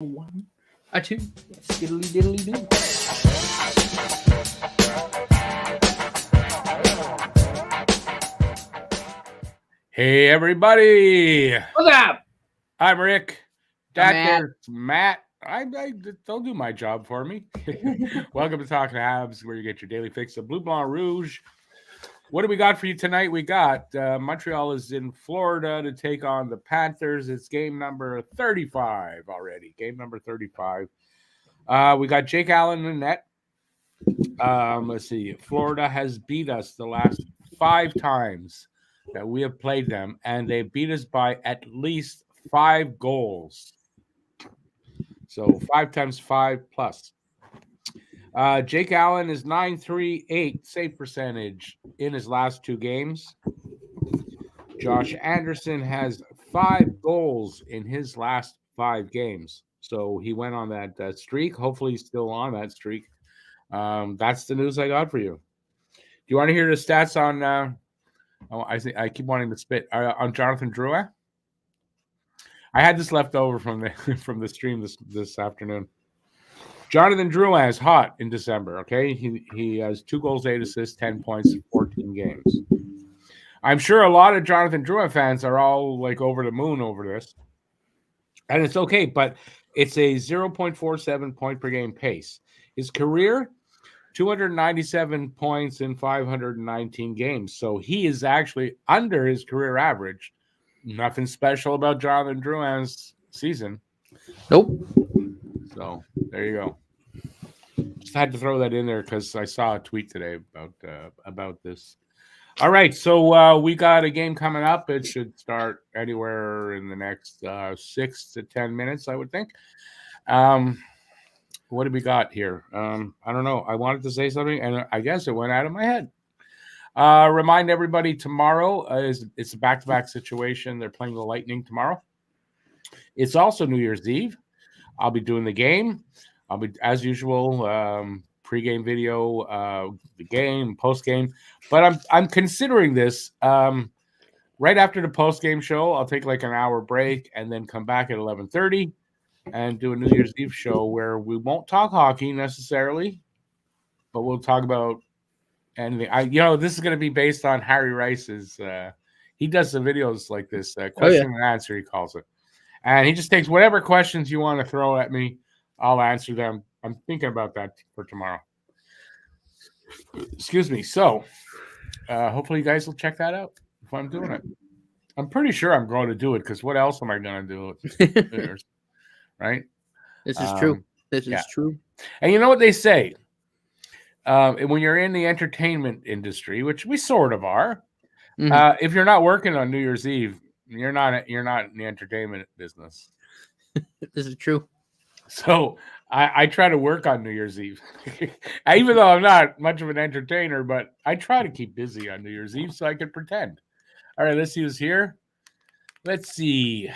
1, a 2, skiddly diddly do. Hey everybody! What's up? I'm Rick. I'm There's Matt. I they'll do my job for me. Welcome to Talking Habs, where you get your daily fix of Blue Blanc Rouge. What do we got for you tonight? We got Montreal is in Florida to take on the Panthers. It's game number 35 already. Game number 35. We got Jake Allen in net. Let's see. Florida has beat us the last 5 times that we have played them, and they beat us by at least 5 goals. So 5 times 5 plus. Jake Allen is .938 save percentage in his last 2 games. Josh Anderson has 5 goals in his last 5 games. So he went on that streak. Hopefully he's still on that streak. That's the news I got for you. Do you want to hear the stats on I keep wanting to spit on Jonathan Drouin? I had this left over from the stream this afternoon. Jonathan Drouin is hot in December, okay? He has 2 goals, 8 assists, 10 points, 14 games. I'm sure a lot of Jonathan Drouin fans are all like over the moon over this. And it's okay, but it's a 0.47 point per game pace. His career, 297 points in 519 games. So he is actually under his career average. Nothing special about Jonathan Drouin's season. Nope. So there you go. Just had to throw that in there because I saw a tweet today about this. All right, so we got a game coming up. It should start anywhere in the next 6 to 10 minutes, I would think. What do we got here? I don't know. I wanted to say something, and I guess it went out of my head. Remind everybody tomorrow it's a back-to-back situation. They're playing the Lightning tomorrow. It's also New Year's Eve. I'll be doing the game. I'll be, as usual, pre-game video, the game, post-game. But I'm considering this right after the post-game show. I'll take like an hour break and then come back at 11:30 and do a New Year's Eve show where we won't talk hockey necessarily, but we'll talk about anything. This is going to be based on Harry Rice's. He does some videos like this, question and answer, he calls it. And he just takes whatever questions you want to throw at me. I'll answer them. I'm thinking about that for tomorrow. Excuse me. So hopefully you guys will check that out if I'm doing it. I'm pretty sure I'm going to do it because what else am I going to do? Right? This is true. This is true. And you know what they say? When you're in the entertainment industry, which we sort of are, if you're not working on New Year's Eve, you're not in the entertainment business. This is true. So I try to work on New Year's Eve, even though I'm not much of an entertainer, but I try to keep busy on New Year's Eve so I can pretend. All right, let's see who's here. Let's see.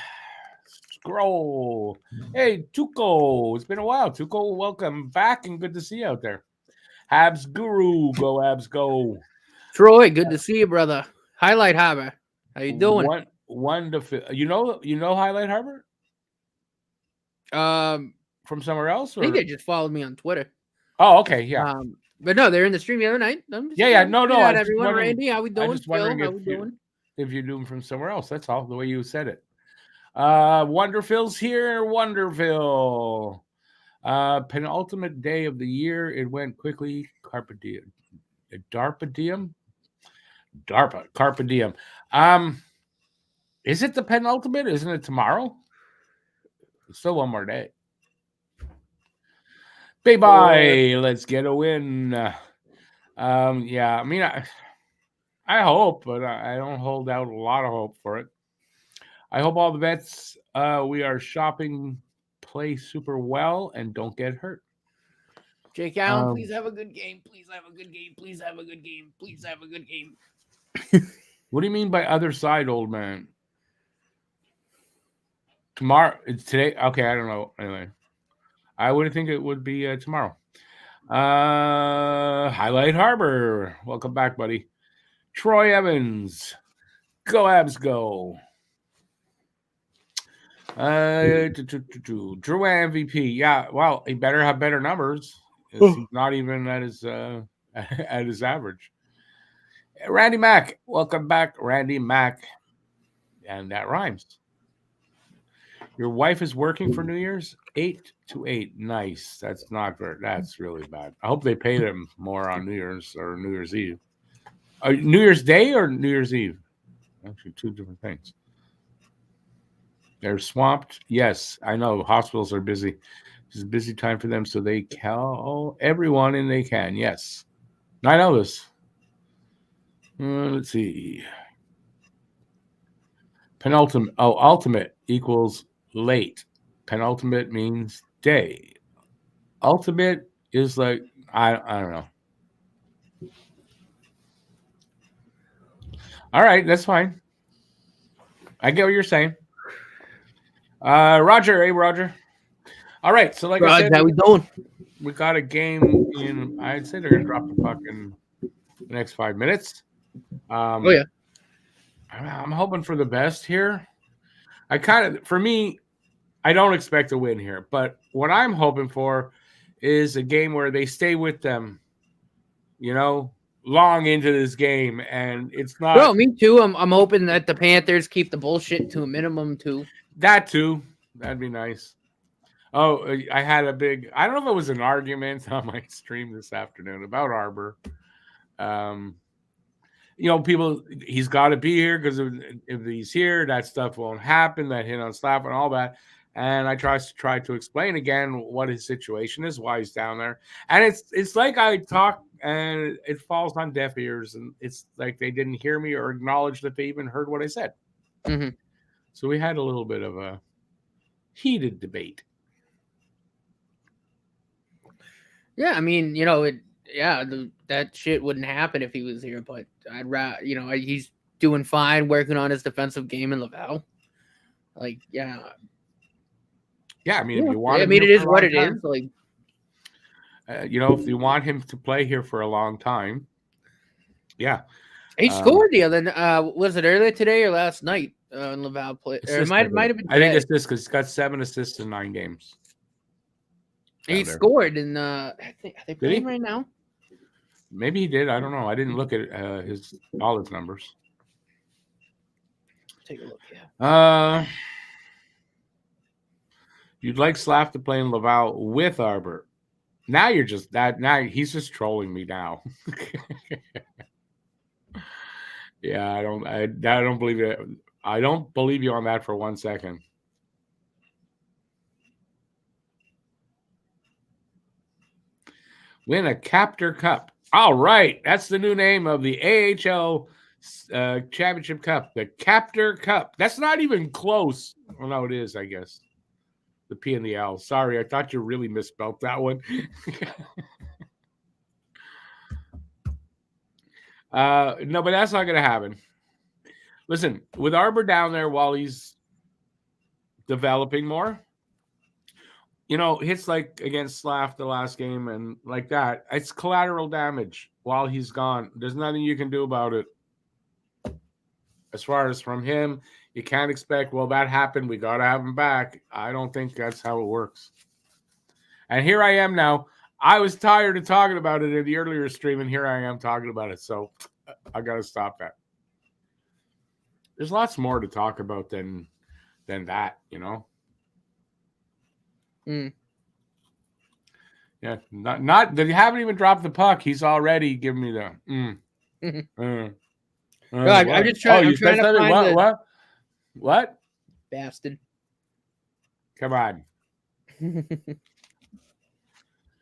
Scroll. Hey, Tuco. It's been a while. Tuco, welcome back and good to see you out there. Habs Guru. Go, Habs, go. Troy, good to see you, brother. Highlight Harbor. How you doing? Wonderful. You know Highlight Harbor? From somewhere else? Or? I think they just followed me on Twitter. Oh, okay, yeah. But no, they're in the stream the other night. No. Not everyone. Randy, how we doing? I just wondering Phil, how we doing? If you're doing from somewhere else. That's all. The way you said it. Wonderfil's here. Wonderfil. Penultimate day of the year. It went quickly. Carpe diem. Carpe diem. Is it the penultimate? Isn't it tomorrow? Still one more day. Bye. Let's get a win. I mean, I hope, but I don't hold out a lot of hope for it. I hope all the vets we are shopping play super well and don't get hurt. Jake Allen, please have a good game. Please have a good game. Please have a good game. Please have a good game. What do you mean by other side, old man? Tomorrow, it's today. Okay, I don't know. Anyway, I would think it would be tomorrow. Highlight Harbor. Welcome back, buddy. Troy Evans. Go, Habs, go. Drew MVP. Yeah, well, he better have better numbers. He's not even at his at his average. Randy Mack, welcome back, Randy Mack, and that rhymes. Your wife is working for New Year's 8 to 8. Nice. That's not very. That's really bad. I hope they pay them more on New Year's or New Year's Eve. New Year's Day or New Year's Eve? Actually, two different things. They're swamped. Yes, I know. Hospitals are busy. It's a busy time for them, so they call everyone and they can. Yes, I know this. Let's see. Penultimate. Oh, ultimate equals late. Penultimate means day. Ultimate is like I don't know. All right, that's fine. I get what you're saying. Roger, hey Roger. All right, so like I said, how we doing? We got a game in. I'd say they're gonna drop the puck in the next 5 minutes. Oh yeah. I'm hoping for the best here. For me, I don't expect a win here, but what I'm hoping for is a game where they stay with them, long into this game, and it's not. Bro, me too. I'm hoping that the Panthers keep the bullshit to a minimum too. That too, that'd be nice. Oh, I had I don't know if it was an argument on my stream this afternoon about Arbor. People, he's got to be here because if he's here, that stuff won't happen, that hit on Slap and all that. And I try to explain again what his situation is, why he's down there. And it's like I talk and it falls on deaf ears, and it's like they didn't hear me or acknowledge that they even heard what I said. Mm-hmm. So we had a little bit of a heated debate. Yeah, I mean, that shit wouldn't happen if he was here, but I'd rather, he's doing fine, working on his defensive game in Laval. Like, yeah. Yeah, I mean, if you want, it is what it is. Like, if you want him to play here for a long time, yeah. He scored the other. Was it earlier today or last night in Laval play? Or it might have been. I think it's this because he's got 7 assists in 9 games. He scored in. I think are they playing right now? Maybe he did. I don't know. I didn't look at all his numbers. Take a look. Yeah. You'd like Slav to play in Laval with Arbor. Now you're just that. Now he's just trolling me now. Yeah, I don't believe it. I don't believe you on that for 1 second. Win a Captor Cup. All right, that's the new name of the AHL Championship Cup, the Captor Cup. That's not even close. Well, no, it is, I guess. The P and the L. Sorry, I thought you really misspelled that one. No, but that's not going to happen. Listen, with Arbor down there while he's developing more, hits like against Slav the last game and like that, it's collateral damage while he's gone. There's nothing you can do about it. As far as from him, you can't expect, well, that happened, we got to have him back. I don't think that's how it works. And here I am now. I was tired of talking about it in the earlier stream, and here I am talking about it. So I got to stop that. There's lots more to talk about than that, Mm. Yeah, not that you haven't even dropped the puck. He's already giving me the. God, I'm just trying. I'm trying to find what? Bastard. Come on.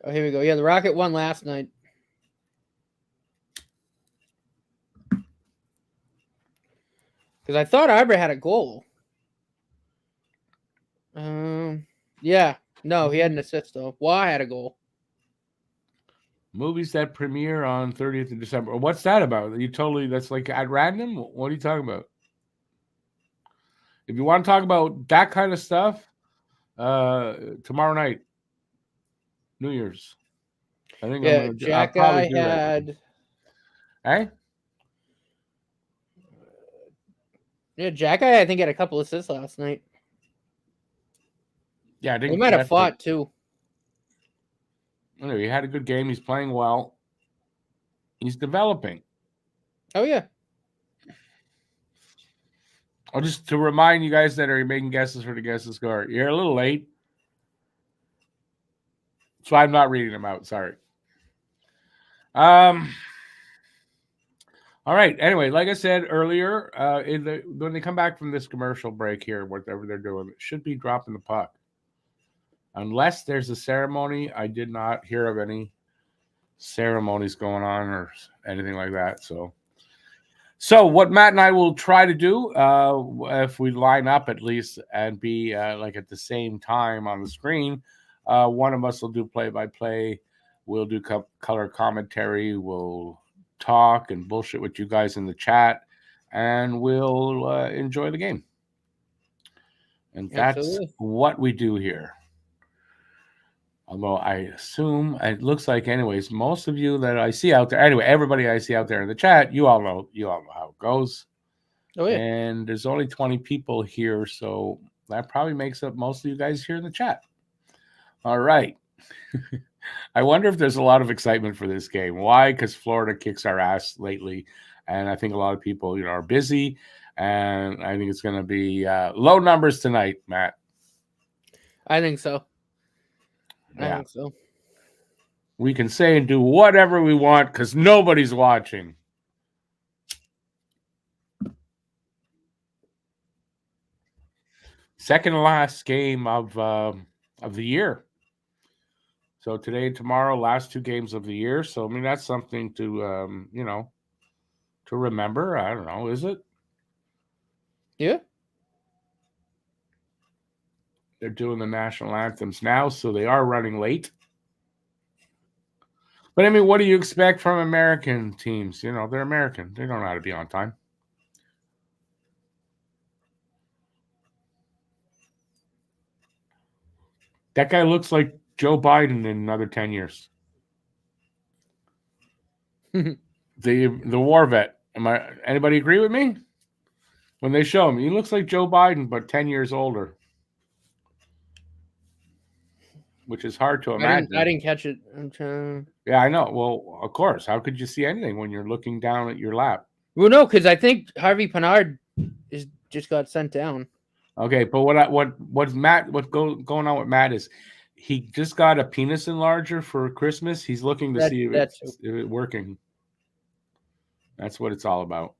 Oh, here we go. Yeah, the Rocket won last night. Because I thought Arbor had a goal. Yeah. No, he had an assist, though. Wah had a goal. Movies that premiere on 30th of December. What's that about? That's like at random? What are you talking about? If you want to talk about that kind of stuff, tomorrow night, New Year's. I think Jack Guy had. Hey? Yeah, Jack Guy, I think, had a couple assists last night. Yeah, I They didn't might have get fought too. He had a good game. He's playing well. He's developing. Oh yeah. I'll just to remind you guys that are making guesses for the guesses score. You're a little late, so I'm not reading them out. Sorry. All right. Anyway, like I said earlier, when they come back from this commercial break here, whatever they're doing, it should be dropping the puck. Unless there's a ceremony, I did not hear of any ceremonies going on or anything like that. So what Matt and I will try to do, if we line up at least and be like at the same time on the screen, one of us will do play-by-play. We'll do color commentary. We'll talk and bullshit with you guys in the chat, and we'll enjoy the game. And that's Absolutely. what we do here. Although I assume it looks like, anyways, most of you that I see out there, anyway, everybody I see out there in the chat, you all know how it goes. Oh yeah. And there's only 20 people here, so that probably makes up most of you guys here in the chat. All right. I wonder if there's a lot of excitement for this game. Why? Because Florida kicks our ass lately, and I think a lot of people, are busy, and I think it's going to be low numbers tonight, Matt. I think so. Yeah. I think so. We can say and do whatever we want because nobody's watching. Second to last game of the year. So today and tomorrow, last 2 games of the year. So I mean that's something to to remember. I don't know, is it? Yeah. They're doing the national anthems now, so they are running late. But I mean, what do you expect from American teams? They're American. They don't know how to be on time. That guy looks like Joe Biden in another 10 years. The war vet. Anybody agree with me? When they show him, he looks like Joe Biden, but 10 years older. Which is hard to imagine. I didn't catch it. I'm trying. Yeah, I know. Well, of course. How could you see anything when you're looking down at your lap? Well, no, because I think Harvey Pinard just got sent down. Okay, but what's going on with Matt is he just got a penis enlarger for Christmas. He's looking to see if it's working. That's what it's all about.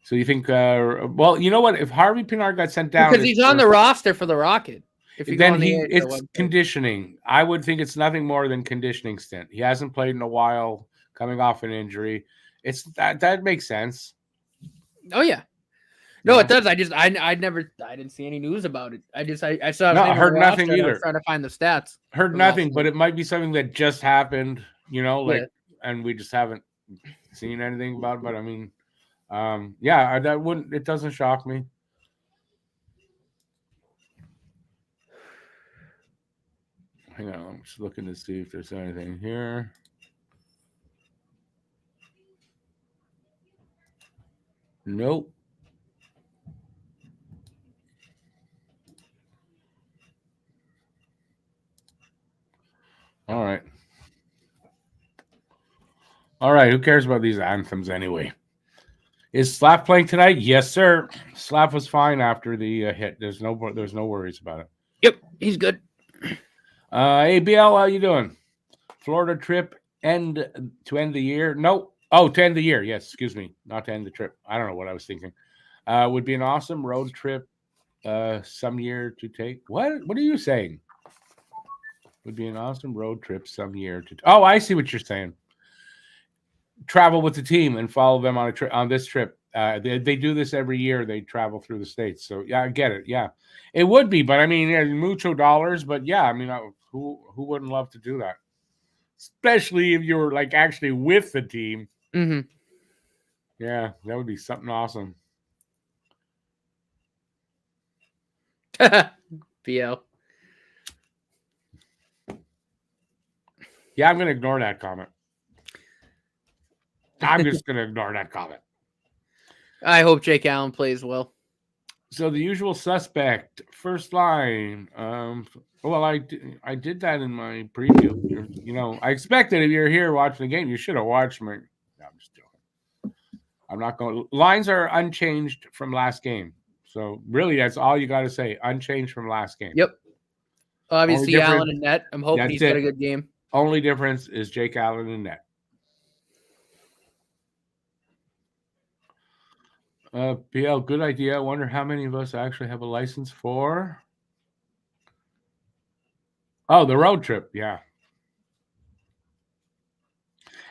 So you think? Well, you know what? If Harvey Pinard got sent down, because he's on the roster for the Rocket. Then it's conditioning. I would think it's nothing more than conditioning stint. He hasn't played in a while, coming off an injury. It's that makes sense. Oh yeah, no, it does. I didn't see any news about it. I saw. No, I heard nothing either. I was trying to find the stats. Heard nothing, but it might be something that just happened. And we just haven't seen anything about it. But I mean, that wouldn't. It doesn't shock me. Hang on, I'm just looking to see if there's anything here. Nope. All right. Who cares about these anthems anyway? Is Slap playing tonight? Yes, sir. Slap was fine after the hit. There's no worries about it. Yep, he's good. Hey, BL, how you doing? Florida trip to end the year? No. Oh, to end the year. Yes, excuse me. Not to end the trip. I don't know what I was thinking. Would be an awesome road trip some year to take. What are you saying? Would be an awesome road trip some year to. Oh, I see what you're saying. Travel with the team and follow them on this trip. They do this every year. They travel through the states. So yeah, I get it. Yeah, it would be, but I mean, mucho dollars. But yeah, I mean, who wouldn't love to do that? Especially if you're like actually with the team. Mm-hmm. Yeah, that would be something awesome. BL. Yeah, I'm going to ignore that comment. I'm just going to ignore that comment. I hope Jake Allen plays well. So the usual suspect, first line. Well, I did that in my preview. I expected if you're here watching the game, you should have watched me. No, I'm just joking. I'm not going. Lines are unchanged from last game. So really, that's all you got to say. Unchanged from last game. Yep. Obviously, Allen and net. I'm hoping he's got a good game. Only difference is Jake Allen and net. PL, good idea. I wonder how many of us actually have a license for. Oh, the road trip, yeah.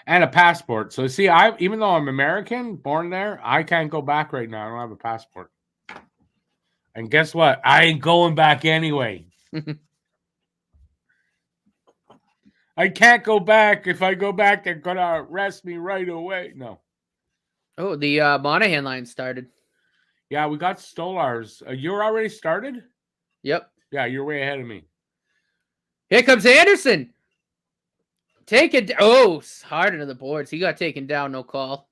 And a passport. So see, even though I'm American, born there, I can't go back right now. I don't have a passport. And guess what? I ain't going back anyway. I can't go back. If I go back, they're gonna arrest me right away. No. Oh, the Monahan line started. Yeah, we got Stolar's. You're already started? Yep. Yeah, you're way ahead of me. Here comes Anderson. Take it. Oh, hard into the boards. He got taken down. No call.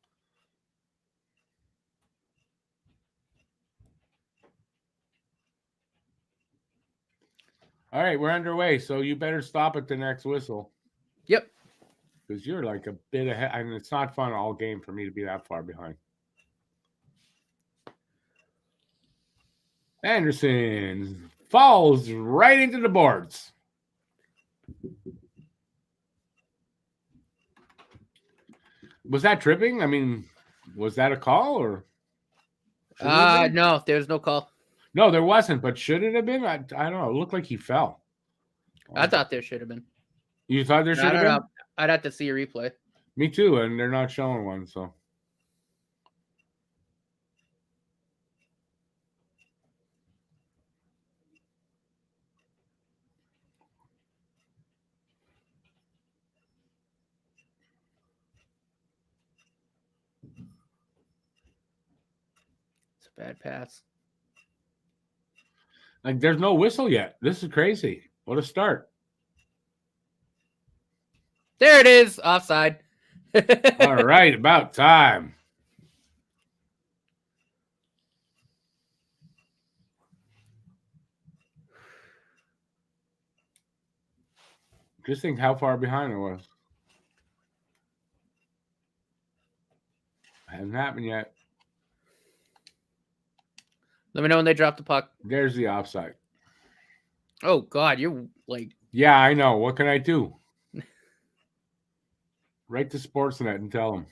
All right, we're underway. So you better stop at the next whistle. Yep. Because you're like a bit ahead. I mean, it's not fun all game for me to be that far behind. Anderson falls right into the boards. Was that tripping? I mean, was that a call or? No, there's no call. No, there wasn't. But should it have been? I don't know. It looked like he fell. I thought there should have been. You thought there should have been? Know. I'd have to see a replay. Me too, and they're not showing one, so. It's a bad pass. Like, there's no whistle yet. This is crazy. What a start. There it is. Offside. All right, about time. Just think how far behind it was. Hasn't happened yet. Let me know when they drop the puck. There's the offside. Oh, God. You're like... Yeah, I know. What can I do? Write to Sportsnet and tell them.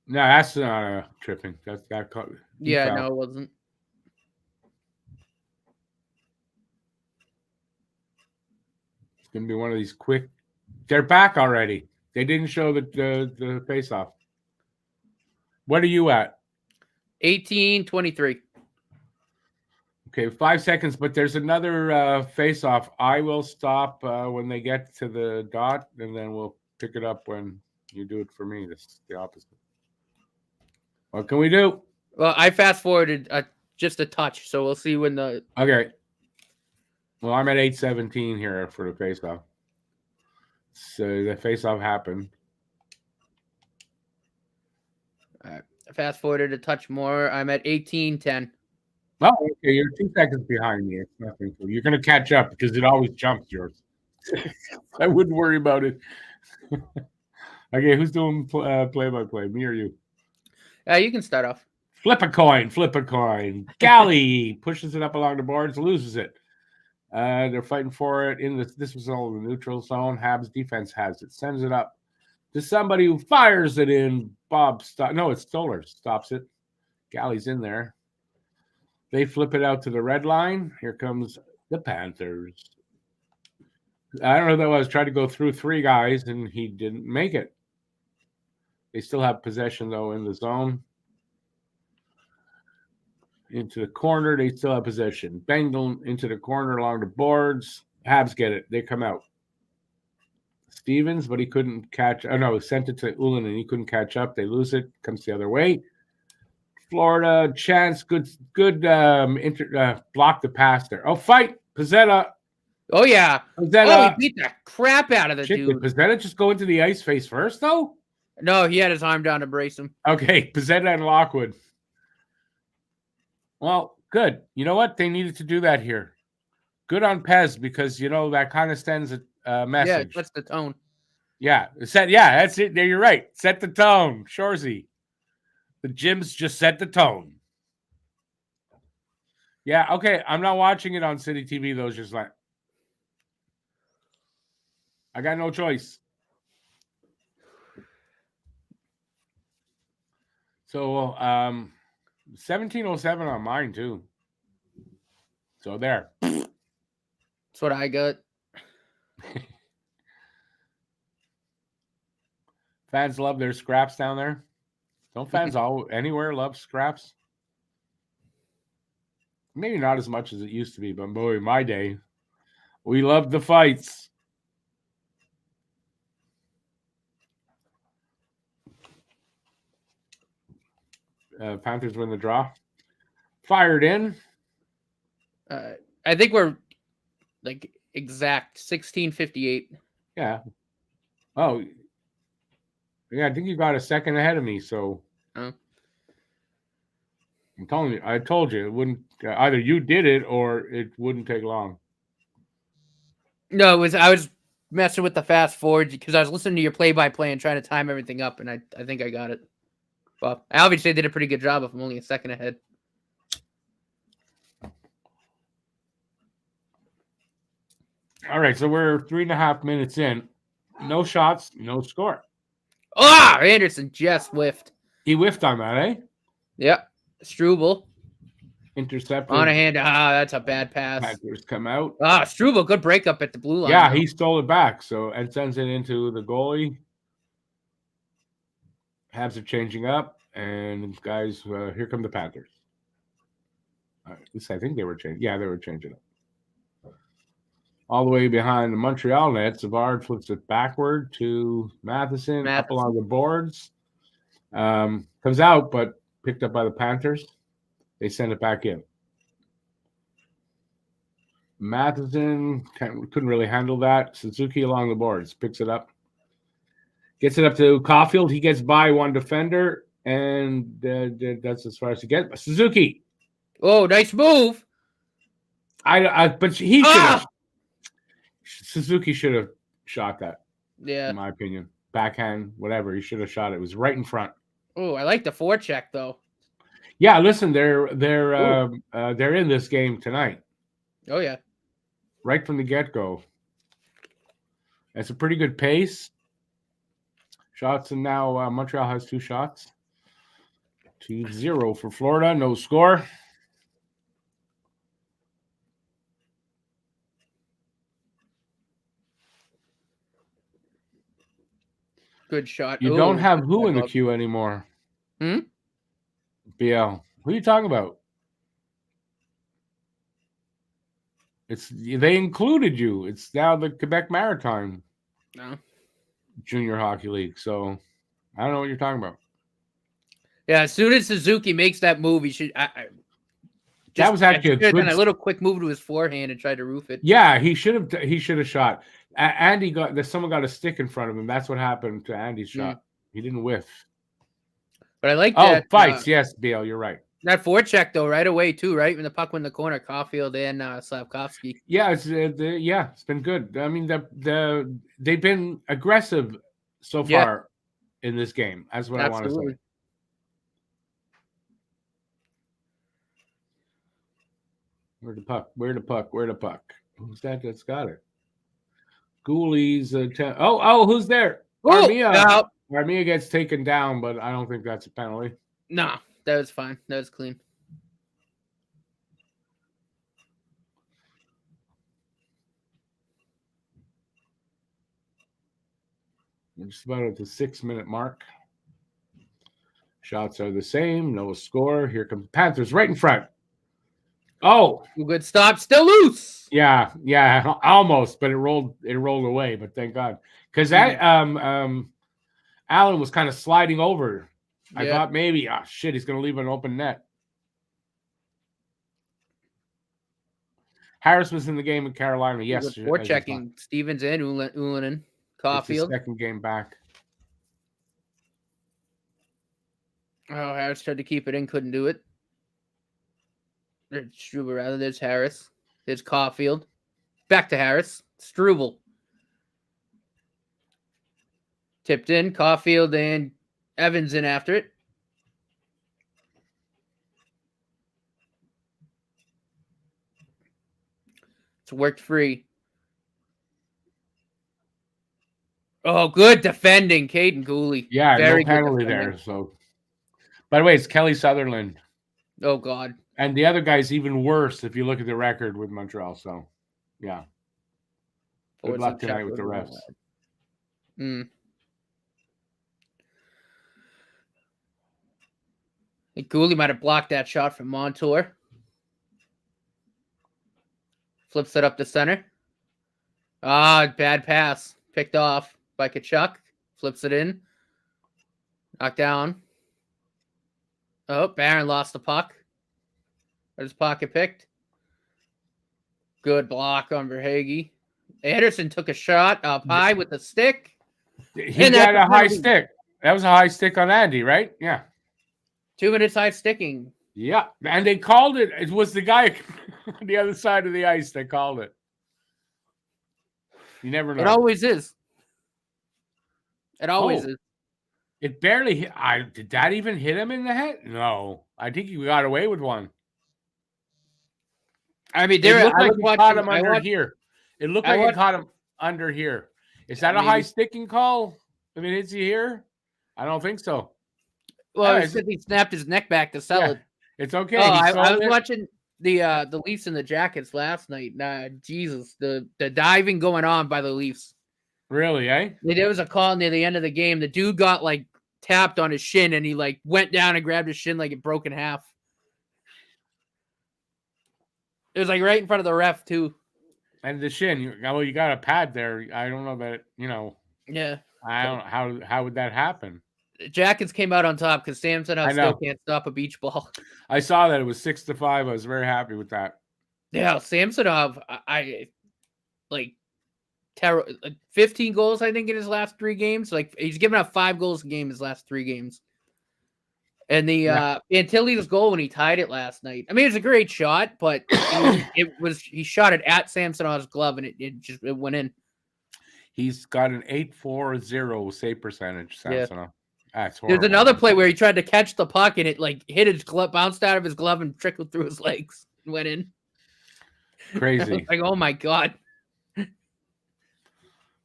No, that's not tripping. That's that. Yeah, no, it wasn't. It's gonna be one of these quick. They're back already. They didn't show the face-off. What are you at? 18-23. Okay, 5 seconds, but there's another face-off. I will stop when they get to the dot, and then we'll pick it up when you do it for me. That's the opposite. What can we do? Well, I fast-forwarded just a touch, so we'll see when the... Okay. Well, I'm at 8:17 here for the face-off. So the face-off happened. All right. Fast-forwarded a touch more. I'm at 18-10. Oh, okay. You're 2 seconds behind me. It's nothing. You're going to catch up because it always jumps yours. I wouldn't worry about it. Okay, who's doing play-by-play? Me or you? You can start off. Flip a coin. Flip a coin. Galley pushes it up along the boards, loses it. They're fighting for it. This was all in the neutral zone. Habs defense has it. Sends it up to somebody who fires it in. It's Stoller. Stops it. Galley's in there. They flip it out to the red line. Here comes the Panthers. I don't know if that was trying to go through 3 guys, and he didn't make it. They still have possession, though, in the zone. Into the corner, they still have possession. Banged into the corner along the boards. Habs get it. They come out. Stevens, but he couldn't catch. Oh, no, sent it to Ullin, and he couldn't catch up. They lose it. Comes the other way. Florida, chance. Good block the pass there. Oh, fight. Pizzetta. Oh yeah. Pizzetta, He beat the crap out of the shit, did dude. Pizzetta just go into the ice face first, though? No, he had his arm down to brace him. Okay, Pizzetta and Lockwood. Well, good. You know what? They needed to do that here. Good on Pez, because, that kind of sends a message. Yeah, that's the tone. Yeah, that's it. There, you're right. Set the tone, Shorzy. The gyms just set the tone. Yeah, okay. I'm not watching it on City TV, though. It's just like, I got no choice. So, 1707 on mine, too. So, there. That's what I got. Fans love their scraps down there. Don't fans anywhere love scraps? Maybe not as much as it used to be, but boy, my day, we loved the fights. Panthers win the draw. Fired in. I think we're like exact 16:58. Yeah. Oh, yeah. I think you got a second ahead of me. So Oh. I'm telling you, I told you it wouldn't. Either you did it or it wouldn't take long. No, I was messing with the fast forward because I was listening to your play-by-play and trying to time everything up, and I think I got it. Well, I obviously did a pretty good job if I'm only a second ahead. All right, so we're 3.5 minutes in. No shots, no score. Anderson just whiffed. He whiffed on that, eh? Yep. Struble. Intercepted. On a hand. That's a bad pass. Panthers come out. Struble, good breakup at the blue line. Yeah, he stole it back, and sends it into the goalie. Habs are changing up, and guys, here come the Panthers. At least I think they were changing. Yeah, they were changing up. All the way behind the Montreal net, Savard flips it backward to Matheson. Up along the boards. Comes out, but picked up by the Panthers. They send it back in. Matheson couldn't really handle that. Suzuki along the boards picks it up. Gets it up to Caulfield. He gets by one defender, and that's as far as he gets. Suzuki. Oh, nice move. But he should have. Suzuki should have shot that. Yeah. In my opinion. Backhand, whatever. He should have shot it. It was right in front. Oh, I like the forecheck, though. Yeah, listen, they're in this game tonight. Oh, yeah. Right from the get-go. It's a pretty good pace. Shots, and now Montreal has 2 shots. 2-0 for Florida. No score. Good shot. You don't have who in the queue anymore? BL. Who are you talking about? They included you. It's now the Quebec Maritime Junior Hockey League. So I don't know what you're talking about. Yeah, as soon as Suzuki makes that move, he should. That was actually a little quick move to his forehand and tried to roof it. Yeah, he should have shot. Andy someone got a stick in front of him. That's what happened to Andy's shot. He didn't whiff. But I like that. Fights. Yes, BL, you're right. That forecheck though, right away too, right when the puck went in the corner, Caulfield and Slavkovsky. Yeah, it's been good. I mean, they've been aggressive so far in this game. That's what I want to say. Where the puck? Who's that that's got it? Ghoulies. Who's there? Armia gets taken down, but I don't think that's a penalty. No, that was fine. That was clean. We're just about at the 6-minute mark. Shots are the same. No score. Here comes Panthers right in front. Oh, good stop. Still loose. Yeah, almost, but it rolled away. But thank God, because that Allen was kind of sliding over. I thought maybe, he's going to leave an open net. Harris was in the game in Carolina He was yesterday. forechecking Stevens and Ullinen. It's his Caulfield. second game back. Oh, Harris tried to keep it in, couldn't do it. Struble, rather. There's Harris. There's Caulfield. Back to Harris. Struble. Tipped in. Caulfield and Evans in after it. It's worked free. Oh, good defending, Caden Cooley. Yeah, very no penalty there. So, by the way, it's Kelly Sutherland. Oh God. And the other guy's even worse if you look at the record with Montreal. So, yeah. Good luck tonight with the refs. I think Cooley might have blocked that shot from Montour. Flips it up the center. Bad pass. Picked off by Kachuk. Flips it in. Knocked down. Oh, Barron lost the puck. His pocket picked. Good block on Verhaeghe. Anderson took a shot up high with the stick. He got a high stick. That was a high stick on Andy, right? Yeah. 2 minutes high sticking. Yeah. And they called it. It was the guy on the other side of the ice that called it. You never know. It always is. It always is. It barely hit. Did that even hit him in the head? No. I think he got away with one. I mean, it looked like he caught him under here. It looked like he caught him under here. Is that a high sticking call? I mean, is he here? I don't think so. Well, he snapped his neck back to sell it. It's okay. Oh, I was watching the Leafs and the Jackets last night. Jesus, the diving going on by the Leafs. Really, eh? There was a call near the end of the game. The dude got like tapped on his shin, and he like went down and grabbed his shin like it broke in half. It was like right in front of the ref too. And the shin, you got a pad there. I don't know that Yeah. I don't know how would that happen. Jackets came out on top because Samsonov still can't stop a beach ball. I saw that it was 6-5. I was very happy with that. Yeah, Samsonov, I like 15 goals, I think, in his last 3 games. Like he's given up 5 goals a game his last 3 games. And the Antilles goal when he tied it last night. I mean, it was a great shot, but he shot it at Samsonov's glove and it went in. He's got an 8.40 save percentage, Samsonov. That's horrible. There's another play where he tried to catch the puck and it like hit his glove, bounced out of his glove and trickled through his legs and went in. Crazy. Like, oh my God.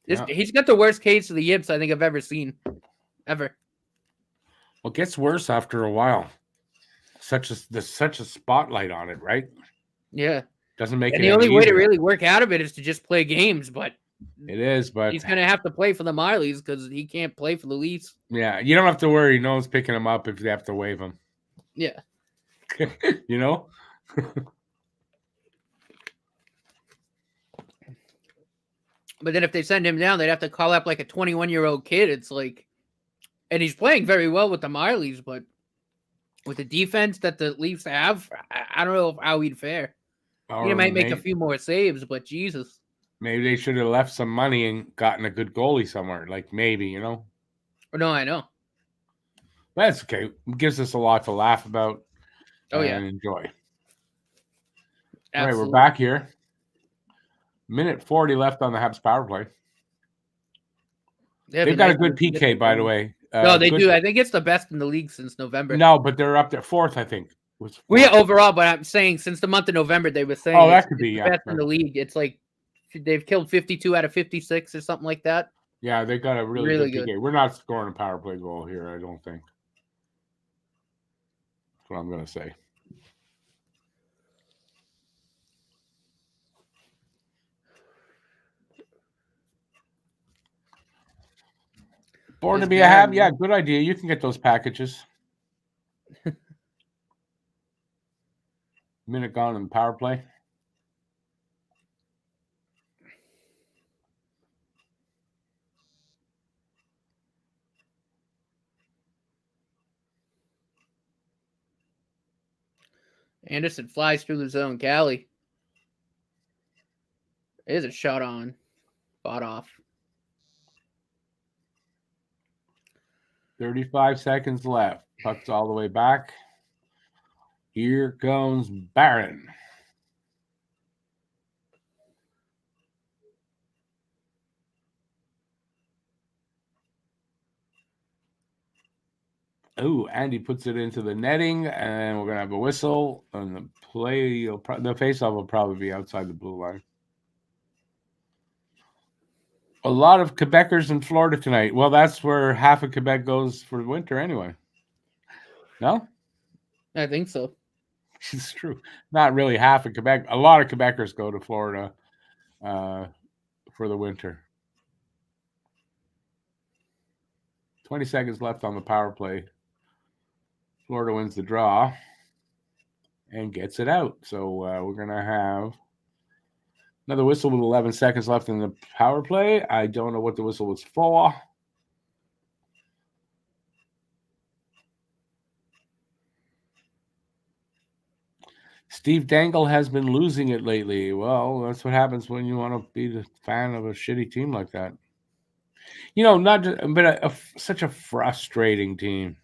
He's got the worst case of the yips I think I've ever seen. Ever. Well, it gets worse after a while. There's such a spotlight on it, right? Yeah. Doesn't make it. And the only way to really work out of it is to just play games, but it is, but he's going to have to play for the Marlies because he can't play for the Leafs. Yeah, you don't have to worry. No one's picking him up if they have to waive him. Yeah. You know? But then if they send him down, they'd have to call up like a 21-year-old kid. It's like, and he's playing very well with the Marlies, but with the defense that the Leafs have, I don't know how he'd fare. He might make a few more saves, but Jesus. Maybe they should have left some money and gotten a good goalie somewhere. Like maybe, No, I know. That's okay. It gives us a lot to laugh about. And enjoy. Absolutely. All right, we're back here. Minute 40 left on the Habs power play. They've got a good PK, by the way. No, they do. I think it's the best in the league since November. No, but they're up there 4th, I think. Overall, but I'm saying since the month of November, they were saying that could be the best in the league. It's like they've killed 52 out of 56 or something like that. Yeah, they got a really good PK. We're not scoring a power play goal here, I don't think. That's what I'm going to say. Born to be a Hab? Yeah, good idea. You can get those packages. Minute gone in the power play. Anderson flies through the zone. Cali. It is a shot on. Bought off. 35 seconds left. Puck's all the way back. Here comes Barron. Oh, Andy puts it into the netting, and we're going to have a whistle. And the play, the faceoff will probably be outside the blue line. A lot of Quebecers in Florida tonight. Well, that's where half of Quebec goes for the winter anyway. No? I think so. It's true. Not really half of Quebec. A lot of Quebecers go to Florida for the winter. 20 seconds left on the power play. Florida wins the draw and gets it out. So we're going to have another whistle with 11 seconds left in the power play. I don't know what the whistle was for. Steve Dangle has been losing it lately. Well, that's what happens when you want to be the fan of a shitty team like that. You know, not just, but such a frustrating team.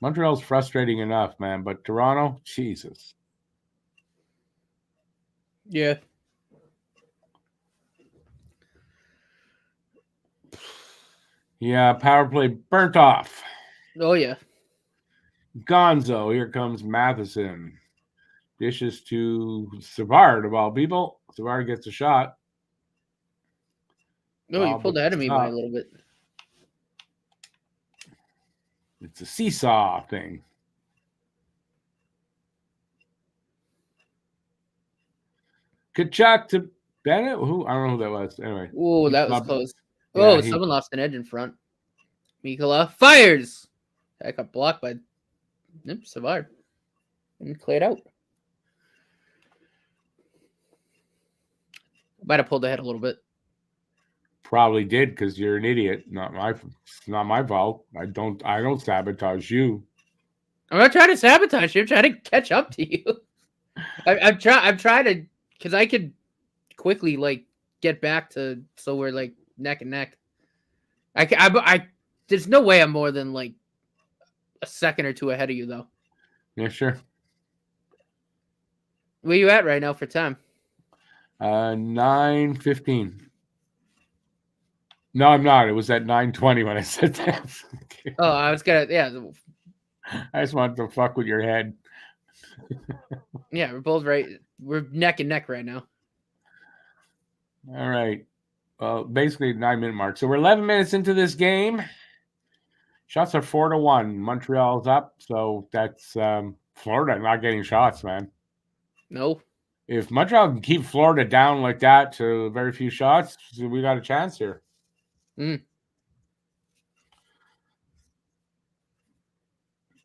Montreal's frustrating enough, man, but Toronto, Jesus. Yeah. Yeah, power play burnt off. Oh, yeah. Gonzo, here comes Matheson. Dishes to Savard, of all people. Savard gets a shot. No, you pulled ahead of me by a little bit. It's a seesaw thing. Kachuk to Bennett? Who? I don't know who that was. Anyway. Oh, that was close. Oh, someone lost an edge in front. Mikula fires. That got blocked by Savard. And cleared out. Might have pulled ahead a little bit. Probably did because you're an idiot. It's not my fault. I don't sabotage you. I'm not trying to sabotage you. I'm trying to catch up to you. I'm trying to, because I could quickly get back to so we're neck and neck. I there's no way I'm more than a second or two ahead of you though. Yeah, sure. Where you at right now for time? 9:15. No, I'm not. It was at 9:20 when I said that. Oh, I was gonna, yeah. I just wanted to fuck with your head. Yeah, we're both right. We're neck and neck right now. All right. Well, basically 9-minute mark. So we're 11 minutes into this game. Shots are 4-1. Montreal's up. So that's Florida not getting shots, man. No. If Montreal can keep Florida down like that to very few shots, we got a chance here. And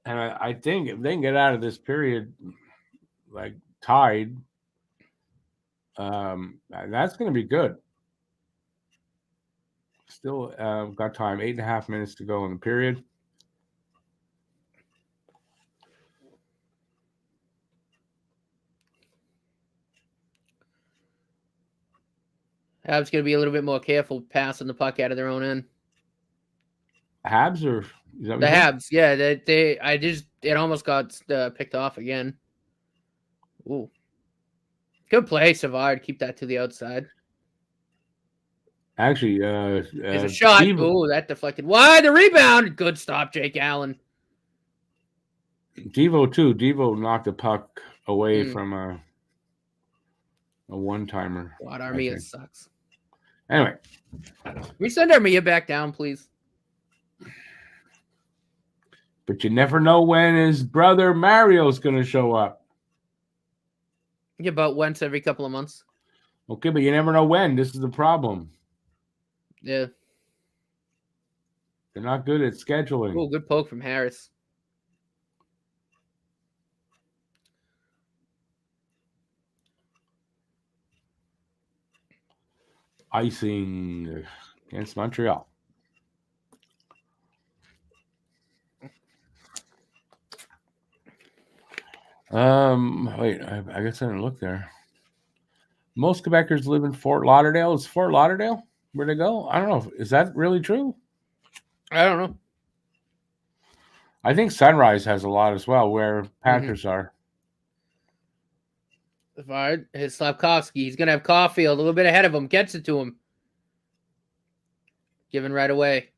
I think if they can get out of this period tied, that's going to be good. Still got time. 8.5 minutes to go in the period. Habs going to be a little bit more careful passing the puck out of their own end. Habs or is that the Habs? Yeah, it almost got picked off again. Ooh, good play, Savard. Keep that to the outside. Actually, there's a shot. Oh, that deflected. Why the rebound? Good stop, Jake Allen. Devo too. Devo knocked the puck away from a one-timer. God, Armia sucks. Anyway, we send Armia back down, please. But you never know when his brother Mario's going to show up. Yeah, about once every couple of months. Okay, but you never know when. This is the problem. Yeah. They're not good at scheduling. Oh, good poke from Harris. Icing against Montreal. Wait, I guess I didn't look there. Most Quebecers live in Fort Lauderdale. Is Fort Lauderdale where to go? I don't know. Is that really true? I don't know. I think Sunrise has a lot as well, where Panthers are. Savard, his Slafkovsky. He's going to have Caulfield a little bit ahead of him. Gets it to him. Given right away.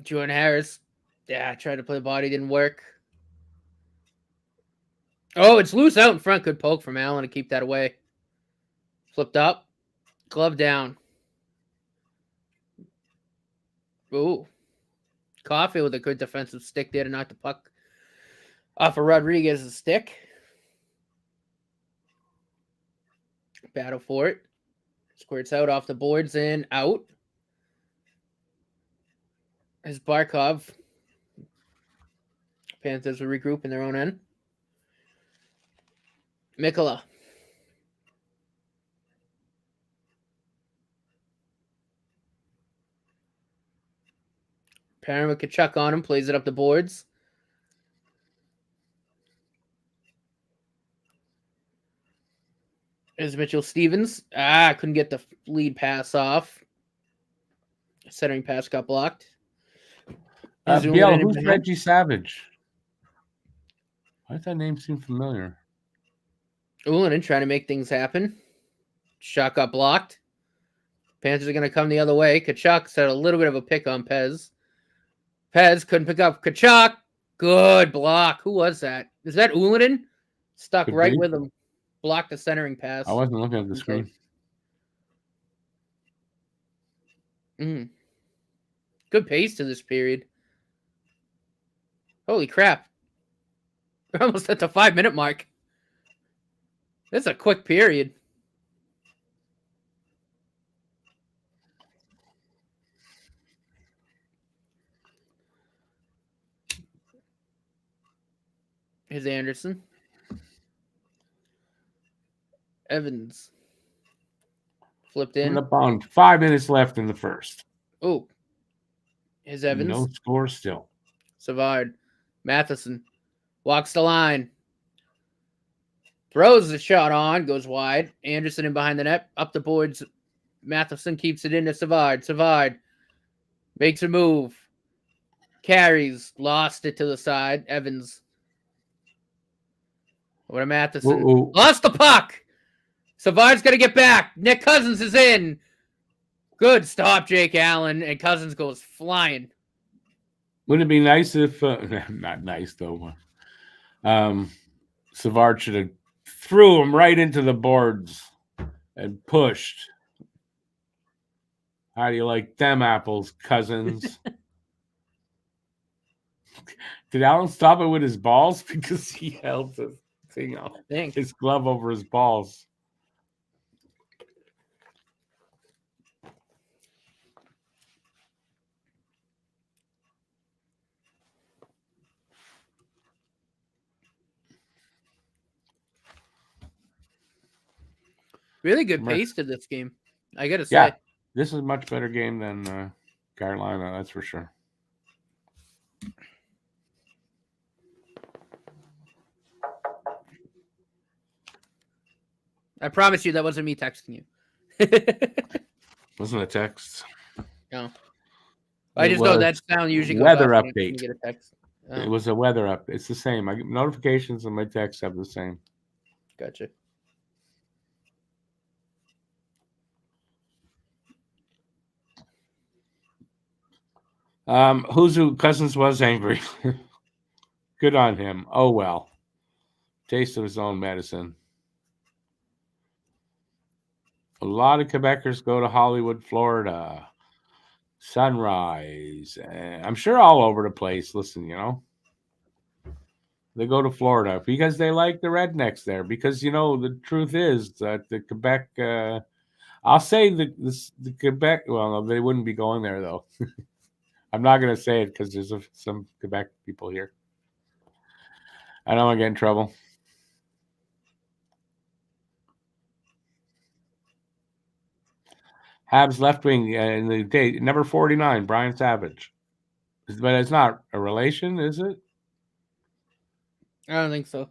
Jordan Harris. Yeah, tried to play body. Didn't work. Oh, it's loose out in front. Good poke from Allen to keep that away. Flipped up. Glove down. Ooh. Caulfield with a good defensive stick there to knock the puck off of Rodriguez's stick. Battle for it. Squirts out off the boards and out. As Barkov. Panthers will regroup in their own end. Mikkola. Pairing with Kachuk on him. Plays it up the boards. Is Mitchell Stevens. Couldn't get the lead pass off. Centering pass got blocked. Biel, who's Reggie Savage? Why does that name seem familiar? Ullinen trying to make things happen. Shot got blocked. Panthers are going to come the other way. Kachuk set a little bit of a pick on Pez. Pez couldn't pick up Kachuk. Good block. Who was that? Is that Ullinen? Stuck Could right be. with him. Blocked the centering pass. I wasn't looking at the screen. Good pace to this period. Holy crap. We're almost at the 5-minute mark. This is a quick period. Here's Anderson. Evans. Flipped in. Up on 5 minutes left in the first. Oh. Here's Evans. No score still. Savard. Matheson. Walks the line. Throws the shot on. Goes wide. Anderson in behind the net. Up the boards. Matheson keeps it into Savard. Savard. Makes a move. Carries. Lost it to the side. Evans. What a Matheson. Ooh. Lost the puck. Savard's going to get back. Nick Cousins is in. Good stop, Jake Allen. And Cousins goes flying. Wouldn't it be nice if, not nice though, Savard should have threw him right into the boards and pushed. How do you like them apples, Cousins? Did Allen stop it with his balls? Because he held the thing on his glove over his balls. Really good pace to this game. I got to say. Yeah, this is a much better game than Carolina, that's for sure. I promise you that wasn't me texting you. Wasn't a text. No. I just know that sound usually goes weather off update. when you get a text. Oh. It was a weather update. It's the same. Notifications and my texts have the same. Gotcha. Cousins was angry. Good on him. Oh well. Taste of his own medicine. A lot of Quebecers go to Hollywood, Florida. Sunrise. I'm sure all over the place. Listen, they go to Florida because they like the rednecks there. Because, the truth is that the Quebec, I'll say the Quebec, well, no, they wouldn't be going there, though. I'm not going to say it because there's some Quebec people here. I don't want to get in trouble. Habs left wing in the day, number 49, Brian Savage. But it's not a relation, is it? I don't think so.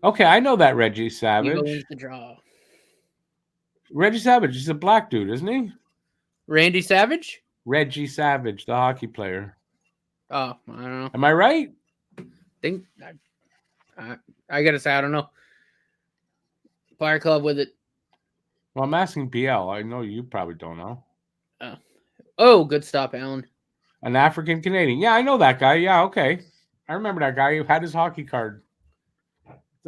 Okay, I know that Reggie You Savage. go wins the draw. Reggie Savage is a black dude, isn't he? Randy Savage? Reggie Savage, the hockey player. Oh, I don't know. Am I right? I gotta say, I don't know. Fire Club with it. Well, I'm asking BL. I know you probably don't know. Oh, good stop, Alan. An African Canadian. Yeah, I know that guy. Yeah, okay. I remember that guy who had his hockey card.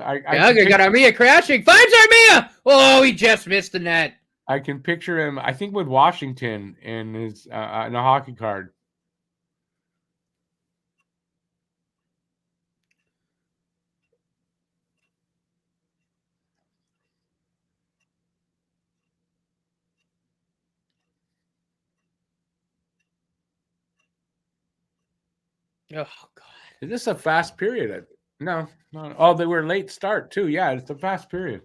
I got Armia crashing. Finds Armia! Oh, he just missed the net. I can picture him, I think, with Washington in his in a hockey card. Oh, God. Is this a fast period? No. Oh, they were late start, too. Yeah, it's a fast period.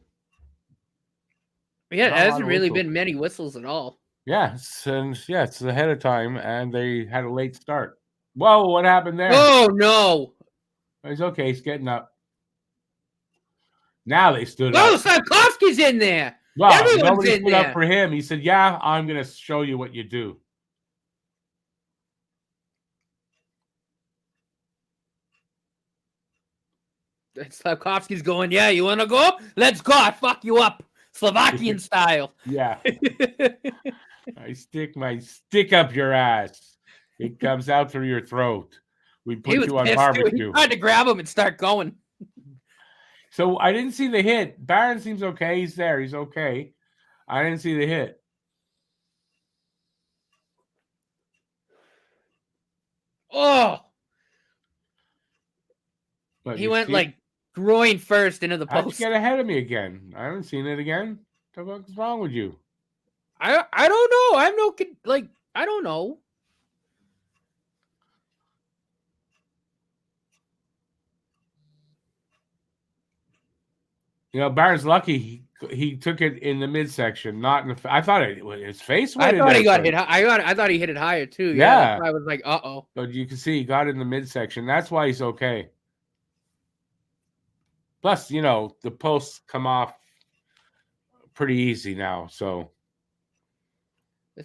Yeah, it Not a lot hasn't of really whistles. been many whistles at all. Yeah, it's ahead of time, and they had a late start. Whoa, what happened there? Oh, no. He's okay. He's getting up. Now they stood Oh, up. Slavkovsky's in there. Well, Everyone's nobody in stood there. up for him. He said, yeah, I'm going to show you what you do. Slavkovsky's going, yeah, you want to go up? Let's go. I fuck you up. Slovakian style. Yeah. I stick my stick up your ass. It comes out through your throat. We put you on barbecue. He tried to grab him and start going. So I didn't see the hit. Barron seems okay. He's there. He's okay. I didn't see the hit. Oh. But he went like groin first into the how'd you post. get ahead of me again? I haven't seen it again. What the fuck is wrong with you? I don't know. I'm no like I don't know. You know, Barron's lucky he took it in the midsection, not in the. I thought his face went. I thought he got hit. I thought he hit it higher too. Yeah. That's why I was like, uh-oh. But you can see he got it in the midsection. That's why he's okay. Plus, you know, the posts come off pretty easy now. So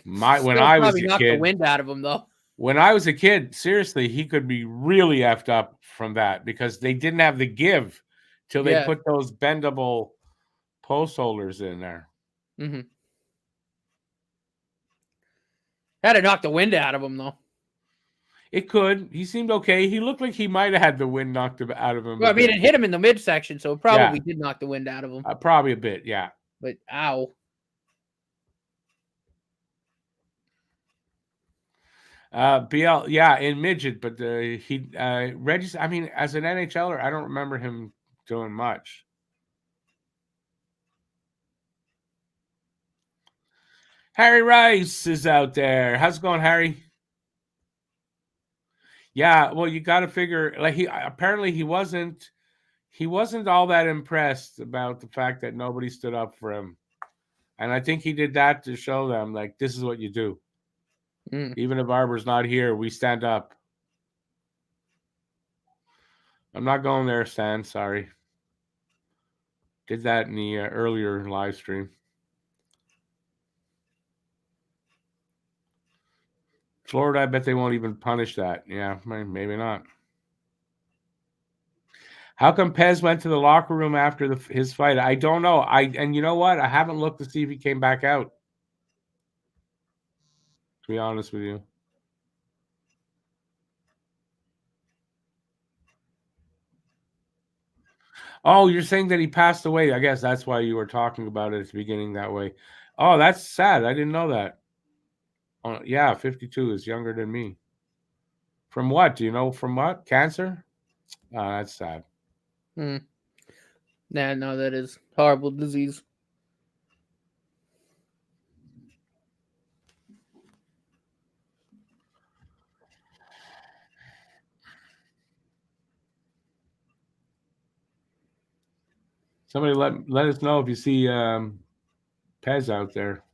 when I was a knocked kid, the wind out of him though. When I was a kid, seriously, he could be really effed up from that because they didn't have the give till they put those bendable post holders in there. Mm-hmm. Had to knock the wind out of him though. It could. He seemed okay. He looked like he might have had the wind knocked out of him. Well, I mean, it hit him in the midsection, so it probably did knock the wind out of him. Probably a bit, yeah. But ow. BL, yeah, in midget, but Reggie. I mean, as an NHLer, I don't remember him doing much. Harry Rice is out there. How's it going, Harry? Yeah, well, you got to figure like he wasn't all that impressed about the fact that nobody stood up for him, and I think he did that to show them like this is what you do. Even if Arbor's not here, we stand up. I'm not going there, Stan. Sorry. Did that in the earlier live stream. Florida, I bet they won't even punish that. Yeah, maybe not. How come Pez went to the locker room after his fight? I don't know. And you know what? I haven't looked to see if he came back out. To be honest with you. Oh, you're saying that he passed away. I guess that's why you were talking about it at the beginning that way. Oh, that's sad. I didn't know that. Yeah, 52 is younger than me. From what? Do you know from what? Cancer? Oh, that's sad. No, that is horrible disease. Somebody let us know if you see Pez out there.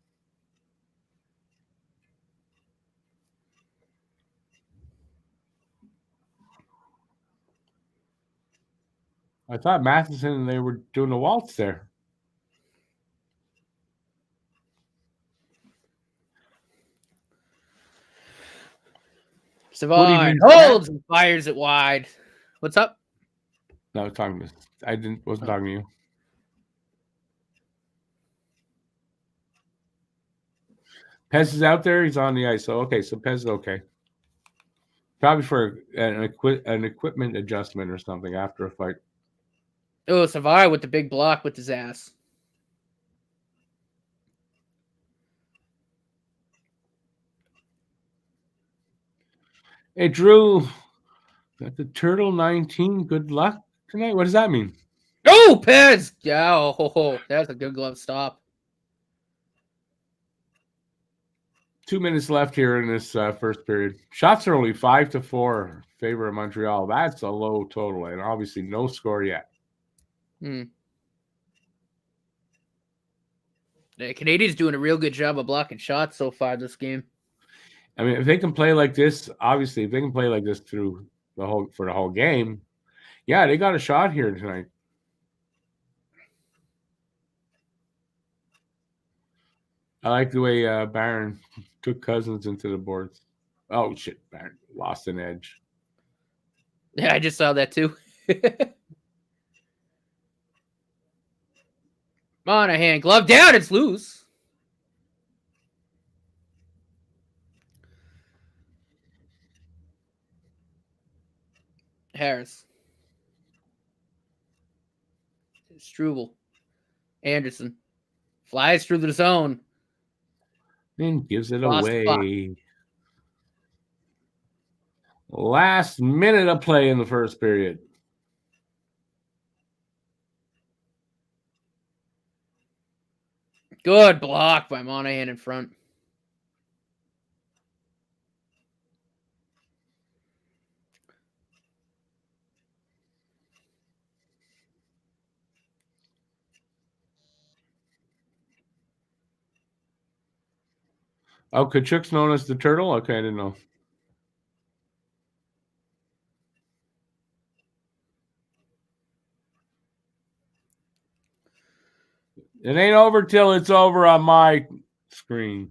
I thought Matheson and they were doing a waltz there. Savard holds and fires it wide. What's up? No, I was talking to. Wasn't talking to you. Pez is out there. He's on the ice. So okay, so Pez is okay. Probably for an equipment adjustment or something after a fight. Oh, Savard with the big block with his ass. Hey, Drew, got the Turtle 19. Good luck tonight. What does that mean? Oh, Pez! Yeah, that's a good glove stop. 2 minutes left here in this first period. Shots are only 5-4 favor of Montreal. That's a low total, and obviously no score yet. The Canadiens doing a real good job of blocking shots so far this game. I mean, if they can play like this, obviously, if they can play like this through the whole game, yeah, they got a shot here tonight. I like the way Barron took Cousins into the boards. Oh shit, Barron lost an edge. Yeah, I just saw that too. Monahan, glove down, it's loose. Harris. Struble. Anderson. Flies through the zone. And gives it away. Last minute of play in the first period. Good block by Monahan in front. Oh, Kachuk's known as the Turtle? Okay, I didn't know. It ain't over till it's over on my screen.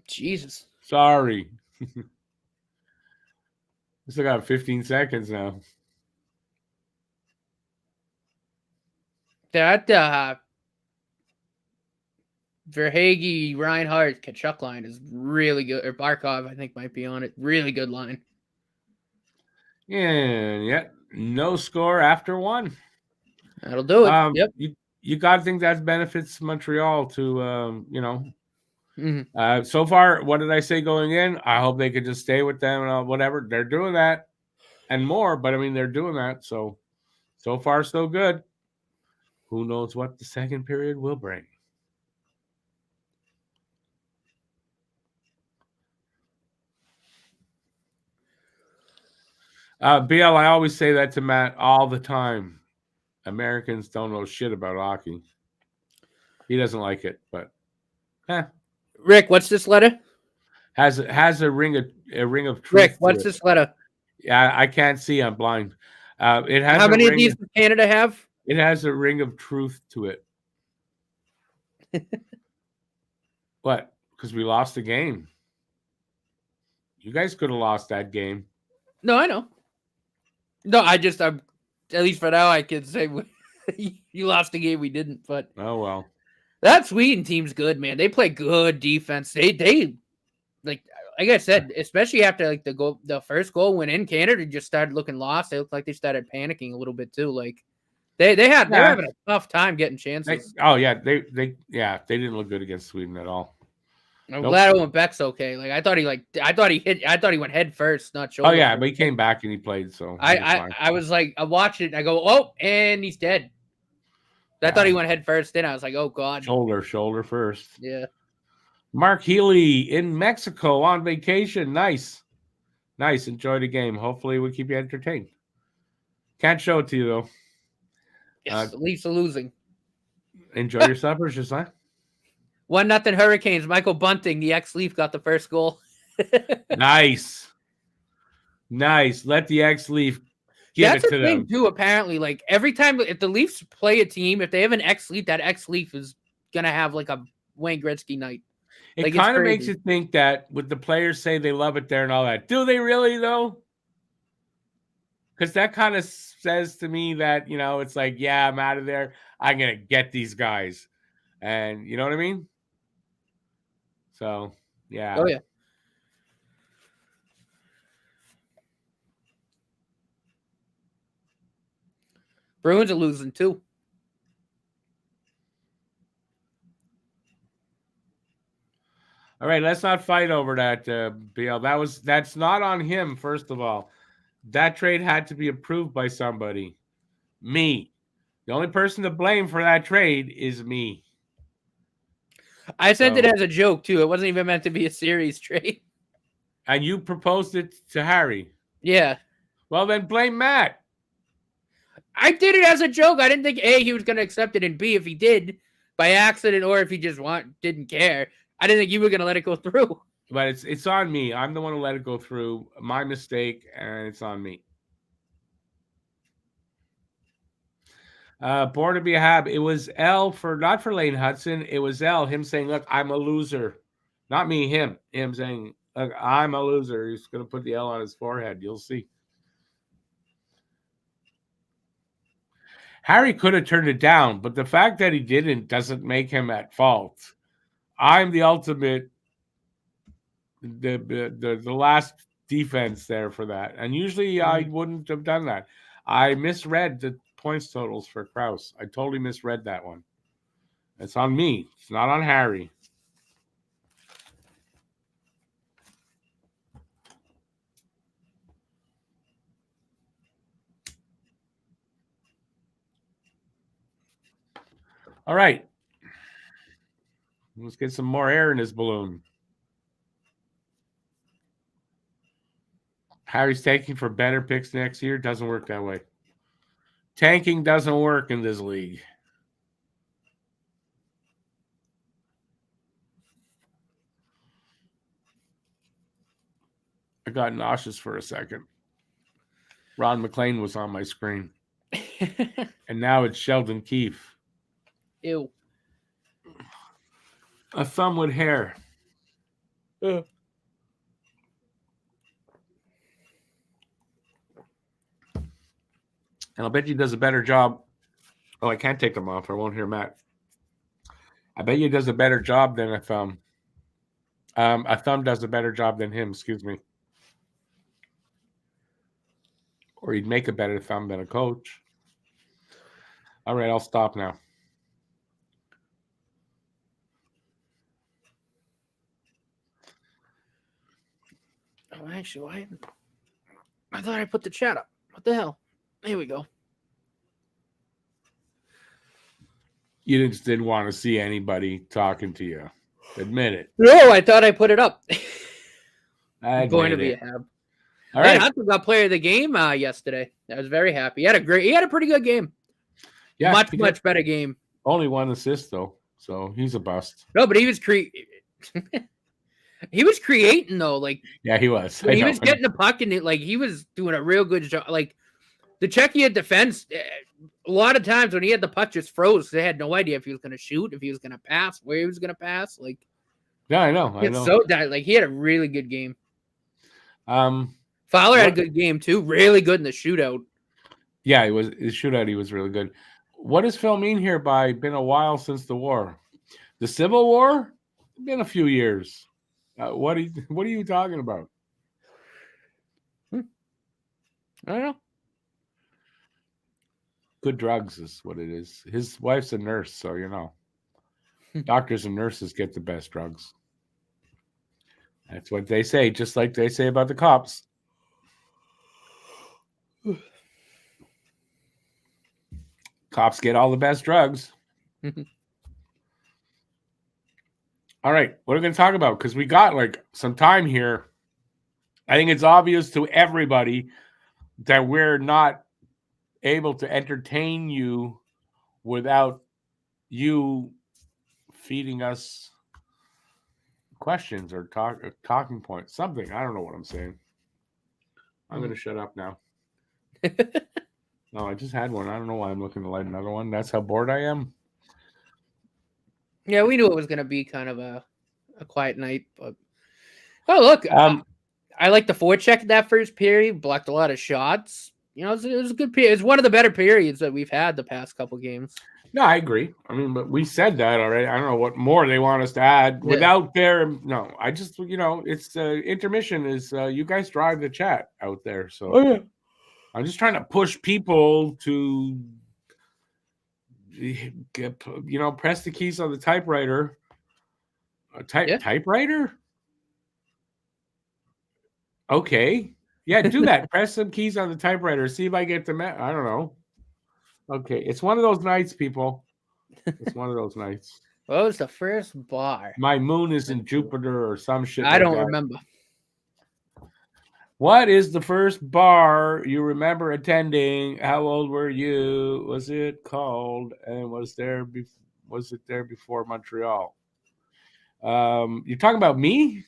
Jesus. Sorry. We still got 15 seconds now. That Verhage, Reinhardt, Kachuk line is really good. Or Barkov, I think, might be on it. Really good line. And yet, no score after one. That'll do it. Yep. You got to think that benefits Montreal to, so far, what did I say going in? I hope they could just stay with them and whatever. They're doing that and more, but I mean, they're doing that. So far, so good. Who knows what the second period will bring? BL, I always say that to Matt all the time. Americans don't know shit about hockey. He doesn't like it, but Rick, what's this letter? Has a ring of truth. Rick, what's this letter? Yeah, I can't see. I'm blind. It has. How many of these does Canada have? It has a ring of truth to it. What? Because we lost the game. You guys could have lost that game. No, I know. No, I'm at least for now, I can say you lost the game. We didn't, but oh well. That Sweden team's good, man. They play good defense. They like I said, especially after like the first goal went in, Canada just started looking lost. They looked like they started panicking a little bit too. Like they're having a tough time getting chances. They didn't look good against Sweden at all. I'm glad Owen Beck's okay. Like I thought he went head first, not shoulder. Oh yeah, but he came back and he played. So I was like, I watched it. And I go, oh, and he's dead. I thought he went head first. Then I was like, oh god, shoulder first. Yeah. Mark Healy in Mexico on vacation. Nice. Enjoy the game. Hopefully, we keep you entertained. Can't show it to you though. Yes, the Leafs are losing. Enjoy your suppers, just like 1-0 Hurricanes. Michael Bunting, the ex-Leaf, got the first goal. Nice. Let the ex-Leaf give That's it a to thing them. too. Apparently, like every time if the Leafs play a team, if they have an ex-Leaf, that ex-Leaf is gonna have like a Wayne Gretzky night. It Like, it's kind of makes crazy. you think that with the players say they love it there and all that. Do they really though? Because that kind of says to me that, it's like, yeah, I'm out of there. I'm going to get these guys. And you know what I mean? So, yeah. Oh yeah. Bruins are losing too. All right, let's not fight over that, BL. That's not on him, first of all. That trade had to be approved by somebody. Me. The only person to blame for that trade is me. I sent it as a joke too. It wasn't even meant to be a series trade. And you proposed it to Harry. Yeah. Well, then blame Matt. I did it as a joke. I didn't think A, he was going to accept it, and B, if he did by accident or if he just didn't care, I didn't think you were going to let it go through. But it's on me. I'm the one who let it go through. My mistake, and it's on me. Born to be a Hab. It was L not for Lane Hudson. It was L, him saying, look, I'm a loser. Not me, him. Him saying, look, I'm a loser. He's going to put the L on his forehead. You'll see. Harry could have turned it down, but the fact that he didn't doesn't make him at fault. I'm the ultimate, the last defense there for that. And usually I wouldn't have done that. I misread the points totals for Krause. I totally misread that one. It's on me. It's not on Harry. All right. Let's get some more air in his balloon. Harry's tanking for better picks next year. Doesn't work that way. Tanking doesn't work in this league. I got nauseous for a second. Ron McLean was on my screen. And now it's Sheldon Keefe. Ew. A thumb with hair. And I'll bet you does a better job. Oh, I can't take them off. I won't hear Matt. I bet you does a better job than a thumb. A thumb does a better job than him, excuse me. Or he'd make a better thumb than a coach. All right, I'll stop now. Oh, actually, I thought I put the chat up. What the hell? Here we go. You just didn't want to see anybody talking to you. Admit it. No, I thought I put it up. I'm going to be a Hab. All right. Hudson got player of the game yesterday. I was very happy. He had a pretty good game. Yeah, much better game. Only one assist though, so he's a bust. No, but he was he was creating though. Like, yeah, he was. He was getting the puck and he was doing a real good job. Like the Czechia defense, a lot of times when he had the puck just froze. They had no idea if he was going to shoot, if he was going to pass, where he was going to pass. Like, yeah, I know. So he had a really good game. Fowler had a good game too. Really good in the shootout. Yeah, his shootout. He was really good. What does Phil mean here by been a while since the war? The Civil War? Been a few years. What are you talking about? I don't know. Good drugs is what it is. His wife's a nurse, so you know. Doctors and nurses get the best drugs. That's what they say, just like they say about the cops. Cops get all the best drugs. All right, what are we going to talk about? Because we got some time here. I think it's obvious to everybody that we're not able to entertain you without you feeding us questions or talking points. Something. I don't know what I'm saying. I'm going to shut up now. No, I just had one. I don't know why I'm looking to light another one. That's how bored I am. Yeah, we knew it was going to be kind of a quiet night, but look, I like the forecheck in that first period. Blocked a lot of shots. You know, it was a good period. It's one of the better periods that we've had the past couple games. No, I agree. I mean, but we said that already. I don't know what more they want us to add without their. No, I just it's intermission is you guys drive the chat out there. So I'm just trying to push people to get, press the keys on the typewriter. Typewriter. Okay. Yeah, do that. Press some keys on the typewriter. See if I get the I don't know. Okay. It's one of those nights, people. It's one of those nights. What was the first bar? My moon is in Jupiter or some shit. I don't remember. What is the first bar you remember attending? How old were you? Was it called? And was it there before Montreal? You're talking about me?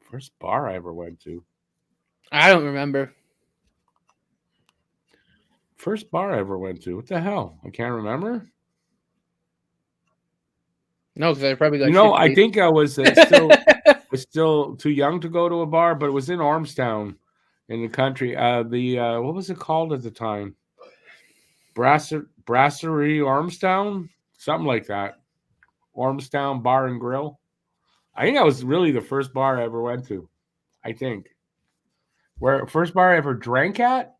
First bar I ever went to. I don't remember. First bar I ever went to. What the hell? I can't remember. No, because I probably got. I think I was still too young to go to a bar, but it was in Ormstown, in the country. What was it called at the time? Brasserie Ormstown, something like that. Ormstown Bar and Grill. I think that was really the first bar I ever went to. I think. First bar I ever drank at.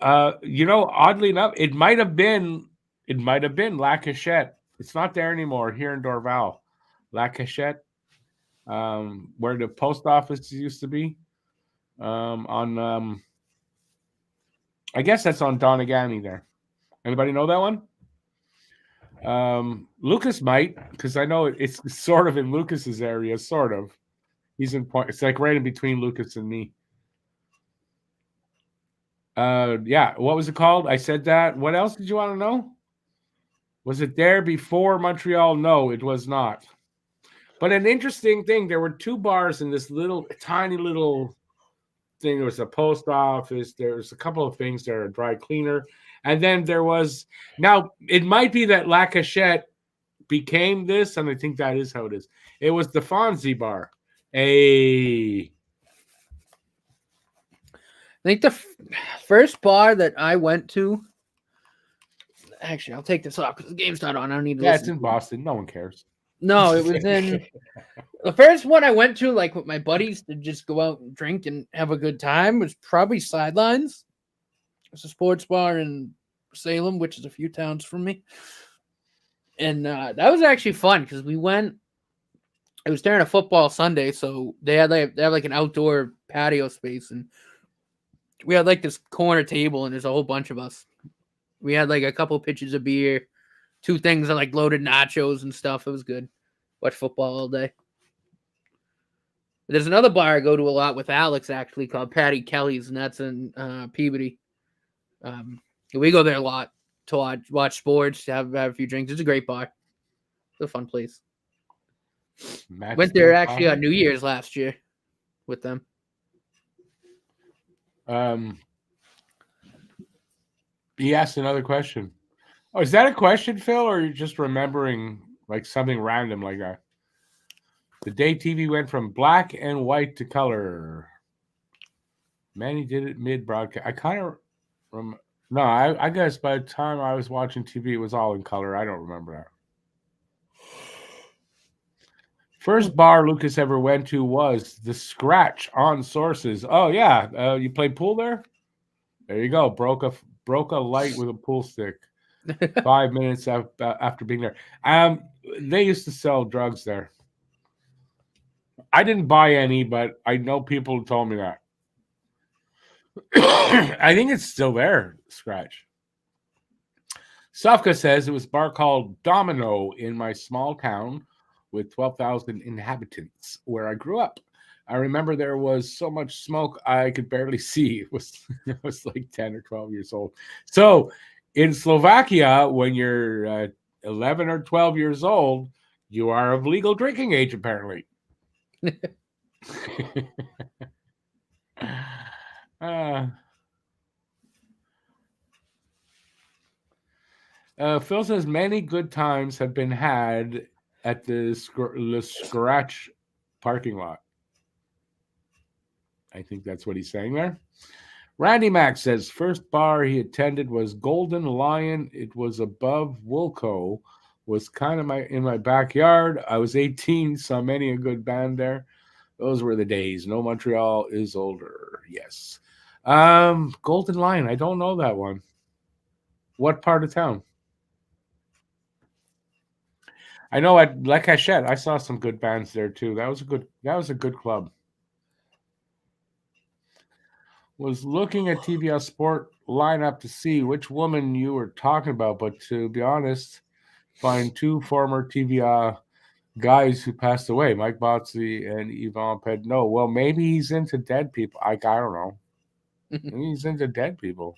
Oddly enough, it might have been La Cachette. It's not there anymore here in Dorval. La Cachette, where the post office used to be. I guess that's on Donegal there. Anybody know that one? Lucas might, because I know it's sort of in Lucas's area, sort of. He's in point. It's like right in between Lucas and me. Yeah. What was it called? I said that. What else did you want to know? Was it there before Montreal? No, it was not. But an interesting thing, there were two bars in this tiny little thing. There was a post office. There was a couple of things there, a dry cleaner. And then there was, now it might be that La Cachette became this, and I think that is how it is. It was the Fonzie bar. I think the first bar that I went to, actually, I'll take this off because the game's not on. I don't need to listen. It's in Boston. No one cares. No, it was in the first one I went to, like with my buddies, to just go out and drink and have a good time, was probably Sidelines. It's a sports bar in Salem, which is a few towns from me. And that was actually fun because we went. It was during a football Sunday, so they have like an outdoor patio space, and we had like this corner table, and there's a whole bunch of us. We had like a couple pitchers of beer, 2 things of like loaded nachos and stuff. It was good. Watch football all day. But there's another bar I go to a lot with Alex, actually, called Patty Kelly's, and that's in Peabody. We go there a lot to watch sports, have a few drinks. It's a great bar. It's a fun place. Went there actually on New Year's last year with them. He asked another question. Oh, is that a question, Phil, or are you just remembering like something random like that? The day TV went from black and white to color. Manny did it mid-broadcast. I kind of no, I guess by the time I was watching TV, it was all in color. I don't remember that. First bar Lucas ever went to was the Scratch on Sources. Oh yeah, you played pool there? There you go. Broke a light with a pool stick. 5 minutes after being there. They used to sell drugs there. I didn't buy any, but I know people who told me that. I think it's still there, Scratch. Safka says it was a bar called Domino in my small town with 12,000 inhabitants where I grew up. I remember there was so much smoke I could barely see. It was like 10 or 12 years old. So in Slovakia, when you're 11 or 12 years old, you are of legal drinking age, apparently. Phil says many good times have been had at the Scratch parking lot. I think that's what he's saying there. Randy Mack says first bar he attended was Golden Lion. It was above Wilco. Was kind of in my backyard. I was 18, saw many a good band there. Those were the days. No, Montreal is older. Yes. Golden Lion. I don't know that one. What part of town? I know at La Cachette, I saw some good bands there too. That was a good club. Was looking at TVS Sport lineup to see which woman you were talking about, but to be honest, find two former TVR guys who passed away, Mike Botsy and Yvonne Pedneau. Well, maybe he's into dead people. I don't know. Maybe he's into dead people.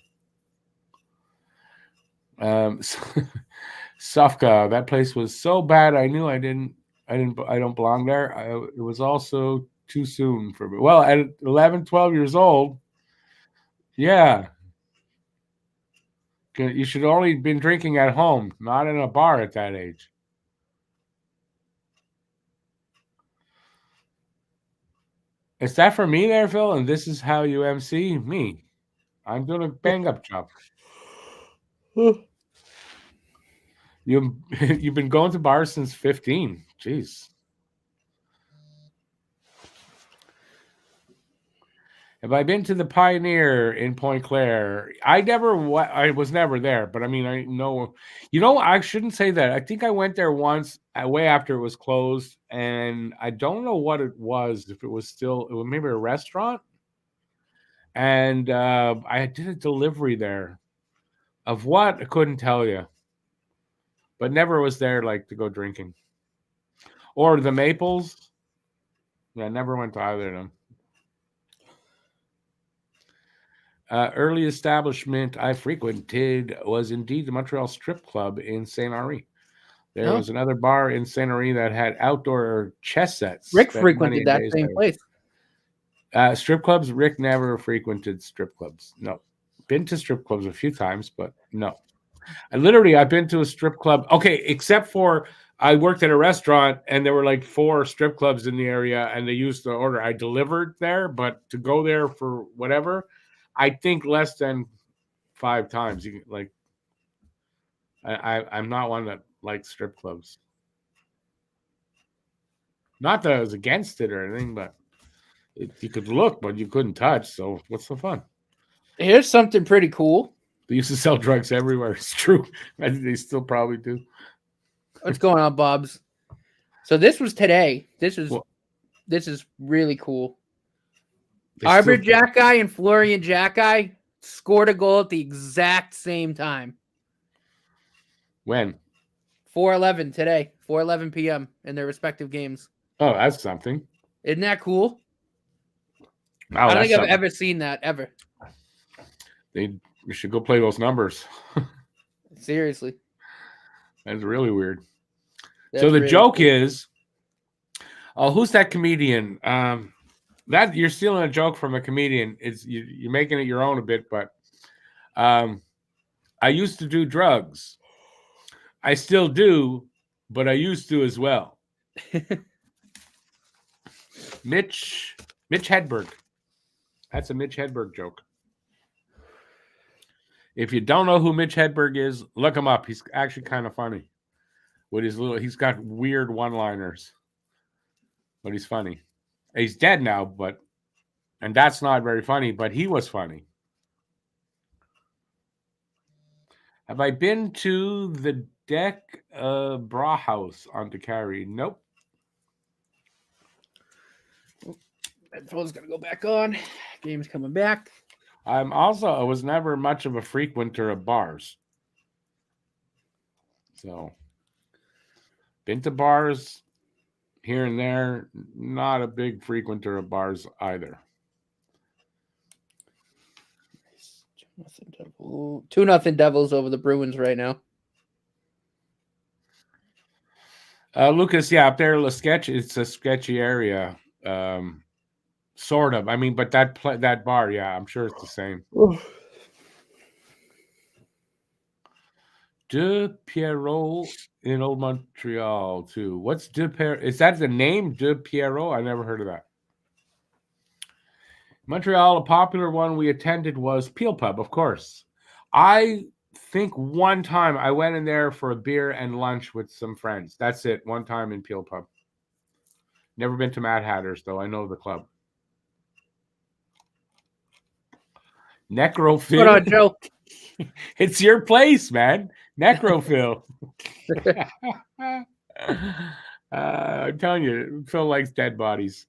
Sufka, that place was so bad. I knew I don't belong there. It was also too soon for me. Well, at 11, 12 years old, yeah. You should only been drinking at home, not in a bar at that age. Is that for me there, Phil? And this is how you MC me. I'm doing a bang-up job. You've been going to bars since 15. Jeez. Have I been to the Pioneer in Point Claire? I was never there, but I mean, I know. I shouldn't say that. I think I went there once, way after it was closed, and I don't know what it was. If it was maybe a restaurant, and I did a delivery there. Of what? I couldn't tell you, but never was there like to go drinking. Or the Maples. Yeah, I never went to either of them. Early establishment I frequented was indeed the Montreal Strip Club in Saint Henri. There was another bar in Saint Henri that had outdoor chess sets. Rick frequented that same place. Strip clubs, Rick never frequented strip clubs. No. Been to strip clubs a few times, but no. I've been to a strip club. Okay, except for I worked at a restaurant and there were like 4 strip clubs in the area and they used the order. I delivered there, but to go there for whatever, I think less than 5 times. I'm not one that likes strip clubs. Not that I was against it or anything, but you could look, but you couldn't touch. So what's the fun? Here's something pretty cool. They used to sell drugs everywhere. It's true. I think they still probably do. What's going on, Bobs? So this was today. This is really cool. Arbor Jacki and Florian Jacki scored a goal at the exact same time. When? 4:11 today, 4:11 p.m. in their respective games. Oh, that's something. Isn't that cool? Wow, I don't think I've ever seen that, ever. You should go play those numbers. Seriously. That's really weird. So the joke is, who's that comedian? That you're stealing a joke from a comedian. It's you're making it your own a bit, but I used to do drugs. I still do, but I used to as well. Mitch Hedberg. That's a Mitch Hedberg joke. If you don't know who Mitch Hedberg is, look him up. He's actually kind of funny. He's got weird one-liners, but he's funny. He's dead now, and that's not very funny, but he was funny. Have I been to the Deck Bra House on Takari? Nope. Headphones gonna go back on. Game's coming back. I was never much of a frequenter of bars. So, been to bars here and there, not a big frequenter of bars either. 2-0 Devils over the Bruins right now. Lucas, yeah, up there, it's a sketchy area. Sort of. I mean, but that bar, yeah, I'm sure it's the same. De Pierrot in Old Montreal too. What's De Pierrot? Is that the name De Pierrot? I never heard of that. Montreal, a popular one we attended was Peel Pub, of course. I think one time I went in there for a beer and lunch with some friends. That's it. One time in Peel Pub. Never been to Mad Hatters, though. I know the club. Necrophil. What on, Joe? It's your place, man. Necrophil. I'm telling you, Phil likes dead bodies.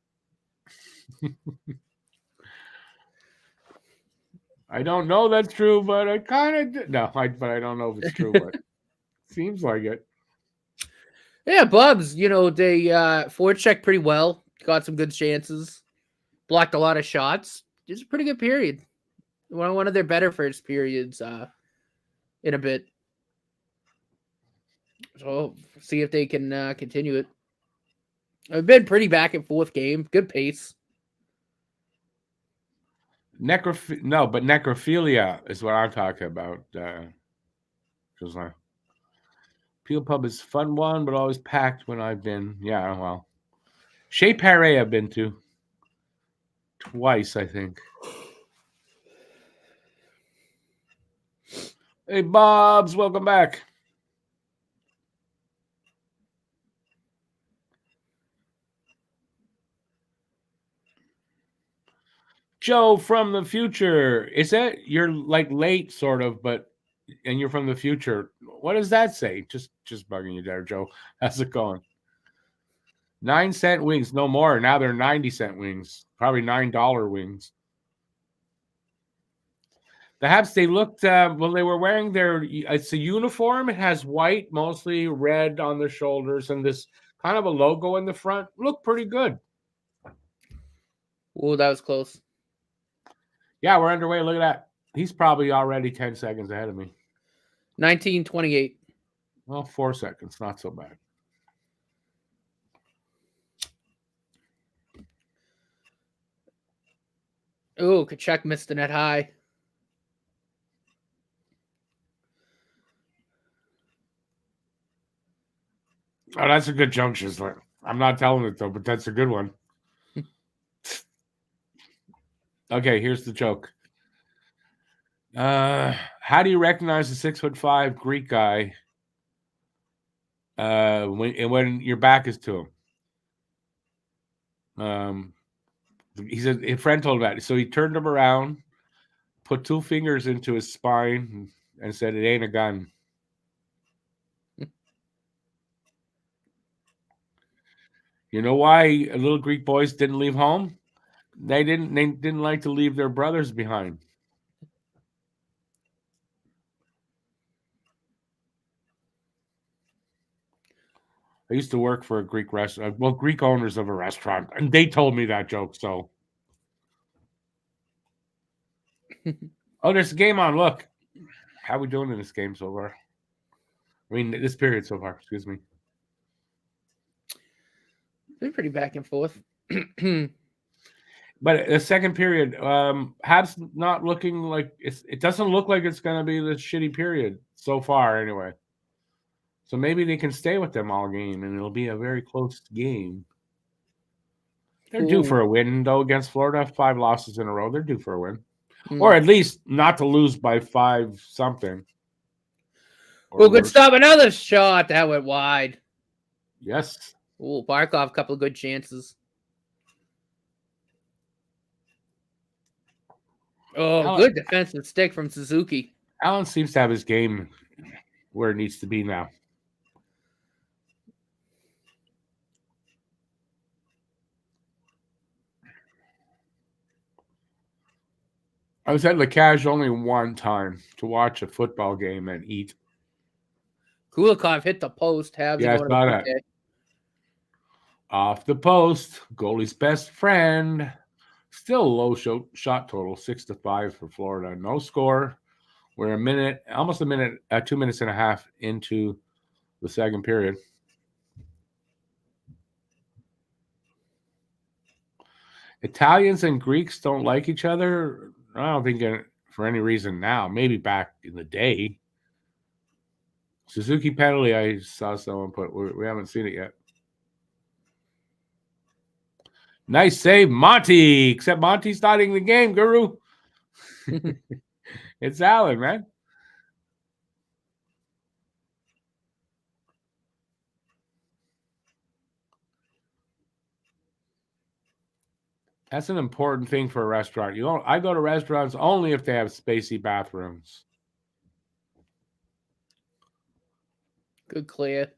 I don't know that's true, but I kind of but I don't know if it's true, but seems like it. Yeah, Bubs, they forechecked pretty well. Got some good chances. Blocked a lot of shots. Just a pretty good period. One of their better first periods in a bit. So see if they can continue it. It's been pretty back and forth game. Good pace. Necrophilia is what I'm talking about. Peel Pub is fun one, but always packed when I've been. Yeah, well. Chez Paré I've been to. Twice, I think. Hey, Bobs, welcome back. Joe from the future. Is that you're like late, sort of, and you're from the future? What does that say? Just bugging you there, Joe. How's it going? 9-cent wings, no more. Now they're 90-cent wings, probably $9 wings. The Habs, they looked, they were wearing it's a uniform. It has white, mostly red on the shoulders, and this kind of a logo in the front. Looked pretty good. Oh, that was close. Yeah, we're underway. Look at that. He's probably already 10 seconds ahead of me. 19:28. Well, 4 seconds. Not so bad. Oh, Kachuk missed the net high. Oh, that's a good jump, Shizzler. I'm not telling it, though, but that's a good one. Okay, here's the joke. How do you recognize a 6'5" Greek guy when your back is to him? He said a friend told him about it. So he turned him around, put 2 fingers into his spine, and said, "It ain't a gun." You know why little Greek boys didn't leave home? They didn't like to leave their brothers behind. I used to work for a Greek restaurant. Well, Greek owners of a restaurant, and they told me that joke. So, oh, there's a game on. Look, how we doing in this game so far? I mean, this period so far. Excuse me. They're pretty back and forth. But the second period, Habs not looking like it doesn't look like it's going to be the shitty period so far, anyway. So maybe they can stay with them all game, and it'll be a very close game. They're due for a win, though, against Florida. 5 losses in a row. They're due for a win. Or at least not to lose by 5 something. Well, good stop. Another shot. That went wide. Yes. Oh, Barkov, a couple of good chances. Oh, good defensive stick from Suzuki. Allen seems to have his game where it needs to be now. I was at La Cage only one time to watch a football game and eat. Kulikov hit the post. Habs yeah, I saw that. Off the post, goalie's best friend. Still low shot total, 6-5 for Florida. No score. We're almost 2 minutes and a half into the second period. Italians and Greeks don't like each other. I don't think for any reason now. Maybe back in the day. Suzuki penalty. I saw someone put. We haven't seen it yet. Nice save, Monty. Except Monty's starting the game, Guru. It's Allen, man. That's an important thing for a restaurant. I go to restaurants only if they have spacey bathrooms. Good clear.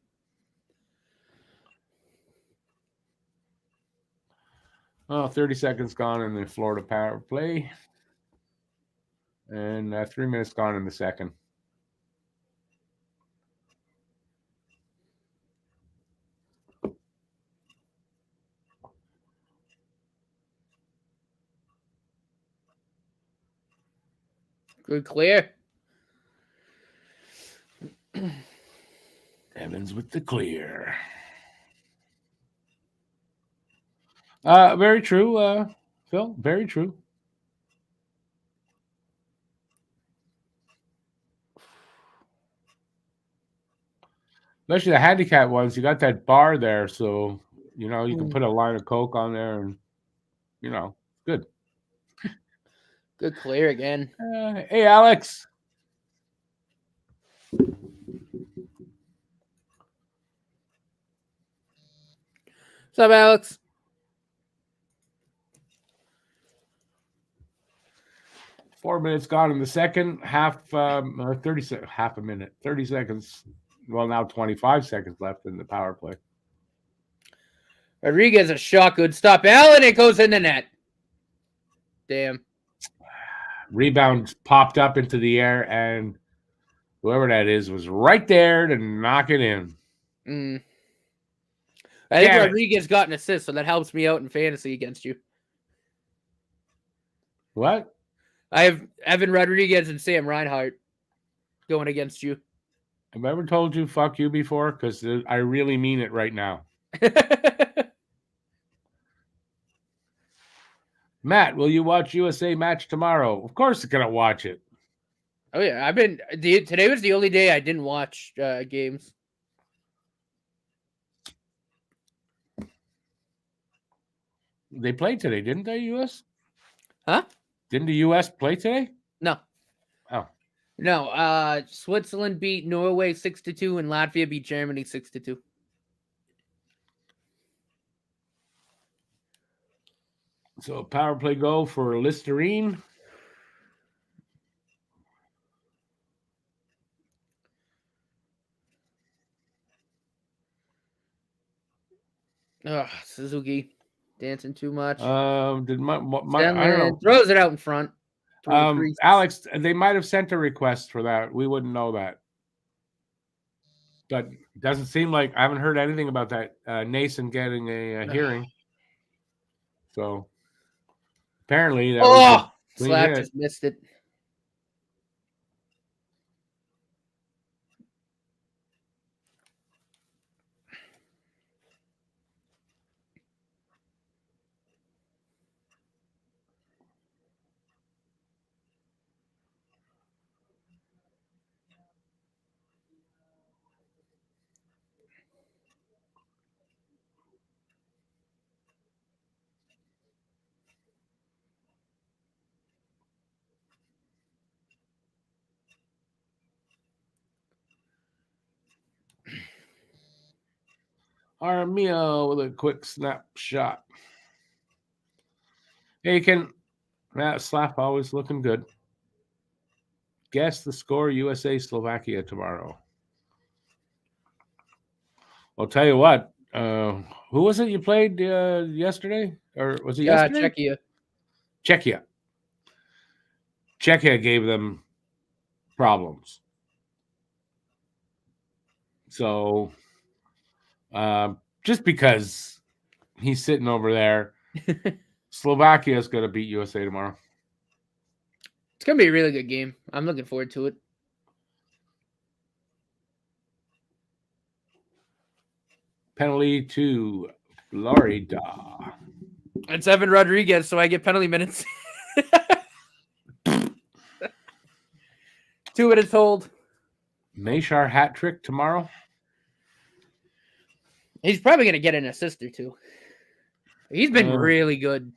Oh, 30 seconds gone in the Florida power play. And 3 minutes gone in the second. Good clear. Evans with the clear. Very true, Phil. Very true. Especially the handicap ones, you got that bar there, so you can put a line of Coke on there, and good. Good clear again. Hey, Alex. What's up, Alex? Four minutes gone in the second, half a minute, 30 seconds. Well, now 25 seconds left in the power play. Rodriguez, a shot, good stop. Allen, it goes in the net. Damn. Rebound popped up into the air, and whoever that is was right there to knock it in. I think Rodriguez got an assist, so that helps me out in fantasy against you. What? I have Evan Rodriguez and Sam Reinhart going against you. Have I ever told you fuck you before? Because I really mean it right now. Matt, will you watch USA match tomorrow? Of course, I'm gonna watch it. Oh yeah, today was the only day I didn't watch games. They played today, didn't they? US? Huh? Didn't the US play today? No. Oh. No. Switzerland beat Norway 6-2, and Latvia beat Germany 6-2. So power play goal for Listerine. Suzuki dancing too much. I don't know. Throws it out in front. Alex, they might have sent a request for that. We wouldn't know that. But it doesn't seem like I haven't heard anything about that. Nason getting a hearing. So apparently that Slap just missed it. Armia with a quick snapshot. Hey, that slap always looking good. Guess the score: USA Slovakia tomorrow. I'll tell you what. Who was it you played yesterday? Or was it yesterday? Czechia. Czechia gave them problems. So just because he's sitting over there, Slovakia is going to beat USA tomorrow. It's going to be a really good game. I'm looking forward to it. Penalty to Florida. It's Evan Rodriguez, so I get penalty minutes. 2 minutes hold. Mashar hat trick tomorrow. He's probably going to get an assist or 2. He's been really good.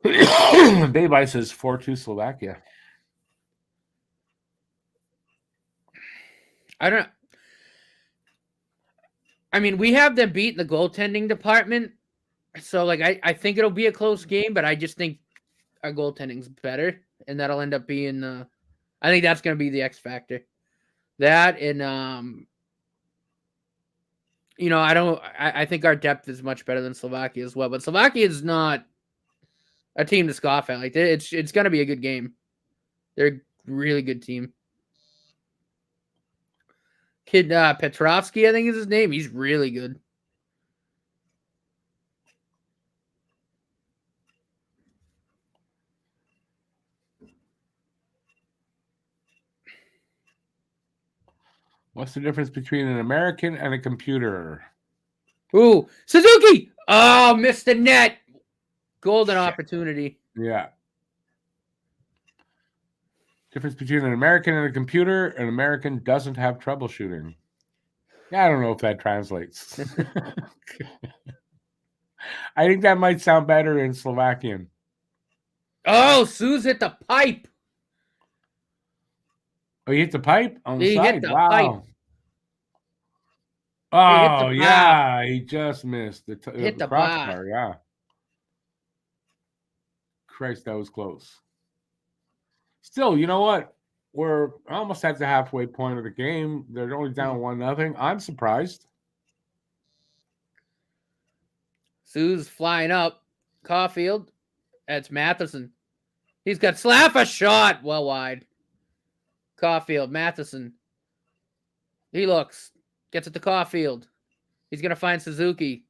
Babe Ice says 4-2 Slovakia. I mean, we have them beat in the goaltending department. So, like, I think it'll be a close game, but I just think our goaltending's better. And that'll end up being I think that's going to be the X factor. That and, I think our depth is much better than Slovakia as well. But Slovakia is not a team to scoff at. Like, it's going to be a good game. They're a really good team. Kid Petrovsky, I think is his name. He's really good. What's the difference between an American and a computer? Ooh, Suzuki! Oh, missed the net. Golden opportunity. Yeah. Difference between an American and a computer: an American doesn't have troubleshooting. Yeah, I don't know if that translates. I think that might sound better in Slovakian. Oh, Sue's hit the pipe. Oh, he hit the pipe on the He side. hit the Wow. pipe. Oh, yeah. He just missed the Hit the crossbar. Yeah. Christ, that was close. Still, you know what? We're almost at the halfway point of the game. They're only down 1-0. I'm surprised. Sue's flying up. Caulfield. That's Matheson. He's got slap a shot. Well wide. Caulfield. Matheson. He looks. Gets it to Caulfield. He's going to find Suzuki.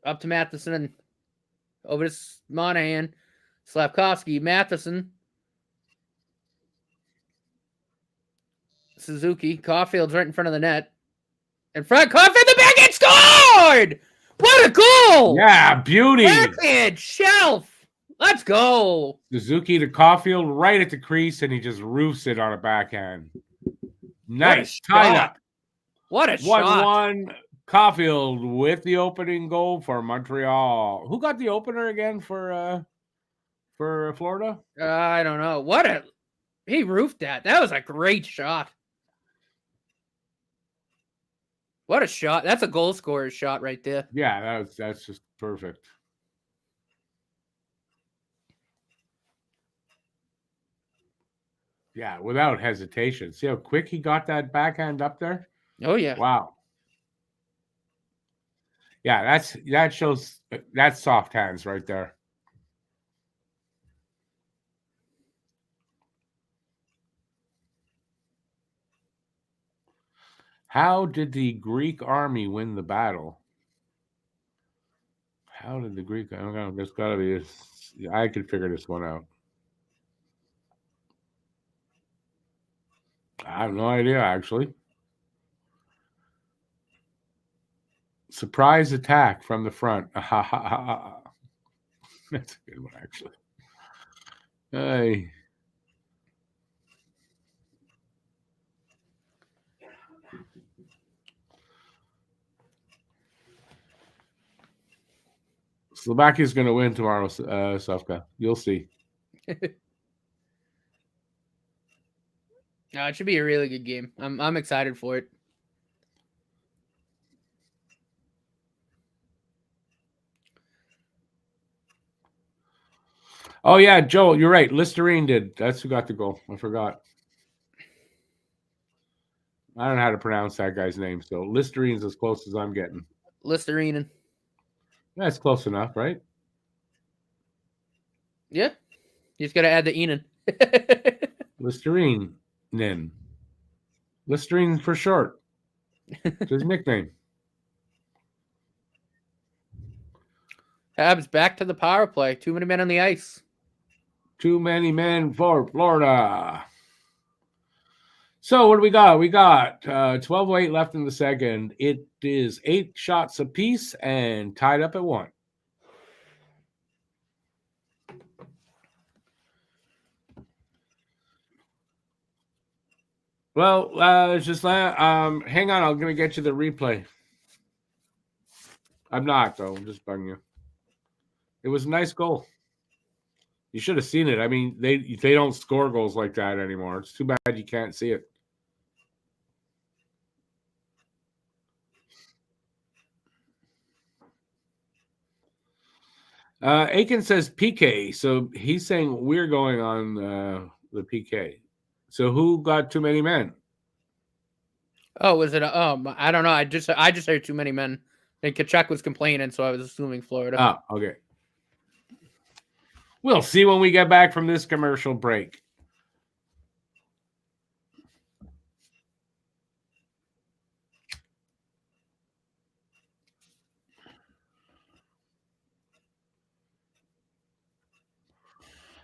Up to Matheson. Over to Monahan. Slavkovsky. Matheson. Suzuki. Caulfield's right in front of the net. In front. Caulfield, the backhand scored! What a goal! Yeah, beauty. Backhand shelf. Let's go. Suzuki to Caulfield right at the crease, and he just roofs it on a backhand. Nice. Tied up. What a shot. 1-1. Caulfield with the opening goal for Montreal. Who got the opener again for Florida? I don't know. He roofed that. That was a great shot. What a shot. That's a goal scorer's shot right there. Yeah, that's just perfect. Yeah, without hesitation. See how quick he got that backhand up there? Oh, yeah. Wow. Yeah, that shows that's soft hands right there. How did the Greek army win the battle? How did the Greek? I don't know. There's got to be. I could figure this one out. I have no idea, actually. Surprise attack from the front. That's a good one, actually. Hey. Slovakia's going to win tomorrow, Sofka. You'll see. It should be a really good game. I'm excited for it. Oh, yeah, Joel, you're right. Listerine did. That's who got the goal. I forgot. I don't know how to pronounce that guy's name, so Listerine's as close as I'm getting. Listerine. That's close enough, right? Yeah. You just got to add the Enon. Listerine. Listerine for short. It's his nickname. Habs back to the power play. Too many men on the ice. Too many men for Florida. So what do we got? We got 12:08 left in the second. It is 8 shots apiece and tied up at 1. Well, just hang on. I'm gonna get you the replay. I'm not though. I'm just bugging you. It was a nice goal. You should have seen it. I mean, they don't score goals like that anymore. It's too bad you can't see it. Aiken says PK, so he's saying we're going on the PK. So who got too many men? Oh, was it? I don't know. I just heard too many men. And Kachuk was complaining, so I was assuming Florida. Oh, okay. We'll see when we get back from this commercial break.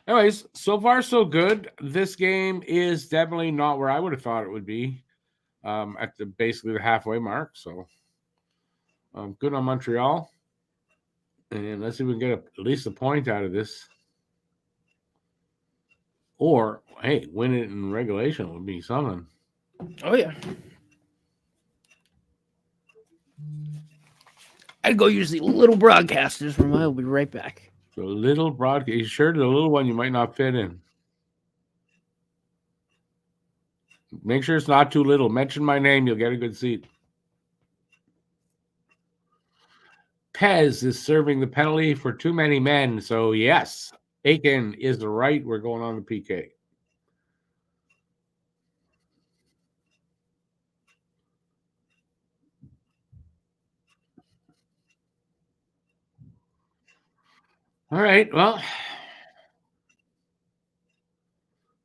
Anyways, so far so good. This game is definitely not where I would have thought it would be at basically the halfway mark. So good on Montreal. And let's see if we can get at least a point out of this. Or, hey, win it in regulation would be something. Oh, yeah. I'd go use the little broadcasters room. I'll be right back. The little broadcast. You sure the little one you might not fit in? Make sure it's not too little. Mention my name. You'll get a good seat. Pez is serving the penalty for too many men. So, yes, Aiken is right. We're going on the PK. All right. Well,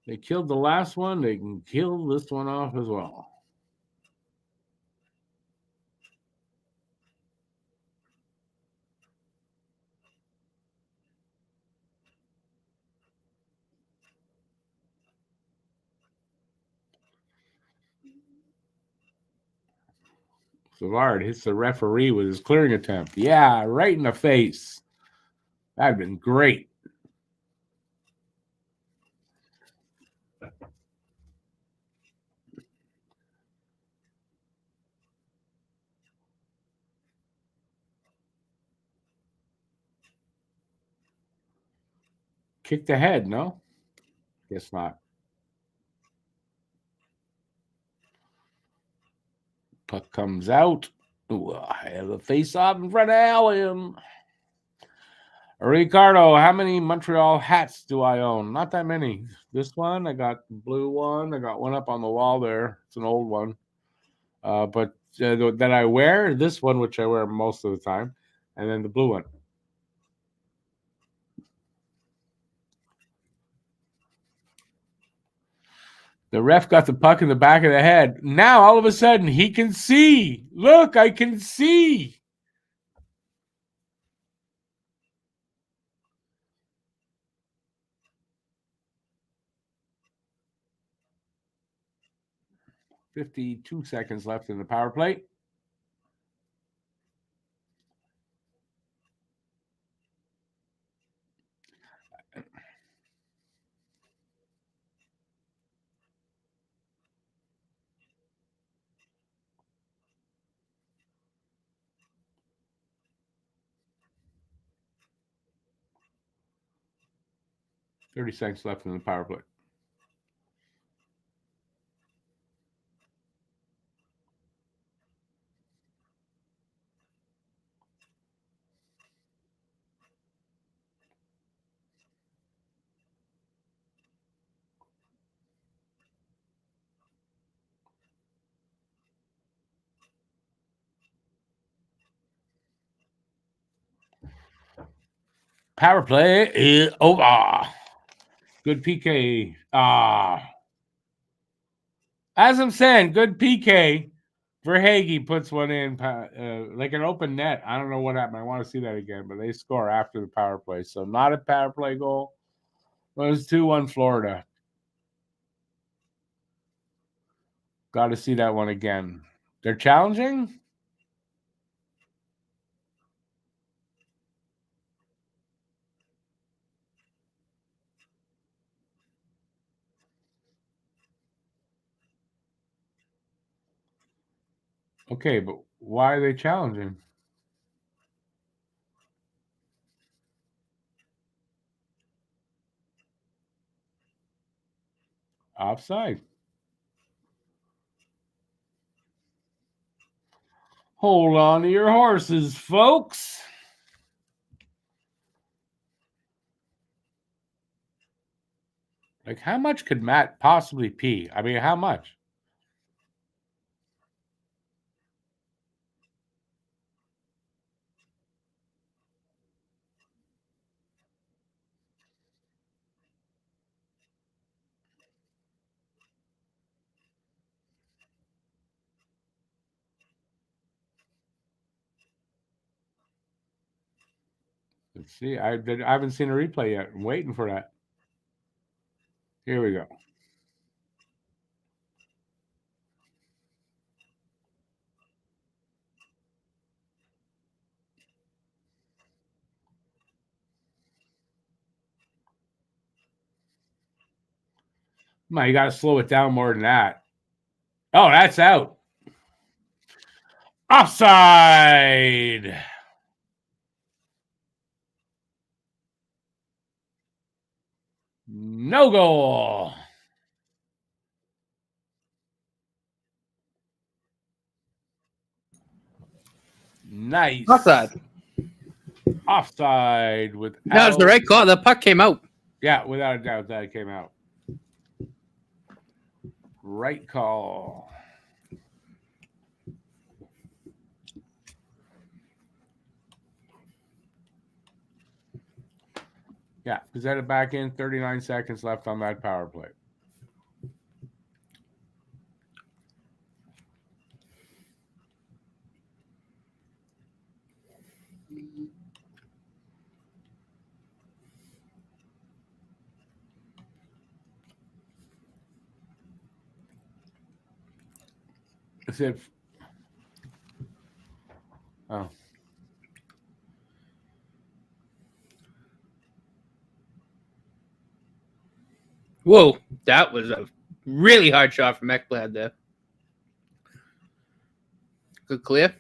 they killed the last one. They can kill this one off as well. Savard hits the referee with his clearing attempt. Yeah, right in the face. That'd been great. Kicked the head, no? Guess not. Puck comes out. Ooh, I have a face-off in front of Allen. Ricardo, how many Montreal hats do I own? Not that many. This one, I got the blue one. I got one up on the wall there. It's an old one. But that I wear, this one, which I wear most of the time, and then the blue one. The ref got the puck in the back of the head. Now, all of a sudden, he can see. Look, I can see. $52 seconds left in the power play. $30 left in the power play. Power play is over. Good PK. As I'm saying, good PK. Verhaeghe puts one in like an open net. I don't know what happened. I want to see that again, but they score after the power play. So not a power play goal. It was 2-1 Florida. Got to see that one again. They're challenging? Okay, but why are they challenging? Offside. Hold on to your horses, folks. Like, how much could Matt possibly pee? I mean, how much? Let's see. I haven't seen a replay yet. I'm waiting for that. Here we go. Man, you got to slow it down more than that. Oh, that's out. Offside. No goal. Nice. Offside with. That was the right call. The puck came out. Yeah, without a doubt, that came out. Right call. Yeah, because that it back in. 39 seconds left on that power play. As if. Oh. Whoa, that was a really hard shot from Ekblad there. Good clear.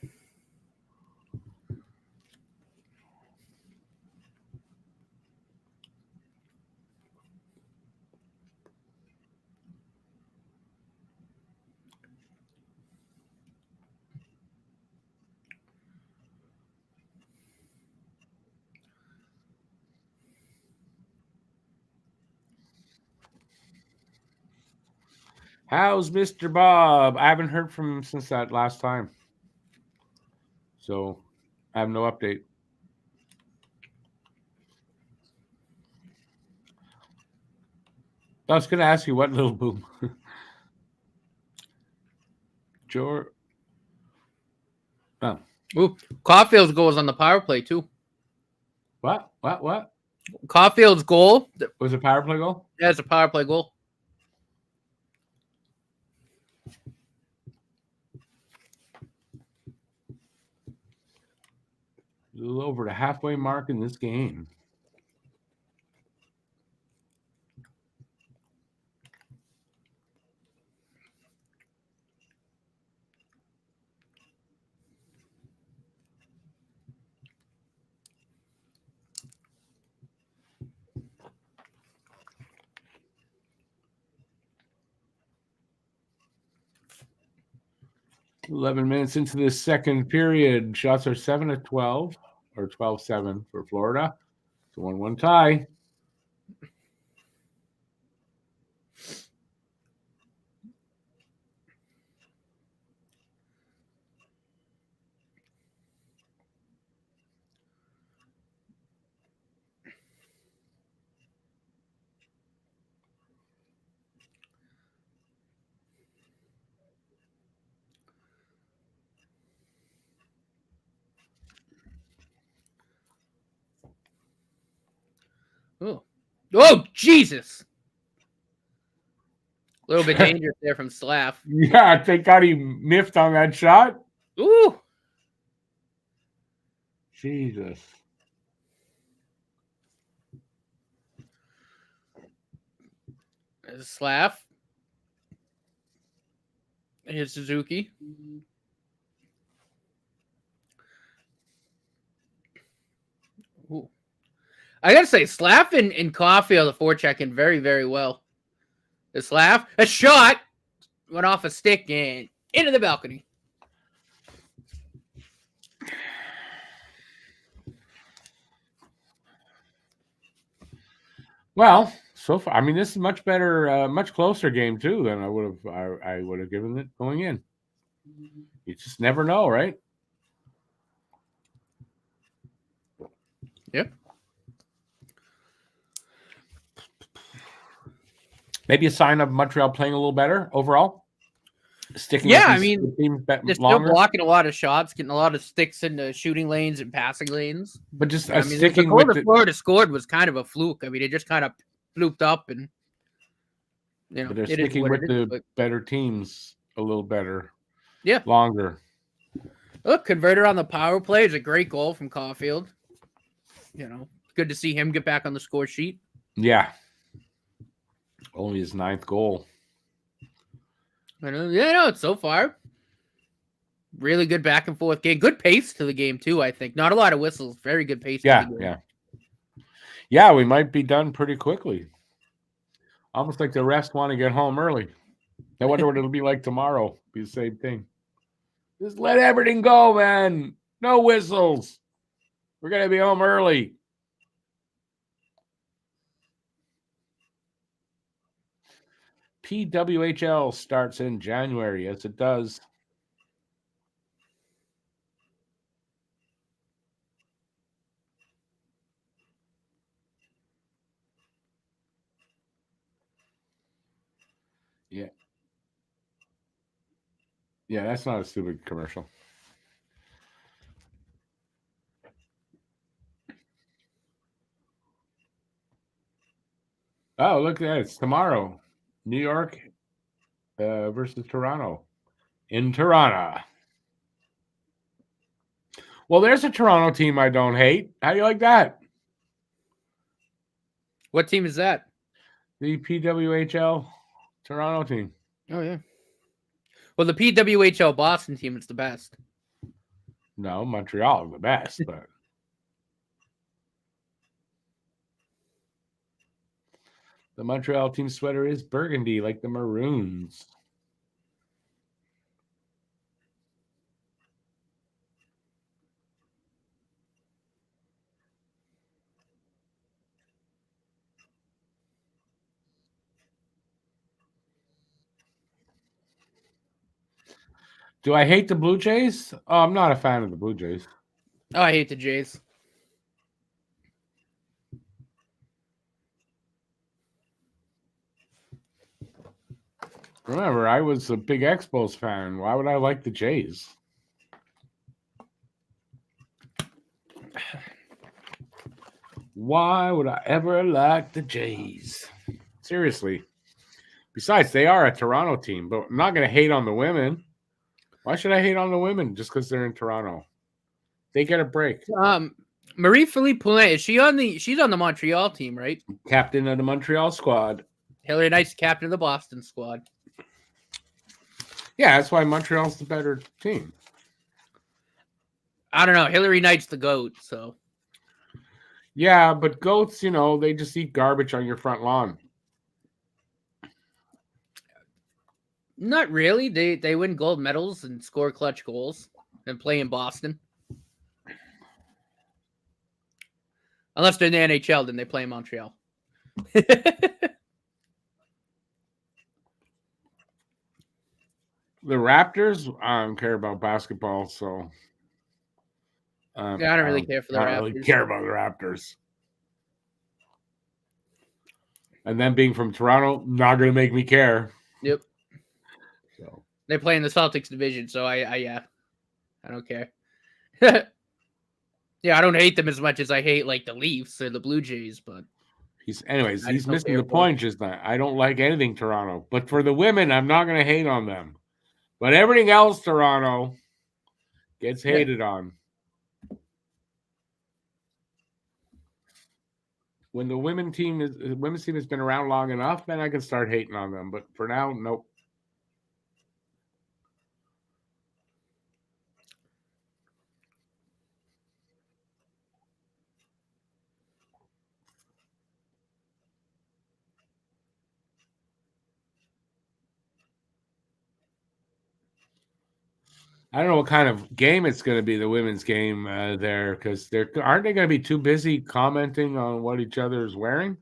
How's Mr. Bob? I haven't heard from him since that last time. So I have no update. I was going to ask you what little boom. George. Oh. Ooh, Caulfield's goal was on the power play too. What? Caulfield's goal was a power play goal? Yeah, it's a power play goal. A little over the halfway mark in this game. $11 minutes into the second period. Shots are 7-12 or 12-7 for Florida. It's a 1-1 tie. Oh, Jesus! A little bit dangerous there from Slav. Yeah, thank God he miffed on that shot. Ooh. Jesus. There's Slav. Here's Suzuki. Ooh. I gotta say, Slav and Caulfield, the forechecking very, very well. The Slav, a shot went off a stick and into the balcony. Well, so far, I mean, this is much better, much closer game too than I would have. I would have given it going in. You just never know, right? Yep. Maybe a sign of Montreal playing a little better overall. Sticking. Yeah, with I mean, teams they're still longer. blocking a lot of shots, getting a lot of sticks into shooting lanes and passing lanes. But just I mean, sticking the goal with that Florida scored was kind of a fluke. I mean, it just kind of flooped up, and but they're sticking with the better teams a little better. Yeah, longer. Look, converted on the power play is a great goal from Caulfield. Good to see him get back on the score sheet. Yeah. Only his 9th goal. So far. Really good back and forth game. Good pace to the game, too, I think. Not a lot of whistles. Very good pace to the game. Yeah, we might be done pretty quickly. Almost like the refs want to get home early. I wonder what it'll be like tomorrow. Be the same thing. Just let everything go, man. No whistles. We're going to be home early. PWHL starts in January. Yes, it does. Yeah. Yeah, that's not a stupid commercial. Oh, look at that. It's tomorrow. New York versus Toronto. In Toronto. Well, there's a Toronto team I don't hate. How do you like that? What team is that? The PWHL Toronto team. Oh, yeah. Well, the PWHL Boston team is the best. No, Montreal is the best, but the Montreal team sweater is burgundy, like the Maroons. Do I hate the Blue Jays? Oh, I'm not a fan of the Blue Jays. Oh, I hate the Jays. Remember, I was a big Expos fan. Why would I like the Jays? Why would I ever like the Jays? Seriously. Besides, they are a Toronto team, but I'm not going to hate on the women. Why should I hate on the women just because they're in Toronto? They get a break. Marie-Philippe Poulin, she's on the Montreal team, right? Captain of the Montreal squad. Hilary Knight's captain of the Boston squad. Yeah, that's why Montreal's the better team. I don't know. Hilary Knight's the GOAT, so. Yeah, but goats, they just eat garbage on your front lawn. Not really. They win gold medals and score clutch goals and play in Boston. Unless they're in the NHL, then they play in Montreal. The Raptors, I don't care about basketball, so I don't really care for the Raptors. I don't really care about the Raptors. And then being from Toronto, not going to make me care. Yep. So they play in the Celtics division, so I don't care. Yeah, I don't hate them as much as I hate like the Leafs or the Blue Jays, but He's I just hope missing they the are both. point. Just that I don't like anything Toronto, but for the women, I'm not going to hate on them. But everything else, Toronto gets hated on. When the women's team has been around long enough, then I can start hating on them. But for now, nope. I don't know what kind of game it's going to be, the women's game there, because aren't they going to be too busy commenting on what each other is wearing?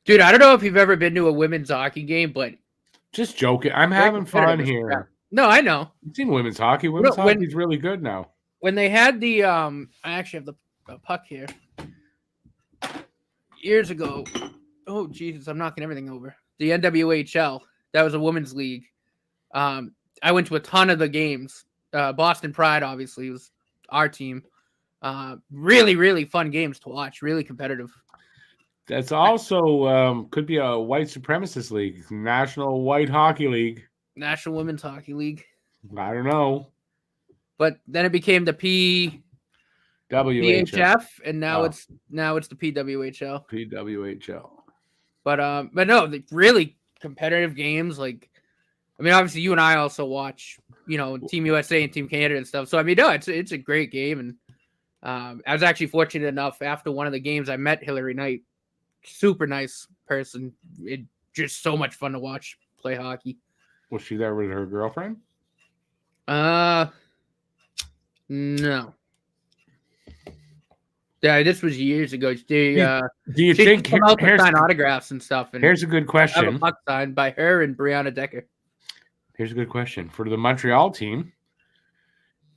Dude, I don't know if you've ever been to a women's hockey game, but just joking. I'm having fun here. No, I know. You've seen women's hockey. Women's hockey is really good now. When they had the I actually have the puck here. Years ago. Oh Jesus, I'm knocking everything over. The NWHL. That was a women's league. I went to a ton of the games. Boston Pride, obviously, was our team. Really, really fun games to watch. Really competitive. That's also could be a white supremacist league, National White Hockey League, National Women's Hockey League. I don't know, but then it became the PHF, and now it's the PWHL. PWHL. But no, really competitive games. Like, I mean, obviously, you and I also watch, Team USA and Team Canada and stuff. So I mean, no, it's a great game, and I was actually fortunate enough after one of the games I met Hillary Knight. Super nice person. It just so much fun to watch play hockey. Was she there with her girlfriend? No. Yeah, this was years ago. Do you think come out to sign autographs and stuff? And here's a good question. Have a puck signed by her and Brianna Decker. Here's a good question for the Montreal team.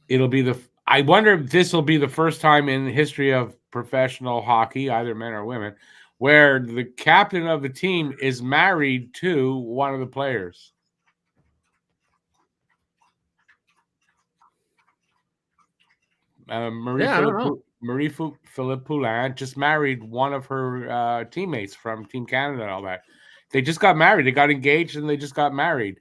It'll be I wonder if this will be the first time in the history of professional hockey, either men or women, where the captain of the team is married to one of the players. Marie-Philippe Poulin just married one of her teammates from Team Canada and all that. They just got married. They got engaged and they just got married.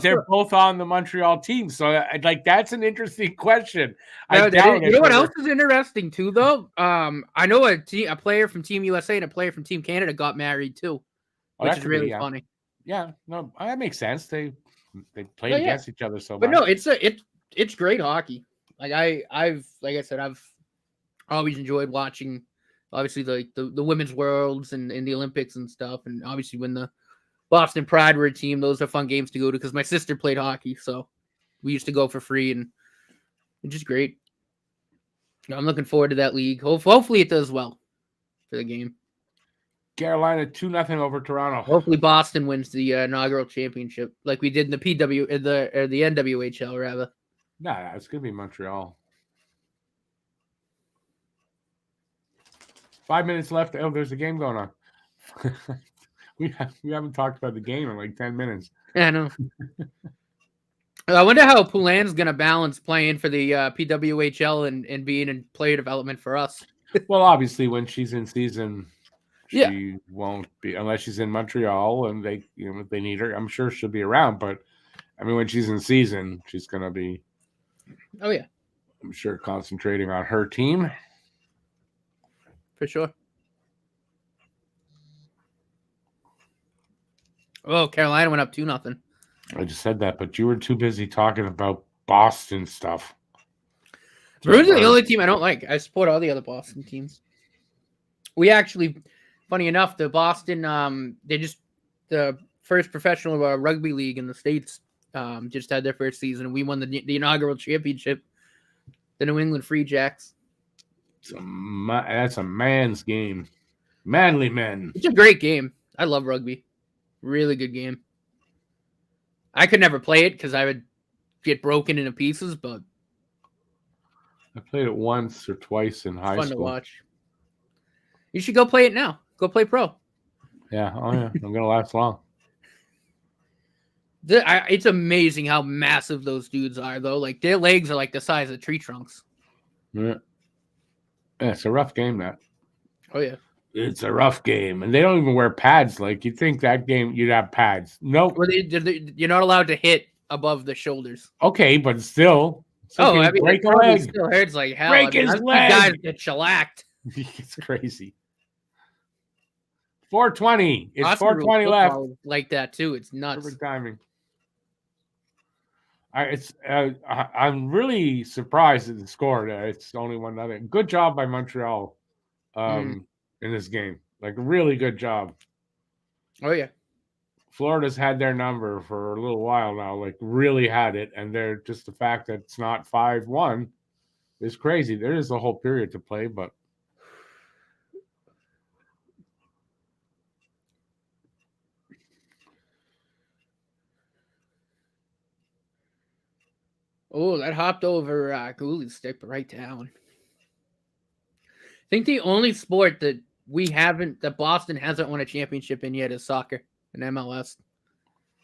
They're both on the Montreal team. So, that's an interesting question. You know what else is interesting, too, though? I know a player from Team USA and a player from Team Canada got married, too, which is really funny. Yeah, no, that makes sense. They played against each other so much. But no, it's great hockey. Like I've always enjoyed watching, obviously, the women's worlds and the Olympics and stuff, and obviously when the Boston Pride were a team, those are fun games to go to because my sister played hockey, so we used to go for free, and it's just great. I'm looking forward to that league. Hopefully it does well for the game. Carolina 2-0 over Toronto. Hopefully Boston wins the inaugural championship like we did in the the NWHL rather. Nah, it's gonna be Montreal. 5 minutes left. Oh, there's a game going on. We haven't talked about the game in like 10 minutes. Yeah, I know. I wonder how Poulin's going to balance playing for the PWHL and being in player development for us. Well, obviously, when she's in season, she won't be unless she's in Montreal and they need her. I'm sure she'll be around, but I mean, when she's in season, she's going to be. Oh yeah, I'm sure concentrating on her team for sure. Oh, Carolina went up 2-0. I just said that, but you were too busy talking about Boston stuff. Bruins are the only team I don't like. I support all the other Boston teams. We actually, funny enough, the Boston, the first professional rugby league in the States just had their first season. We won the inaugural championship, the New England Free Jacks. That's a man's game. Manly men. It's a great game. I love rugby. Really good game. I could never play it because I would get broken into pieces, but I played it once or twice in high school. Fun to watch. You should go play it now. Go play pro. Yeah. Oh yeah. I'm gonna last long. It's amazing how massive those dudes are, though. Like their legs are like the size of tree trunks. Yeah. It's a rough game, that. Oh yeah. It's a rough game, and they don't even wear pads. Like you'd think that game you'd have pads. Nope. Well, you're not allowed to hit above the shoulders. Okay, but still, it's Oh, okay. I mean, Break it a probably leg. still hurts like hell. Break I mean, his I've seen guys leg. get shellacked. It's crazy. 4:20. It's Oscar 4:20 left. like that too. It's nuts. Perfect timing. I'm really surprised at the score. It's only 1-0. Good job by Montreal in this game. Like really good job. Oh yeah. Florida's had their number for a little while now. Like really had it, and they're just the fact that it's not 5-1 is crazy. There is a whole period to play, but. Oh, that hopped over Gooley's stick right down. I think the only sport that Boston hasn't won a championship in yet is soccer and MLS.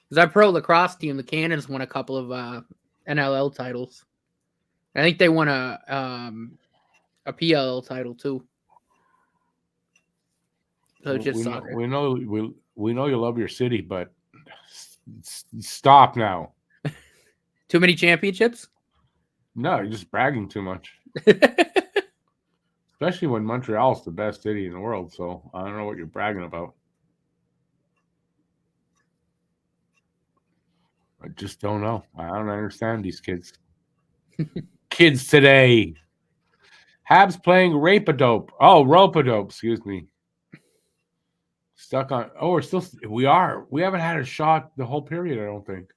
Because our pro lacrosse team, the Cannons, won a couple of NLL titles. I think they won a PLL title too. So it's just soccer. We know you love your city, but stop now. Too many championships? No, you're just bragging too much. Especially when Montreal's the best city in the world, so I don't know what you're bragging about. I just don't know. I don't understand these kids. Kids today. Habs playing Rape-a-Dope. Oh, Rope-a-Dope, excuse me. Stuck on. Oh, we haven't had a shot the whole period, I don't think.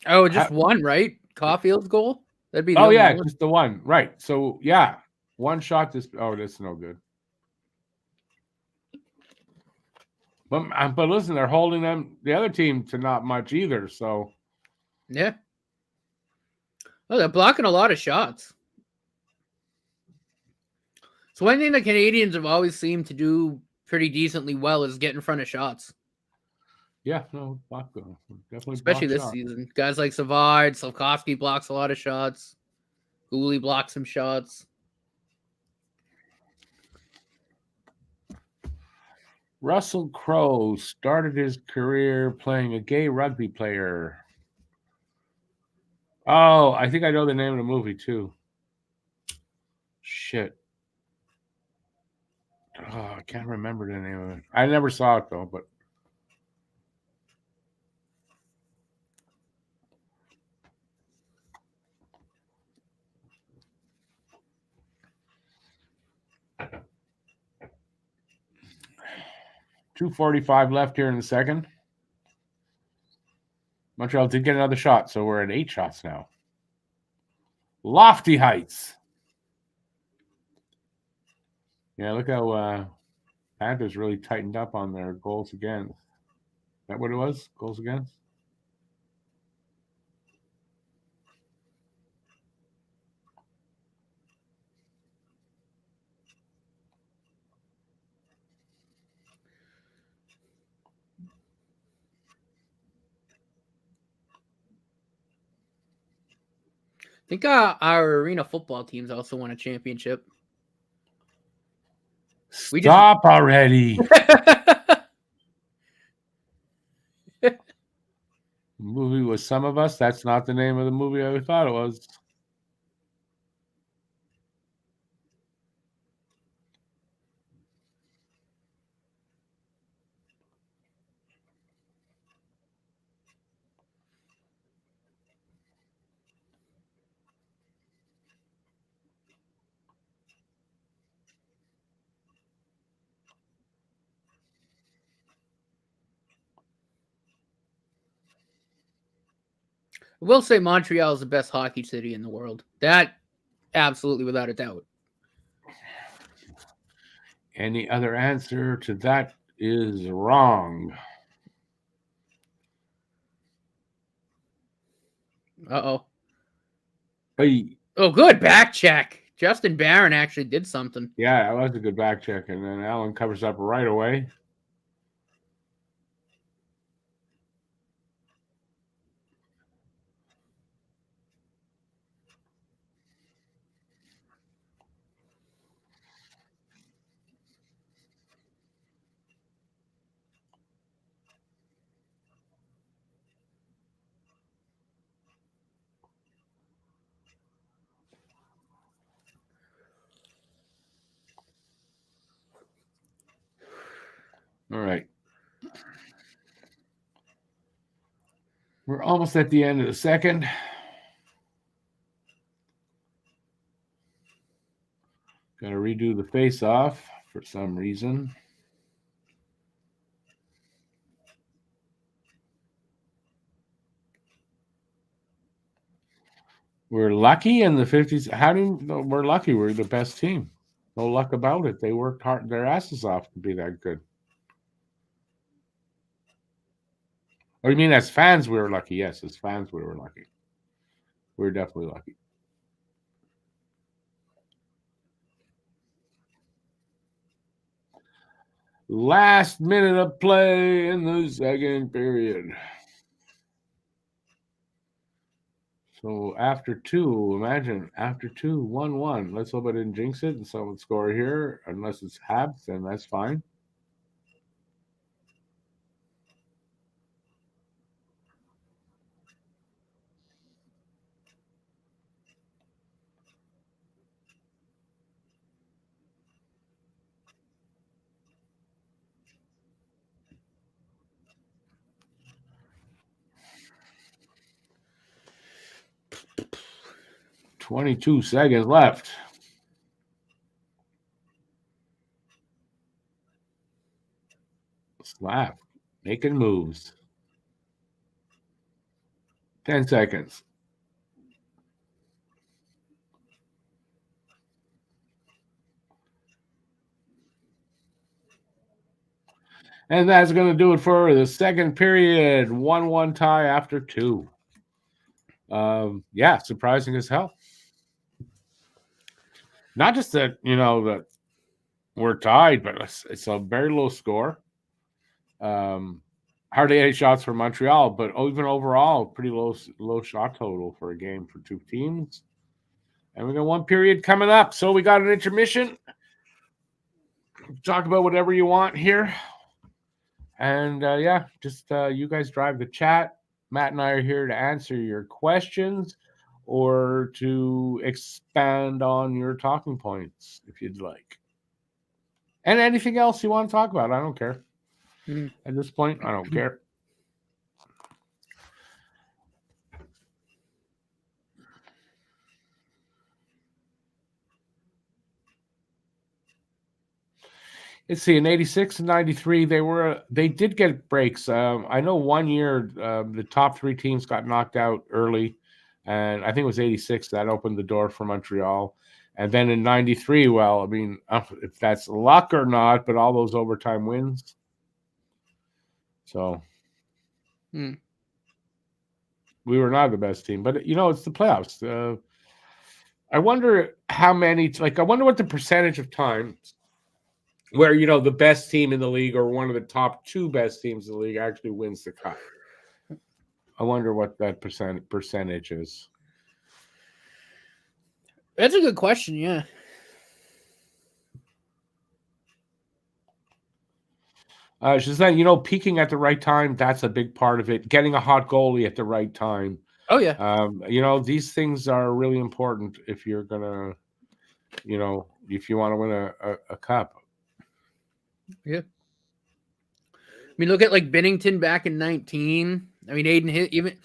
Oh, just one, right? Caulfield's goal? That'd be just the one. Right. So yeah. One shot this is no good. But listen, they're holding the other team to not much either, so yeah. Oh, they're blocking a lot of shots. So one thing the Canadiens have always seemed to do pretty decently well is get in front of shots. Yeah, no, definitely. Especially this season. Guys like Savard, Slavkovsky blocks a lot of shots. Gooley blocks some shots. Russell Crowe started his career playing a gay rugby player. Oh, I think I know the name of the movie too. Shit. Oh, I can't remember the name of it. I never saw it though, but. .245 left here in the second. Montreal did get another shot, so we're at 8 shots now. Lofty heights. Yeah, look how Panthers really tightened up on their goals against. Is that what it was? Goals against? I think our arena football teams also won a championship. Stop already. The movie was Some of Us. That's not the name of the movie I thought it was. I will say Montreal is the best hockey city in the world. That absolutely without a doubt. Any other answer to that is wrong. Uh-oh. Hey. Oh, good back check. Justin Barron actually did something. Yeah, that was a good back check. And then Allen covers up right away. All right. We're almost at the end of the second. Got to redo the face-off for some reason. We're lucky in the 50s. We're lucky? We're the best team. No luck about it. They worked hard, their asses off to be that good. Oh, you mean as fans we were lucky? Yes, as fans we were lucky. We're definitely lucky. Last minute of play in the second period. So after 2, imagine after 2, 1-1. Let's hope I didn't jinx it and someone score here. Unless it's Habs, then that's fine. "22 seconds left." Slap. Making moves. 10 seconds. And that's going to do it for the second period. 1-1 tie after 2. Yeah, surprising as hell. Not just that, that we're tied, but it's a very low score. Hardly any shots for Montreal, but even overall, pretty low shot total for a game for 2 teams. And we got 1 period coming up. So we got an intermission. Talk about whatever you want here. And just you guys drive the chat. Matt and I are here to answer your questions or to expand on your talking points if you'd like. And anything else you want to talk about, I don't care. At this point, I don't care. Let's see, in 86 and 93, they did get breaks. I know one year the top 3 teams got knocked out early, and I think it was 86 that opened the door for Montreal. And then in 93, well, I mean, if that's luck or not, but all those overtime wins. So we were not the best team, but it's the playoffs. I wonder how many, I wonder what the percentage of times where, the best team in the league or one of the top 2 best teams in the league actually wins the cup. I wonder what that percentage is. That's a good question, yeah. She's saying, peaking at the right time, that's a big part of it. Getting a hot goalie at the right time. Oh, yeah. These things are really important if you're going to, if you want to win a cup. Yeah. I mean, look at Binnington back in 19. I mean, Aiden Hill, even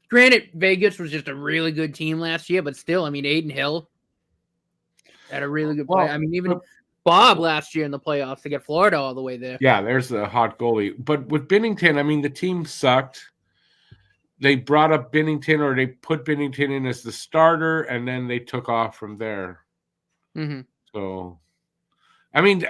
granted, Vegas was just a really good team last year, but still, I mean, Aiden Hill had a really good play. I mean, even Bob last year in the playoffs to get Florida all the way there. Yeah, there's a hot goalie. But with Binnington, I mean, the team sucked. They brought up Binnington, or they put Binnington in as the starter, and then they took off from there. Mm-hmm. So, I mean,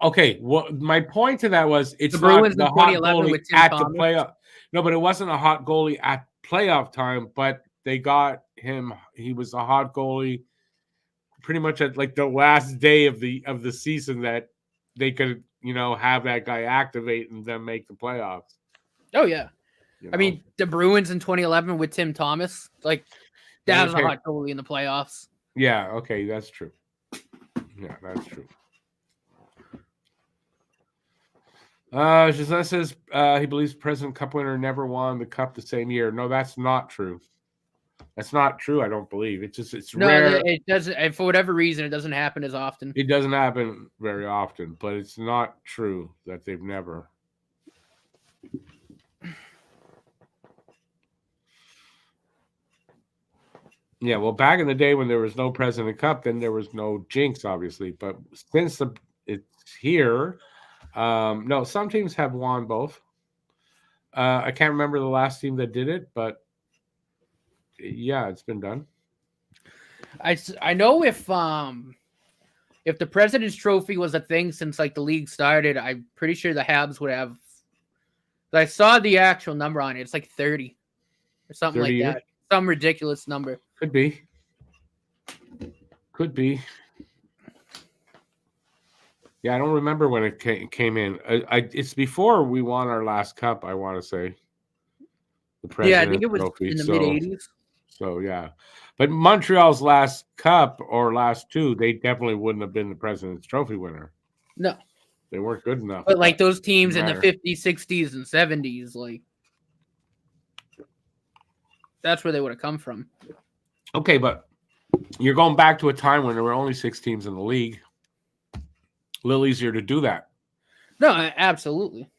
okay. Well, my point to that was it's the Bruins not the in hot 2011 goalie with Tim at Thomas. the playoff. No, but it wasn't a hot goalie at playoff time. But they got him. He was a hot goalie pretty much at the last day of the season that they could have that guy activate and then make the playoffs. Oh yeah. I mean, the Bruins in 2011 with Tim Thomas, that was a hot goalie in the playoffs. Yeah, okay, that's true. Yeah, that's true. Giselle says he believes President Cup winner never won the cup the same year. No, that's not true. That's not true. I don't believe it's No, rare. it doesn't. For whatever reason, it doesn't happen as often. It doesn't happen very often, but it's not true that they've never. Yeah, well, back in the day when there was no President Cup, then there was no jinx, obviously. But since it's here, no, some teams have won both. I can't remember the last team that did it, but yeah, it's been done. I know if the President's Trophy was a thing since like the league started, I'm pretty sure the Habs would have. I saw the actual number on it. It's like 30 or something 30 like years? that. Some ridiculous number. Could be. Could be. Yeah, I don't remember when it came in. It's before we won our last cup, I want to say. The President's I think it was Trophy, in the mid 80s. So, yeah. But Montreal's last cup or last two, they definitely wouldn't have been the President's Trophy winner. No. They weren't good enough. But like those teams in the 50s, 60s, and 70s, like that's where they would have come from. Okay, but you're going back to a time when there were only 6 teams in the league. A little easier to do that. No, absolutely.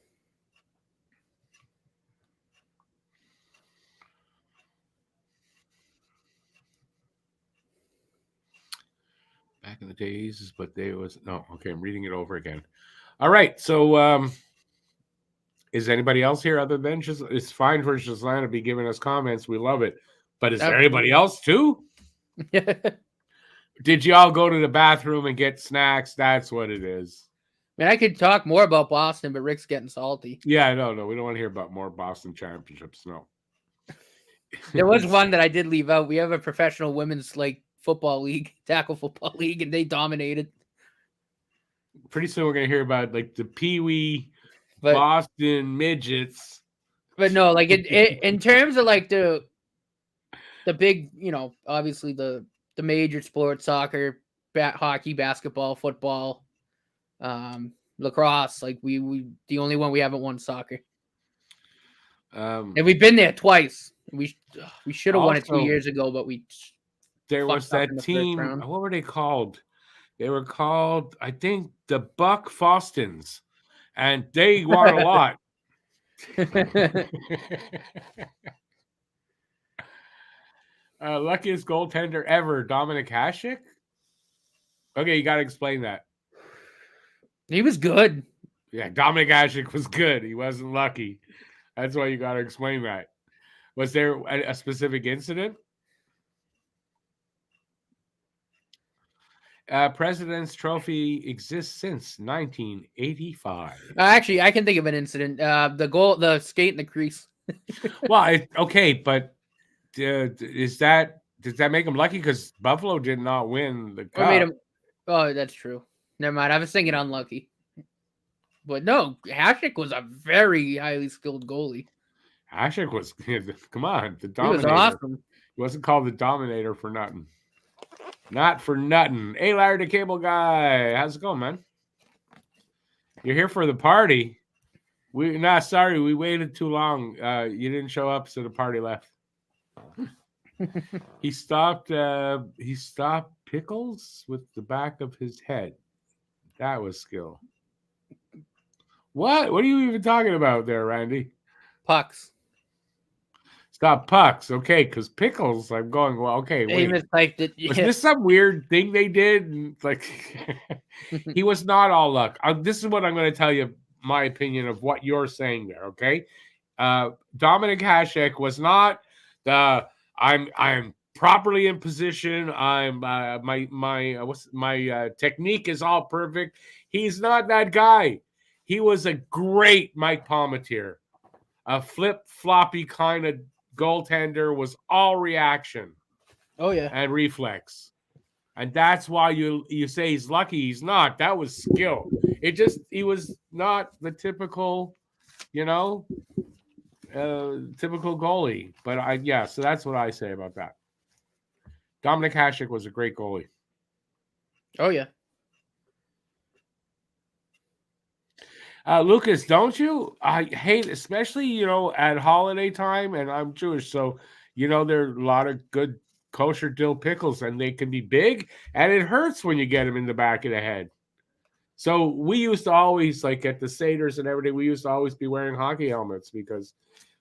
Back in the days, but they was no. Okay, I'm reading it over again. All right, so is anybody else here other than just? It's fine for Shazlan to be giving us comments. We love it, but is there anybody else too? Did y'all go to the bathroom and get snacks? That's what it is. Man, I could talk more about Boston, but Rick's getting salty. Yeah, no, we don't want to hear about more Boston championships. No. There was one that I did leave out. We have a professional women's football league, tackle football league, and they dominated. Pretty soon we're gonna hear about the Pee Wee Boston midgets. But no, in terms of the big, obviously the major sports, soccer, hockey, basketball, football, lacrosse. We the only one we haven't won soccer. And we've been there twice. We should have won it 2 years ago, but there was that team. What were they called? They were called, I think, the Buck Fostons, and they won a lot. Luckiest goaltender ever, Dominic Hasek. Okay, you got to explain that. He was good. Yeah, Dominic Hasek was good. He wasn't lucky. That's why you got to explain that. Was there a specific incident? President's Trophy exists since 1985. Actually, I can think of an incident. The skate in the crease. Well, okay, but does that make him lucky? Because Buffalo did not win the cup. Oh, that's true. Never mind. I was thinking unlucky. But no, Hasek was a very highly skilled goalie. Hasek was, come on, the Dominator. He was awesome. He wasn't called the Dominator for nothing. Not for nothing. Hey, Larry the Cable Guy. How's it going, man? You're here for the party. Sorry, we waited too long. You didn't show up, so the party left. He stopped Pickles with the back of his head. That was skill. What are you even talking about there, Randy? Pucks. Stop pucks. Okay, because Pickles, I'm going, well, okay, wait. Mistyped it. Yeah. Was this some weird thing they did? He was not all luck. This is what I'm going to tell you, my opinion of what you're saying there, okay? Dominic Hasek was not the I'm properly in position. I'm my technique is all perfect. He's not that guy. He was a great Mike Palmateer, a flip-floppy kind of goaltender, was all reaction. Oh yeah, and reflex, and that's why you say he's lucky. He's not. That was skill. He was not the typical, typical goalie. But so that's what I say about that. Dominic Hasek was a great goalie. Oh yeah. Lucas, don't you? I hate, especially at holiday time, and I'm Jewish, so there are a lot of good kosher dill pickles, and they can be big, and it hurts when you get them in the back of the head. So we used to always, like at the Seders and everything, we used to always be wearing hockey helmets because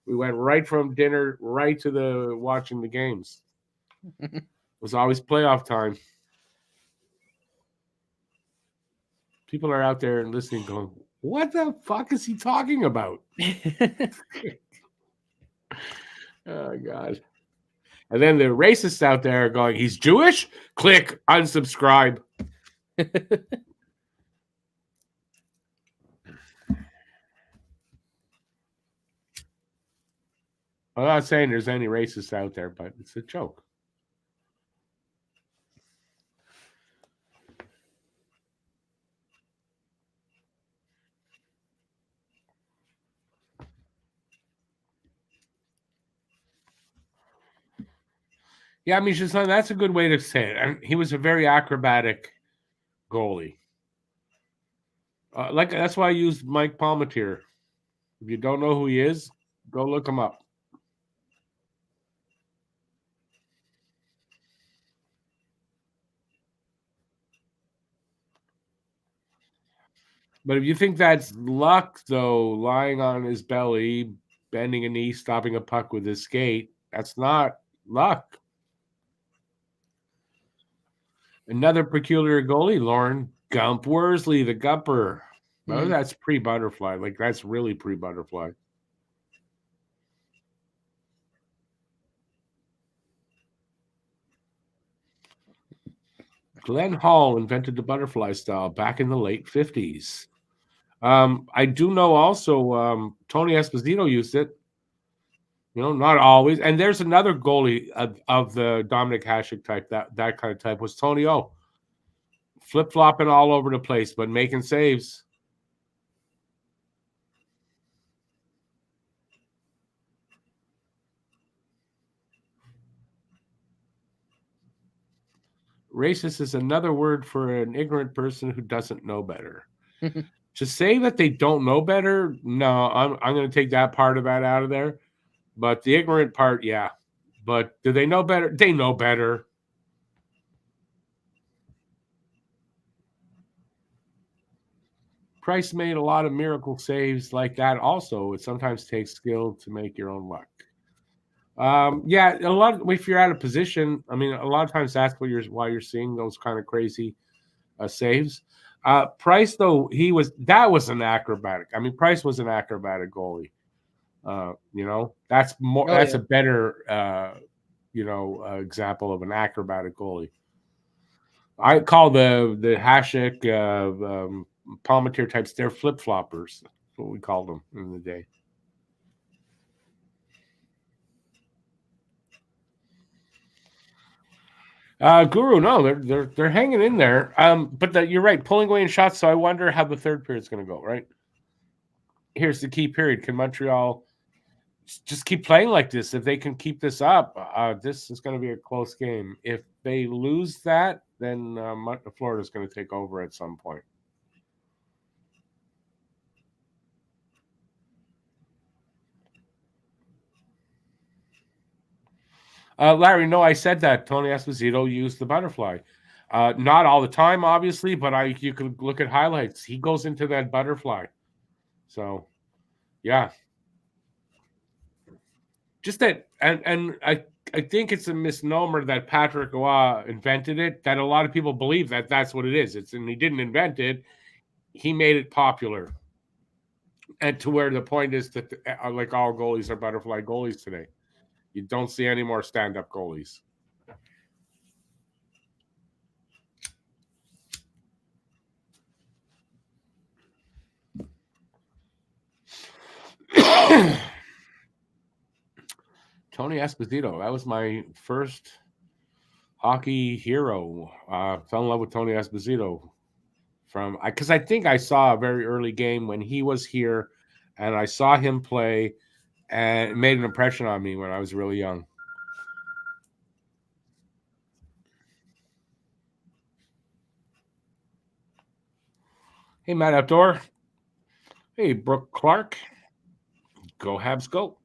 we went right from dinner right to the watching the games. It was always playoff time. People are out there and listening going, what the fuck is he talking about? Oh, God. And then the racists out there are going, he's Jewish? Click unsubscribe. I'm not saying there's any racists out there, but it's a joke. Yeah, I mean, that's a good way to say it. And he was a very acrobatic goalie. That's why I used Mike Palmateer. If you don't know who he is, go look him up. But if you think that's luck, though, lying on his belly, bending a knee, stopping a puck with his skate, that's not luck. Another peculiar goalie, Lauren Gump Worsley, the Gumper. Oh, that's pre-butterfly. Like, that's really pre-butterfly. Glenn Hall invented the butterfly style back in the late 50s. I do know also Tony Esposito used it. Not always. And there's another goalie of the Dominic Hasek type, that kind of type was Tony O. Flip-flopping all over the place, but making saves. Racist is another word for an ignorant person who doesn't know better. To say that they don't know better, no, I'm going to take that part of that out of there. But the ignorant part, yeah. But do they know better? They know better. Price made a lot of miracle saves like that also. It sometimes takes skill to make your own luck. Yeah, if you're out of position, I mean, a lot of times that's why you're seeing those kind of crazy saves. Price, though, that was an acrobatic. I mean, Price was an acrobatic goalie. That's more. That's a better, example of an acrobatic goalie. I call the Hasek, Palmateer types. They're flip floppers. That's what we called them in the day. Guru, no, they're hanging in there. But you're right, pulling away in shots. So I wonder how the third period is going to go. Right. Here's the key period. Can Montreal just keep playing like this? If they can keep this up, this is going to be a close game. If they lose that, then Florida's going to take over at some point. Larry, no, I said that Tony Esposito used the butterfly. Not all the time, obviously, but you could look at highlights. He goes into that butterfly. So, yeah. Just that, and I think it's a misnomer that Patrick Roy invented it, that a lot of people believe that that's what it is. And he didn't invent it. He made it popular. And to where the point is that like all goalies are butterfly goalies today. You don't see any more stand-up goalies. Tony Esposito, that was my first hockey hero. Fell in love with Tony Esposito because I think I saw a very early game when he was here, and I saw him play, and it made an impression on me when I was really young. Hey, Matt Outdoor. Hey, Brooke Clark. Go Habs, go.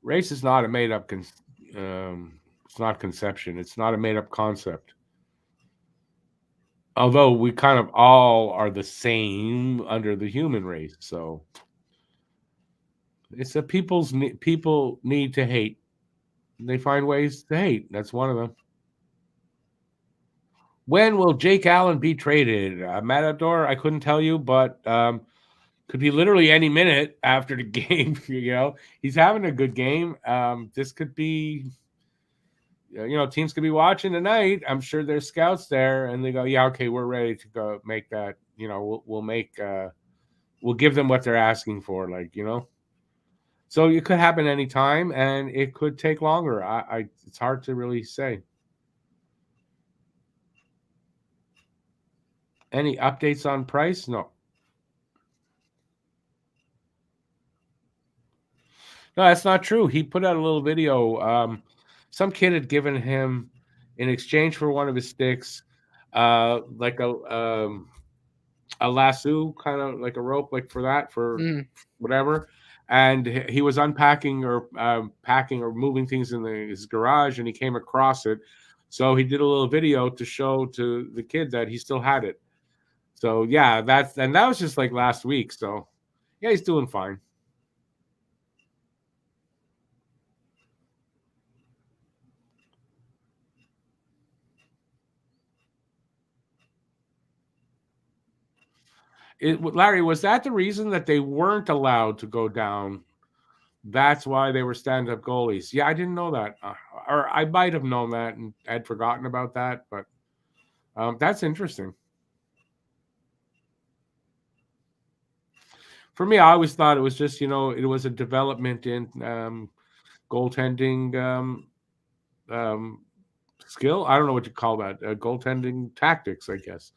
Race is not a made up. It's not conception. It's not a made up concept. Although we kind of all are the same under the human race, so it's a people need to hate. They find ways to hate. That's one of them. When will Jake Allen be traded? Matador, I couldn't tell you, but could be literally any minute after the game. He's having a good game. This could be, teams could be watching tonight. I'm sure there's scouts there, and they go, "Yeah, okay, we're ready to go make that. We'll give them what they're asking for." So it could happen anytime, and it could take longer. It's hard to really say. Any updates on price? No. No, that's not true. He put out a little video. Some kid had given him, in exchange for one of his sticks, like a lasso, kind of like a rope, like for whatever. And he was unpacking or packing or moving things in his garage, and he came across it. So he did a little video to show to the kid that he still had it. So yeah, that was just like last week. So yeah, he's doing fine. Larry, was that the reason that they weren't allowed to go down? That's why they were stand-up goalies. Yeah, I didn't know that, or I might have known that and had forgotten about that. But that's interesting. For me, I always thought it was just it was a development in goaltending skill. I don't know what you call that. Goaltending tactics, I guess.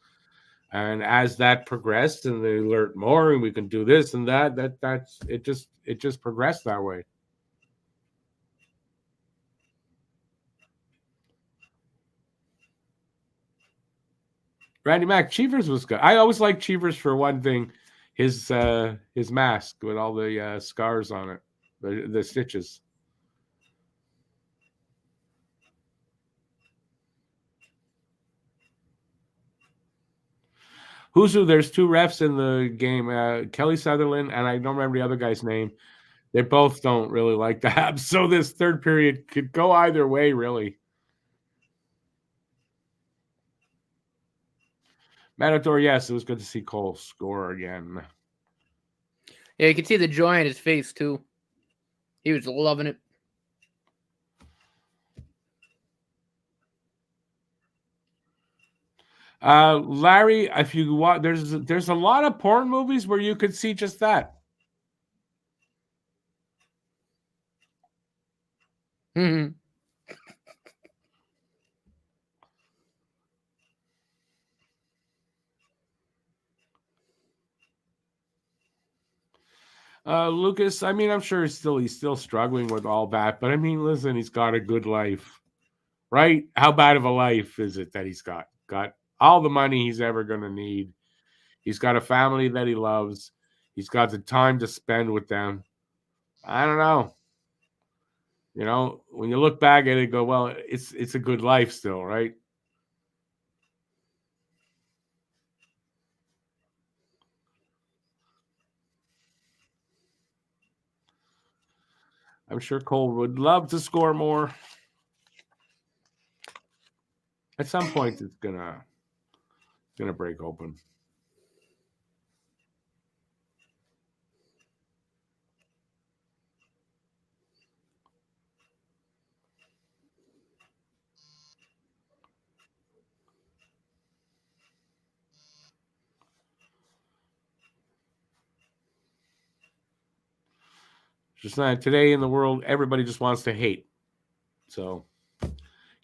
And as that progressed, and they learned more, and we can do this and that's it. Just progressed that way. Randy Mack, Cheevers was good. I always liked Cheevers for one thing, his mask with all the scars on it, the stitches. There's two refs in the game, Kelly Sutherland, and I don't remember the other guy's name. They both don't really like the Habs, so this third period could go either way, really. Matador, yes, it was good to see Cole score again. Yeah, you can see the joy in his face too. He was loving it. Larry, if you want, there's a lot of porn movies where you could see just that. Mm-hmm. Lucas, I mean, I'm sure he's still struggling with all that, but I mean, listen, he's got a good life, right? How bad of a life is it that he's got? Got all the money he's ever going to need. He's got a family that he loves. He's got the time to spend with them. I don't know. When you look back at it, go, well, it's a good life still, right? I'm sure Cole would love to score more. At some point, it's gonna break open. Just not today in the world, everybody just wants to hate. So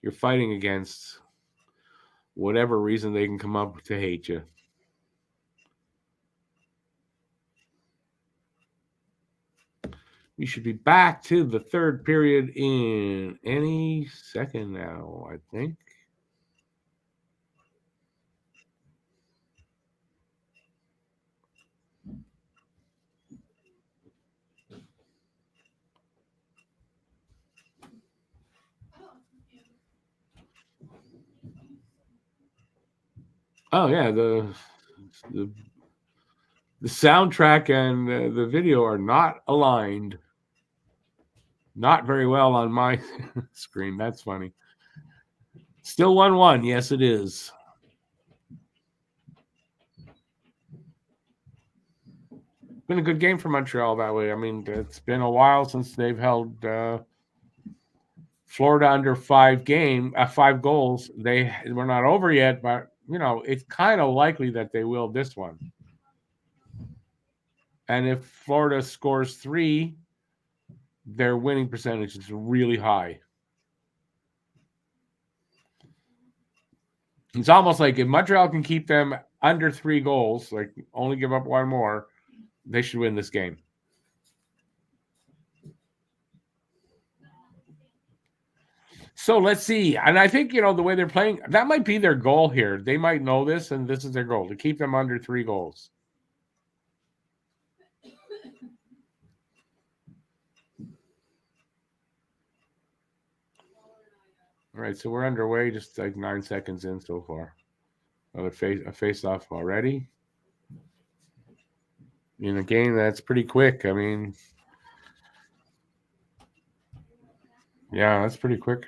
you're fighting against whatever reason they can come up to hate you. We should be back to the third period in any second now, I think. Oh yeah, the soundtrack and the video are not aligned. Not very well on my screen. That's funny. Still 1-1. Yes, it is. Been a good game for Montreal that way. I mean, it's been a while since they've held Florida under 5 goals. We're not over yet, but it's kind of likely that they will this one. And if Florida scores 3, their winning percentage is really high. It's almost like if Montreal can keep them under 3 goals, like only give up 1 more, they should win this game. So let's see. And I think, the way they're playing, that might be their goal here. They might know this, and this is their goal, to keep them under 3 goals. All right, so we're underway, just like 9 seconds in so far. A face-off already. In a game that's pretty quick. I mean, yeah, that's pretty quick.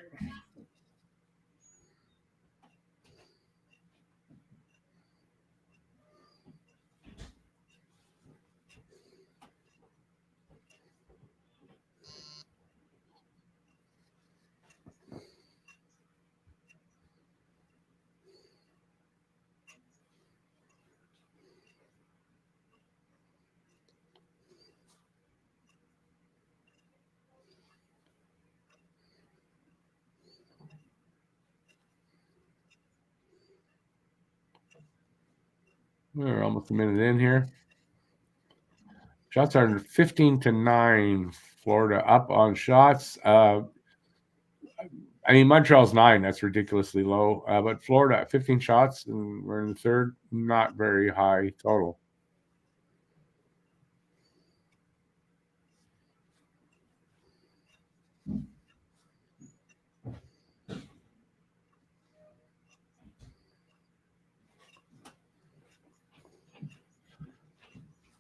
We're almost a minute in here. Shots are 15-9. Florida up on shots. I mean, Montreal's 9. That's ridiculously low. But Florida, 15 shots, and we're in the third. Not very high total.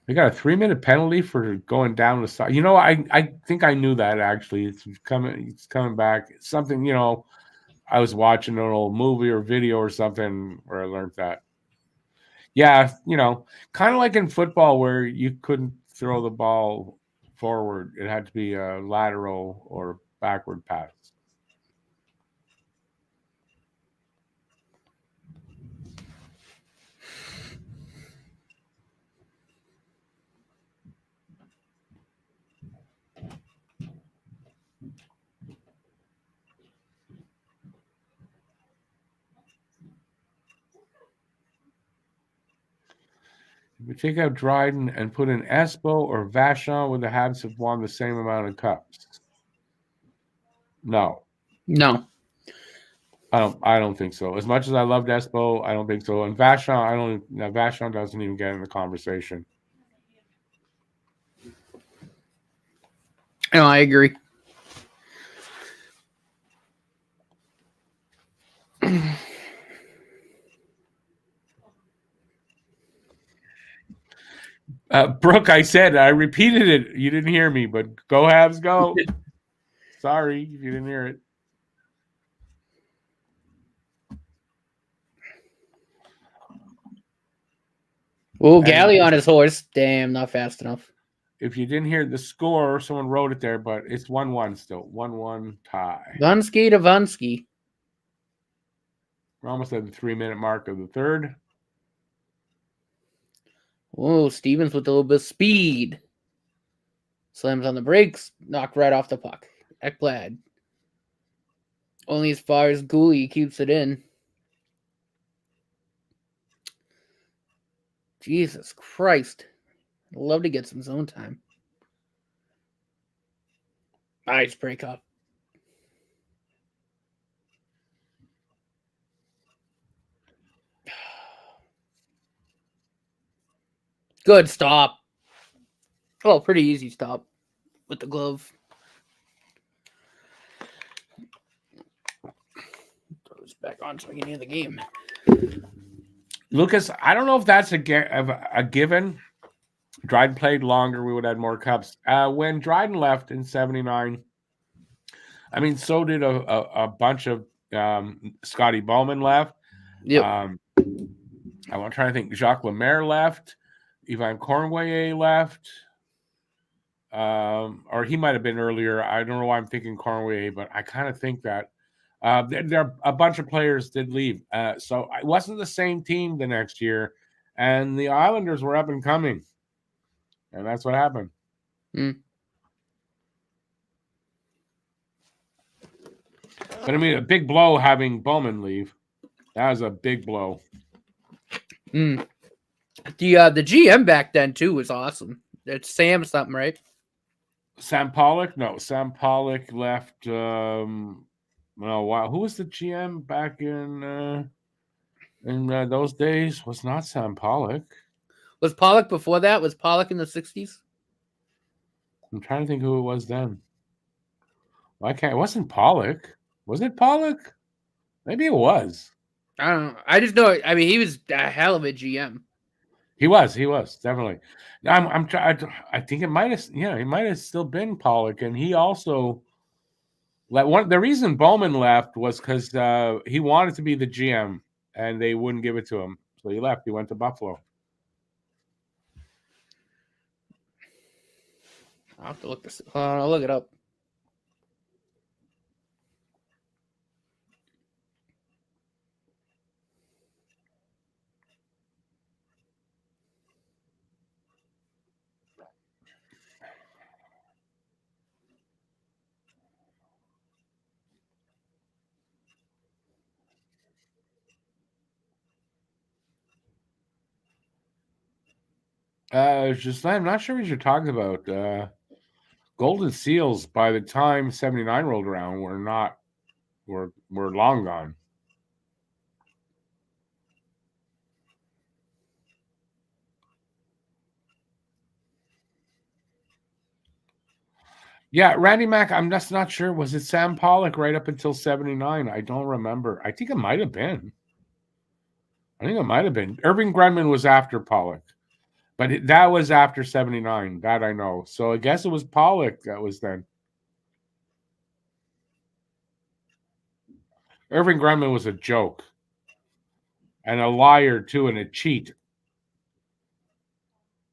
They got a 3-minute penalty for going down the side. I think I knew that actually. It's coming back. It's something, I was watching an old movie or video or something where I learned that. Yeah, kind of like in football where you couldn't throw the ball forward. It had to be a lateral or backward pass. If we take out Dryden and put in Espo or Vachon, would the Habs have won the same amount of cups? No. I don't think so. As much as I loved Espo, I don't think so. And Vachon, Vachon doesn't even get in the conversation. No, I agree. Brooke, I repeated it. You didn't hear me, but go Habs, go. Sorry if you didn't hear it. Oh, Galley on his horse. Damn, not fast enough. If you didn't hear the score, someone wrote it there, but it's 1-1 still. 1-1 tie. Vansky to Vansky. We're almost at the 3-minute mark of the third. Oh, Stevens with a little bit of speed. Slams on the brakes. Knocked right off the puck. Ekblad. Only as far as Gooley keeps it in. Jesus Christ. I'd love to get some zone time. Nice break up. Good stop. Oh, pretty easy stop with the glove. Throw this back on so I can hear the game. Lucas, I don't know if that's a given. Dryden played longer. We would have had more cups. When Dryden left in 79, I mean, so did a bunch of Scotty Bowman left. Yep. I'm trying to think. Jacques Lemaire left. Yvan Cournoyer left. Or he might have been earlier. I don't know why I'm thinking Cournoyer, but I kind of think that there a bunch of players did leave. So it wasn't the same team the next year, and the Islanders were up and coming, and that's what happened. Mm. But I mean, a big blow having Bowman leave. That was a big blow. Mm. The GM back then too was awesome. It's Sam something, right? Sam Pollock? No, Sam Pollock left. Well, wow. Who was the GM back in those days? Was not Sam Pollock. Was Pollock before that? Was Pollock in the 60s? I'm trying to think who it was then. Well, it wasn't Pollock. Was it Pollock? Maybe it was. I don't know. I just know. I mean, he was a hell of a GM. He was definitely. I think it might have. Yeah, he might have still been Pollock, and he also. The reason Bowman left was because he wanted to be the GM, and they wouldn't give it to him, so he left. He went to Buffalo. I'll have to look this. I'll look it up. I'm not sure what you're talking about. Golden Seals, by the time 79 rolled around, were long gone. Yeah, Randy Mack, I'm just not sure. Was it Sam Pollock right up until 79? I don't remember. I think it might have been. Irving Grunman was after Pollock. But that was after 79. That I know. So I guess it was Pollock that was then. Irving Grunman was a joke. And a liar, too, and a cheat.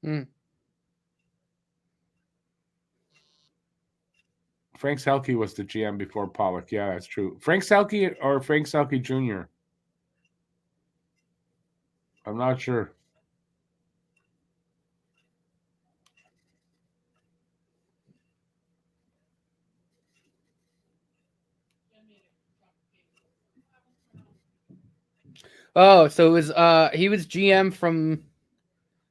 Mm. Frank Selke was the GM before Pollock. Yeah, that's true. Frank Selke or Frank Selke Jr.? I'm not sure. Oh, so it was he was GM from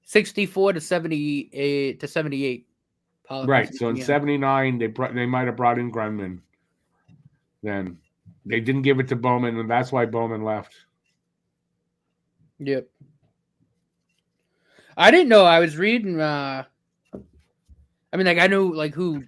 64 to 78 to 78. Pollock right. So in 79, they might have brought in Grunman. Then they didn't give it to Bowman, and that's why Bowman left. Yep. I didn't know. I was reading. I mean, like I knew like who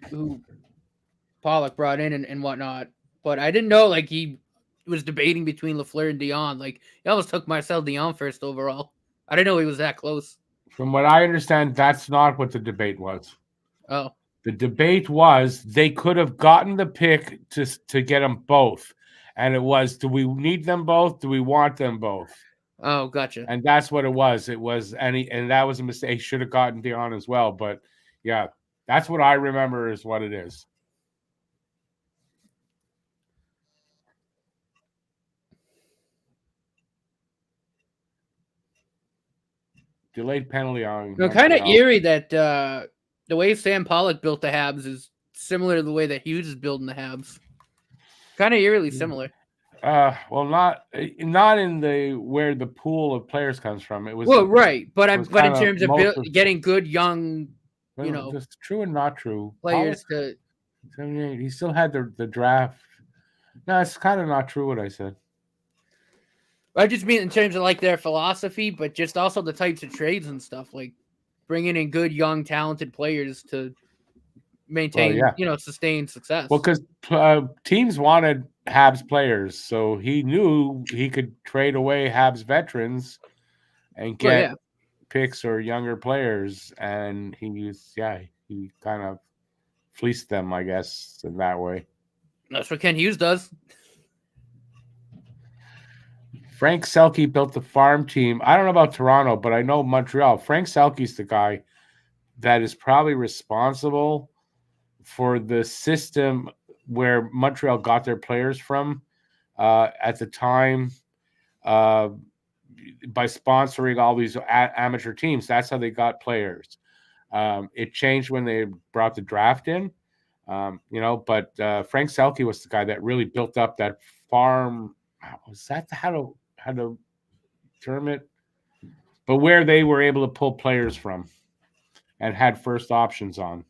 Pollock brought in and whatnot, but I didn't know like he was debating between Lafleur and Dion. Like he almost took Marcel Dion first overall. I didn't know he was that close. From what I understand, that's not what the debate was. Oh. The debate was they could have gotten the pick to get them both. And it was, do we need them both? Do we want them both? Oh, gotcha. And that's what it was. It was, and that was a mistake. He should have gotten Dion as well. But yeah, that's what I remember is what it is. Delayed penalty on. Kind of eerie that the way Sam Pollock built the Habs is similar to the way that Hughes is building the Habs. Kind of eerily similar. Well, not in the where the pool of players comes from. It was right, but in terms of getting good young, just true and not true players to. 78. He still had the draft. No, it's kind of not true what I said. I just mean in terms of like their philosophy, but just also the types of trades and stuff, like bringing in good, young, talented players to maintain, sustain success. Well, because teams wanted Habs players, so he knew he could trade away Habs veterans and Well, get yeah, picks or younger players, and he kind of fleeced them, I guess, in that way. that's what Ken Hughes does. Frank Selke built the farm team. I don't know about Toronto, but I know Montreal. Frank Selke's the guy that is probably responsible for the system where Montreal got their players from at the time by sponsoring all these amateur teams. That's how they got players. It changed when they brought the draft in, but Frank Selke was the guy that really built up that farm. Was that how to term it? But where they were able to pull players from and had first options on.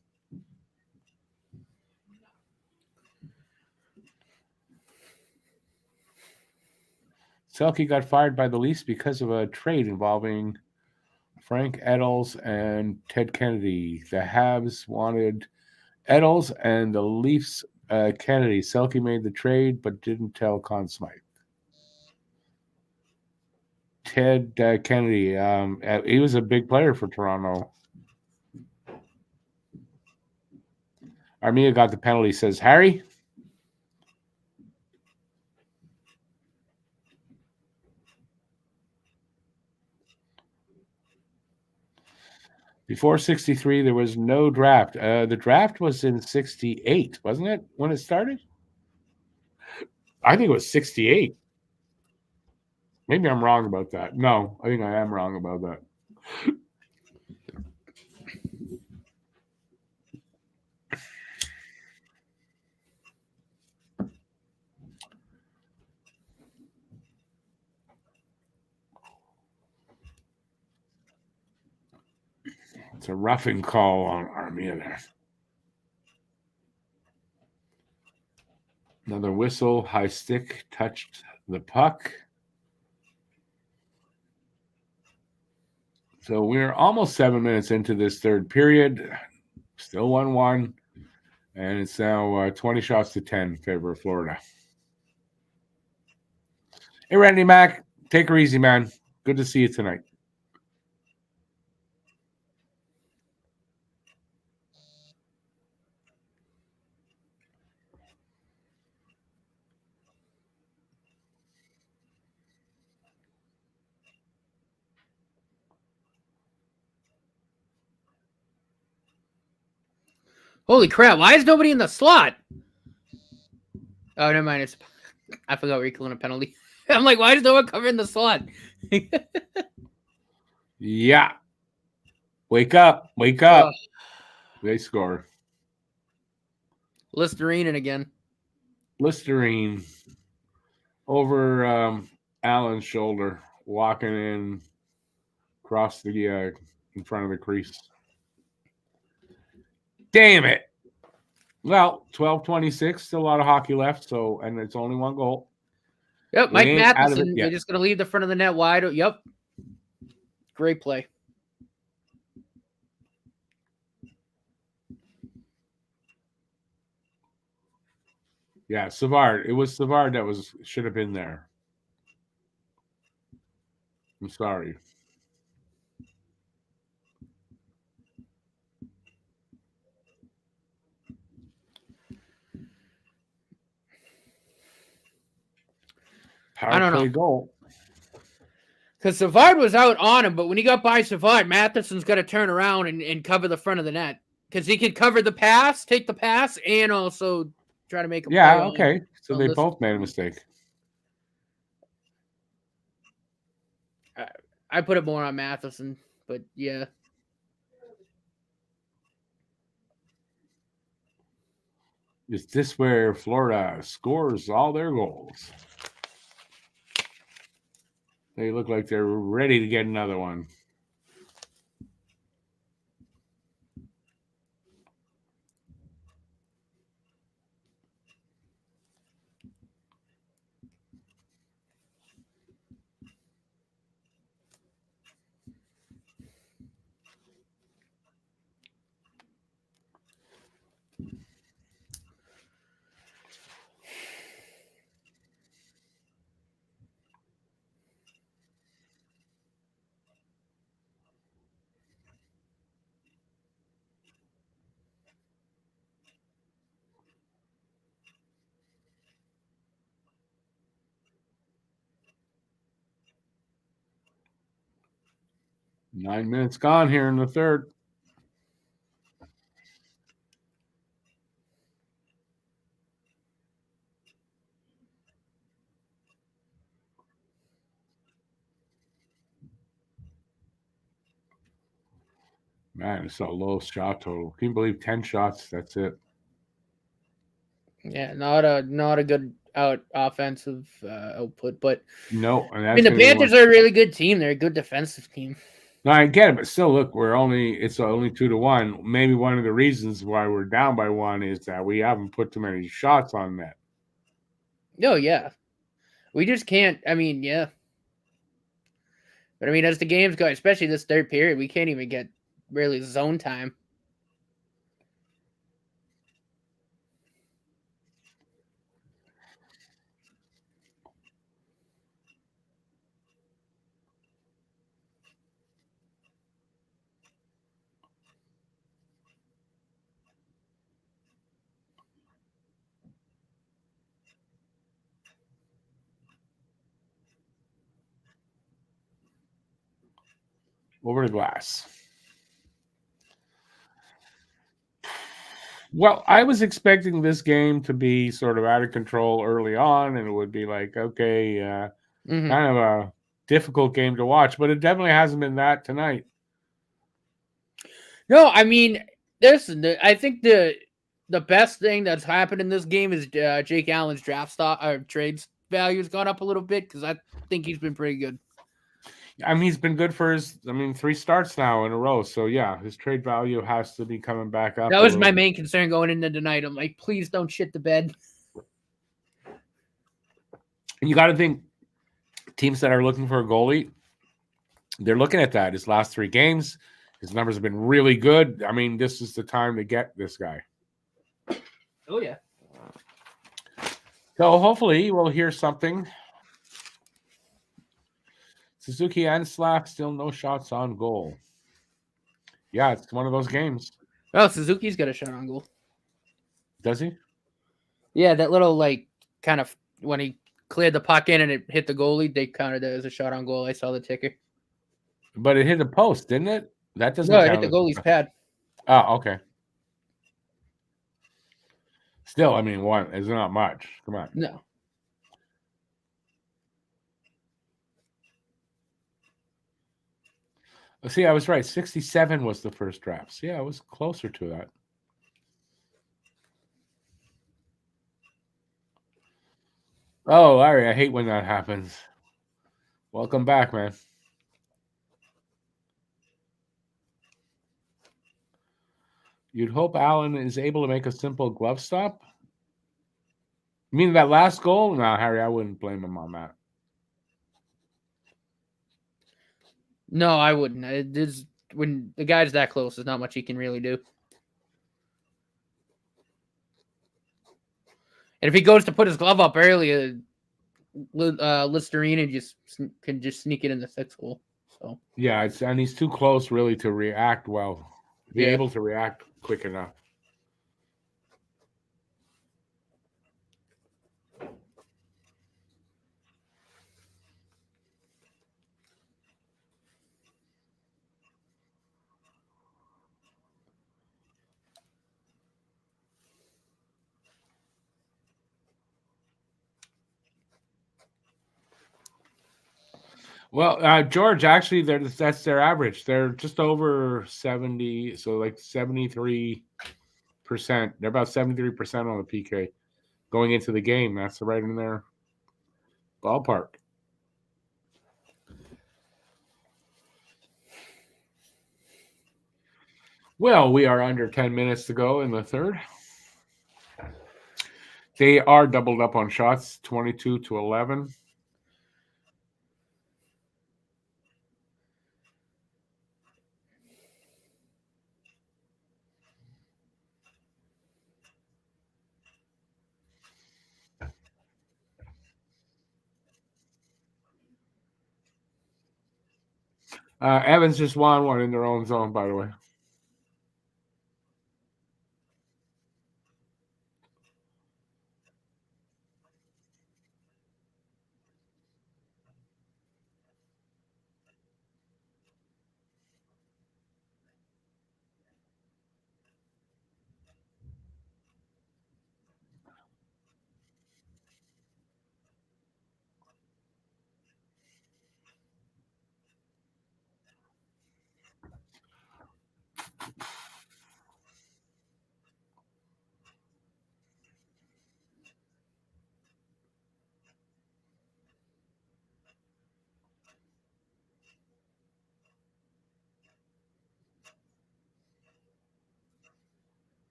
Selke got fired by the Leafs because of a trade involving Frank Eddles and Ted Kennedy. The Habs wanted Eddles and the Leafs Kennedy. Selke made the trade but didn't tell Conn Smythe. Ted Kennedy, he was a big player for Toronto. Armia got the penalty, says Harry. Before 63, there was no draft. The draft was in 68, wasn't it, when it started? I think it was 68. Maybe I'm wrong about that. No, I think I am wrong about that. It's a roughing call on Armia there. Another whistle. High stick touched the puck. So we're almost 7 minutes into this third period. Still 1-1. And it's now 20 shots to 10 in favor of Florida. Hey, Randy Mack. Take her easy, man. Good to see you tonight. Holy crap! Why is nobody in the slot? Oh, never mind. I forgot we're calling a penalty. I'm like, why is no one covering the slot? Yeah. Wake up. Wake up. They score. Listerine again. Listerine over Allen's shoulder, walking in across the in front of the crease. Damn it. Well, 12:26, still a lot of hockey left, and it's only one goal. Yep, Mike Matheson. They're just going to leave the front of the net wide. Yep. Great play. Yeah, Savard. It was Savard that should have been there. I'm sorry. Power play goal. Because Savard was out on him, but when he got by Savard, Matheson's got to turn around and cover the front of the net. Because he could cover the pass, take the pass, and also try to make a play. Yeah, okay. So they both made a mistake. I put it more on Matheson, but yeah. Is this where Florida scores all their goals? They look like they're ready to get another one. 9 minutes gone here in the third. Man, it's a low shot total. Can you believe 10 shots? That's it. Yeah, not a good offensive output, but No, and I that's mean the going to be one. Panthers are a really good team. They're a good defensive team. No, I get it, but still, look, it's only 2-1. Maybe one of the reasons why we're down by one is that we haven't put too many shots on net. No, yeah, we just can't. I mean, yeah, but I mean, as the games go, especially this third period, we can't even get really zone time. Over the glass. Well, I was expecting this game to be sort of out of control early on, and it would be like, okay, Mm-hmm. kind of a difficult game to watch, but it definitely hasn't been that tonight. No, I mean, I think the best thing that's happened in this game is Jake Allen's draft stock or trades value has gone up a little bit because I think he's been pretty good. I mean, he's been good for 3 starts now in a row. So, yeah, his trade value has to be coming back up. That was my main concern going into tonight. I'm like, please don't shit the bed. And you got to think teams that are looking for a goalie, they're looking at that. His last 3 games, his numbers have been really good. I mean, this is the time to get this guy. Oh, yeah. So, hopefully, we'll hear something. Suzuki and Slack still no shots on goal. Yeah, it's one of those games. Oh, Suzuki's got a shot on goal. Does he? Yeah, that little, like, kind of when he cleared the puck in and it hit the goalie, they counted it as a shot on goal. I saw the ticker. But it hit the post, didn't it? That doesn't No, it count. hit the goalie's pad. Oh, okay. Still, I mean, one is not much. Come on. No. See, I was right. 67 was the first draft. So, yeah, I was closer to that. Oh, Larry, I hate when that happens. Welcome back, man. You'd hope Allen is able to make a simple glove stop. You mean that last goal? No, Harry, I wouldn't blame him on that. No, I wouldn't. It is, when the guy's that close, there's not much he can really do. And if he goes to put his glove up early, Listerine can just sneak it in the 6th hole. So yeah, and he's too close really to react well. Be able to react quick enough. Well, George, actually, that's their average. They're just over 70, so like 73%. They're about 73% on the PK going into the game. That's right in their ballpark. Well, we are under 10 minutes to go in the third. They are doubled up on shots, 22-11. Evans just won one in their own zone, by the way.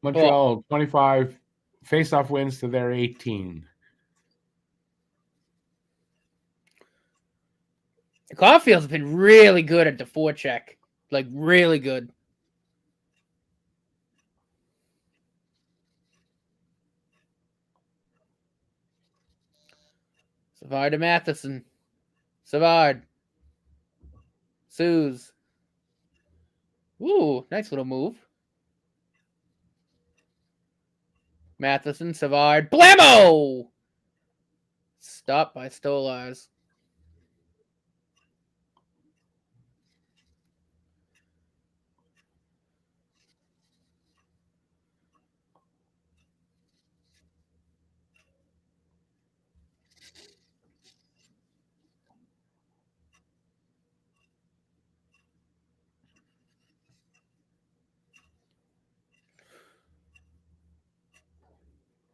Montreal 25 face-off wins to their 18. Caulfield's been really good at the forecheck. Like, really good. Savard to Matheson. Savard. Suze. Ooh, nice little move. Matheson, Savard. Blammo! Stopped by Stolars.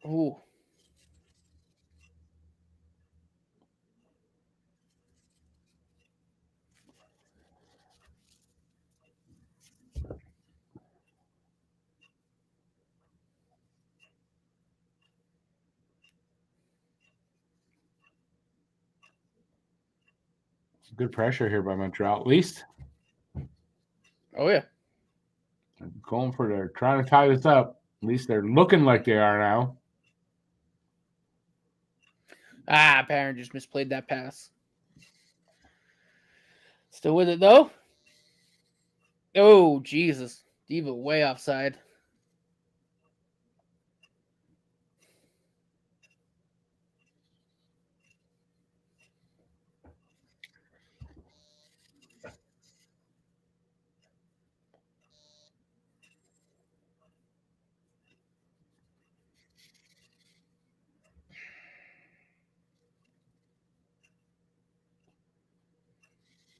Ooh. Good pressure here by Montreal, at least. Oh, yeah. Going for they're trying to tie this up. At least they're looking like they are now. Barron just misplayed that pass. Still with it, though. Oh, Jesus. Diva way offside.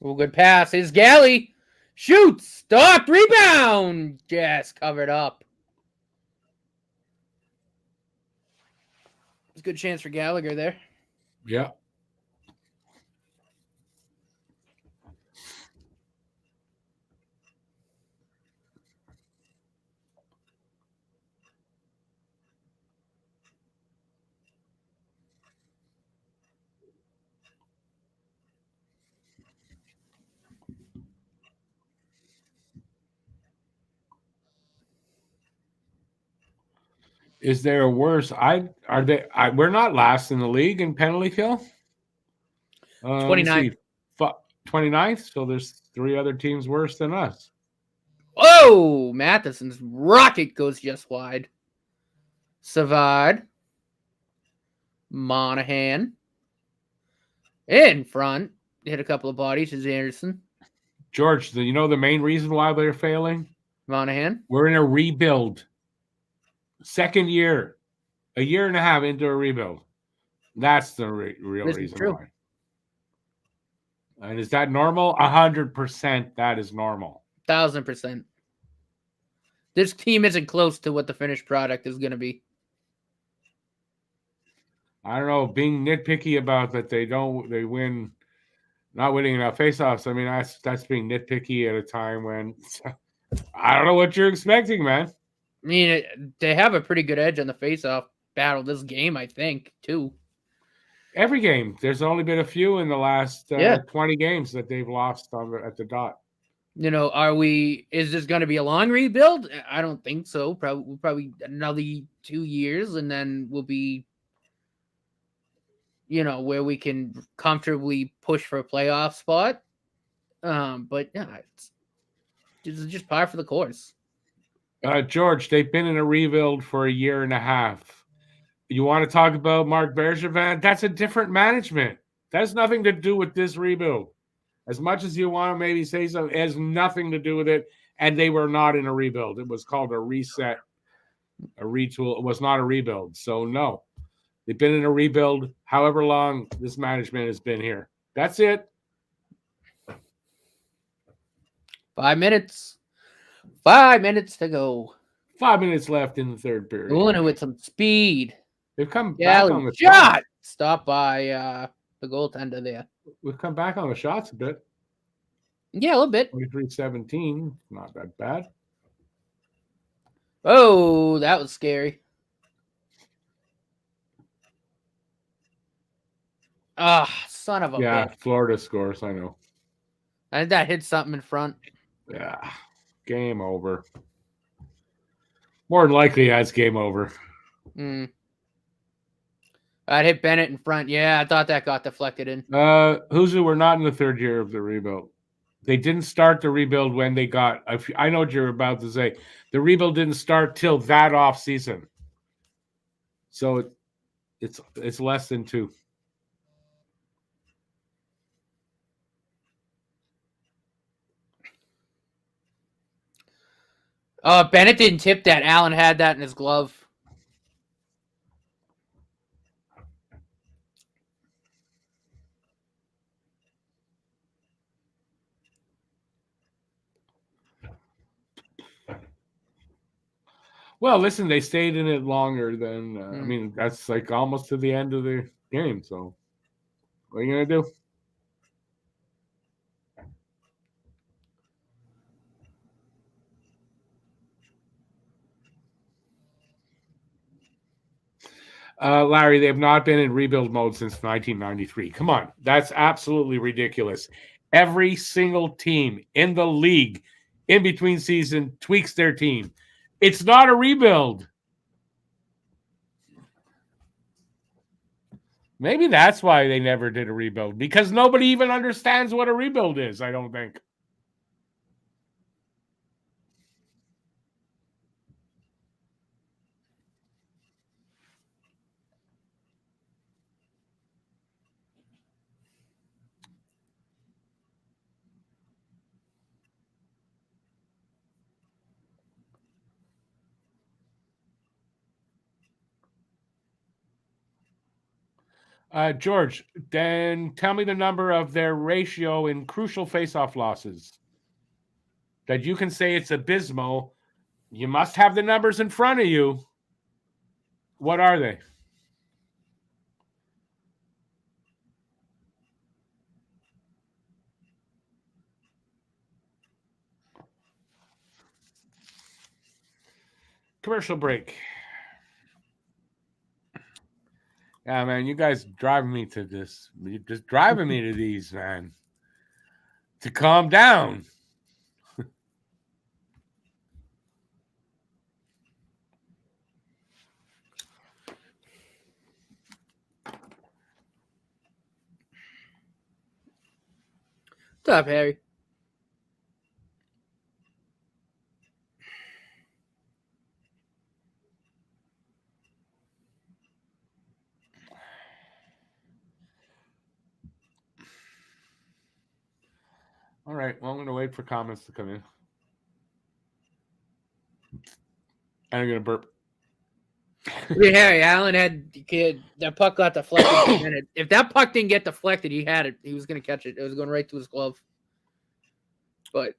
Oh, good pass. Here's Galley. Shoots. Stop. Rebound. Yes, covered up. It's a good chance for Gallagher there. Yeah. Is there a worse? We're not last in the league in penalty kill. 29th. 29th. So there's 3 other teams worse than us. Oh, Matheson's rocket goes just wide. Savard. Monahan. In front. Hit a couple of bodies. Is Anderson. George, do you know the main reason why they're failing? Monahan. We're in a rebuild. Second year. A year and a half into a rebuild. That's the real reason why. And is that normal? 100% that is normal. 1,000%. This team isn't close to what the finished product is going to be. I don't know, being nitpicky about that they win, not winning enough faceoffs. I mean, that's being nitpicky at a time when I don't know what you're expecting, man. I mean, they have a pretty good edge on the faceoff battle this game, I think, too. Every game. There's only been a few in the last 20 games that they've lost at the dot. You know, is this going to be a long rebuild? I don't think so. Probably another 2 years, and then we'll be, you know, where we can comfortably push for a playoff spot. But yeah, it's just par for the course. George, they've been in a rebuild for a year and a half. You want to talk about Mark Bergevin? That's a different management. That has nothing to do with this rebuild. As much as you want to maybe say so, it has nothing to do with it. And they were not in a rebuild. It was called a reset, a retool. It was not a rebuild. So, no. They've been in a rebuild however long this management has been here. That's it. 5 minutes. 5 minutes to go. 5 minutes left in the third period. Doing it with some speed. They've come back on the shot. Stopped by the goaltender there. We've come back on the shots a bit. Yeah, a little bit. 23-17. Not that bad. Oh, that was scary. Ah, son of a bitch. Florida scores. I know. I think that hit something in front. Yeah. Game over. More than likely, that's game over. I'd hit Bennett in front. Yeah, I thought that got deflected in. Huzu were not in the third year of the rebuild. They didn't start the rebuild when they got. I know what you're about to say. The rebuild didn't start till that off season. So it's less than 2. Bennett didn't tip that. Allen had that in his glove. Well, listen, they stayed in it longer than. I mean, that's like almost to the end of the game. So, what are you gonna do? Larry, they have not been in rebuild mode since 1993. Come on, that's absolutely ridiculous. Every single team in the league in between season tweaks their team. It's not a rebuild. Maybe that's why they never did a rebuild, because nobody even understands what a rebuild is, I don't think. George, then tell me the number of their ratio in crucial faceoff losses. That you can say it's abysmal. You must have the numbers in front of you. What are they? Commercial break. Yeah, man, you guys driving me to this. You're just driving me to these, man. To calm down. What's up, Harry? All right, well, I'm going to wait for comments to come in. And I'm going to burp. Harry Allen had that puck got deflected. If that puck didn't get deflected, he had it. He was going to catch it. It was going right to his glove. But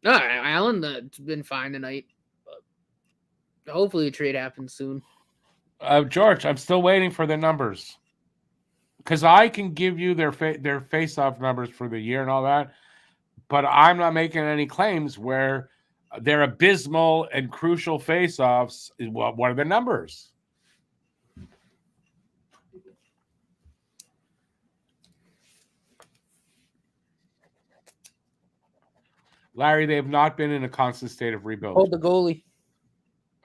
no, Allen's been fine tonight. But hopefully, a trade happens soon. George, I'm still waiting for the numbers, because I can give you their face-off numbers for the year and all that, but I'm not making any claims where they're abysmal and crucial face-offs. What are the numbers? Larry, they have not been in a constant state of rebuild. Hold the goalie.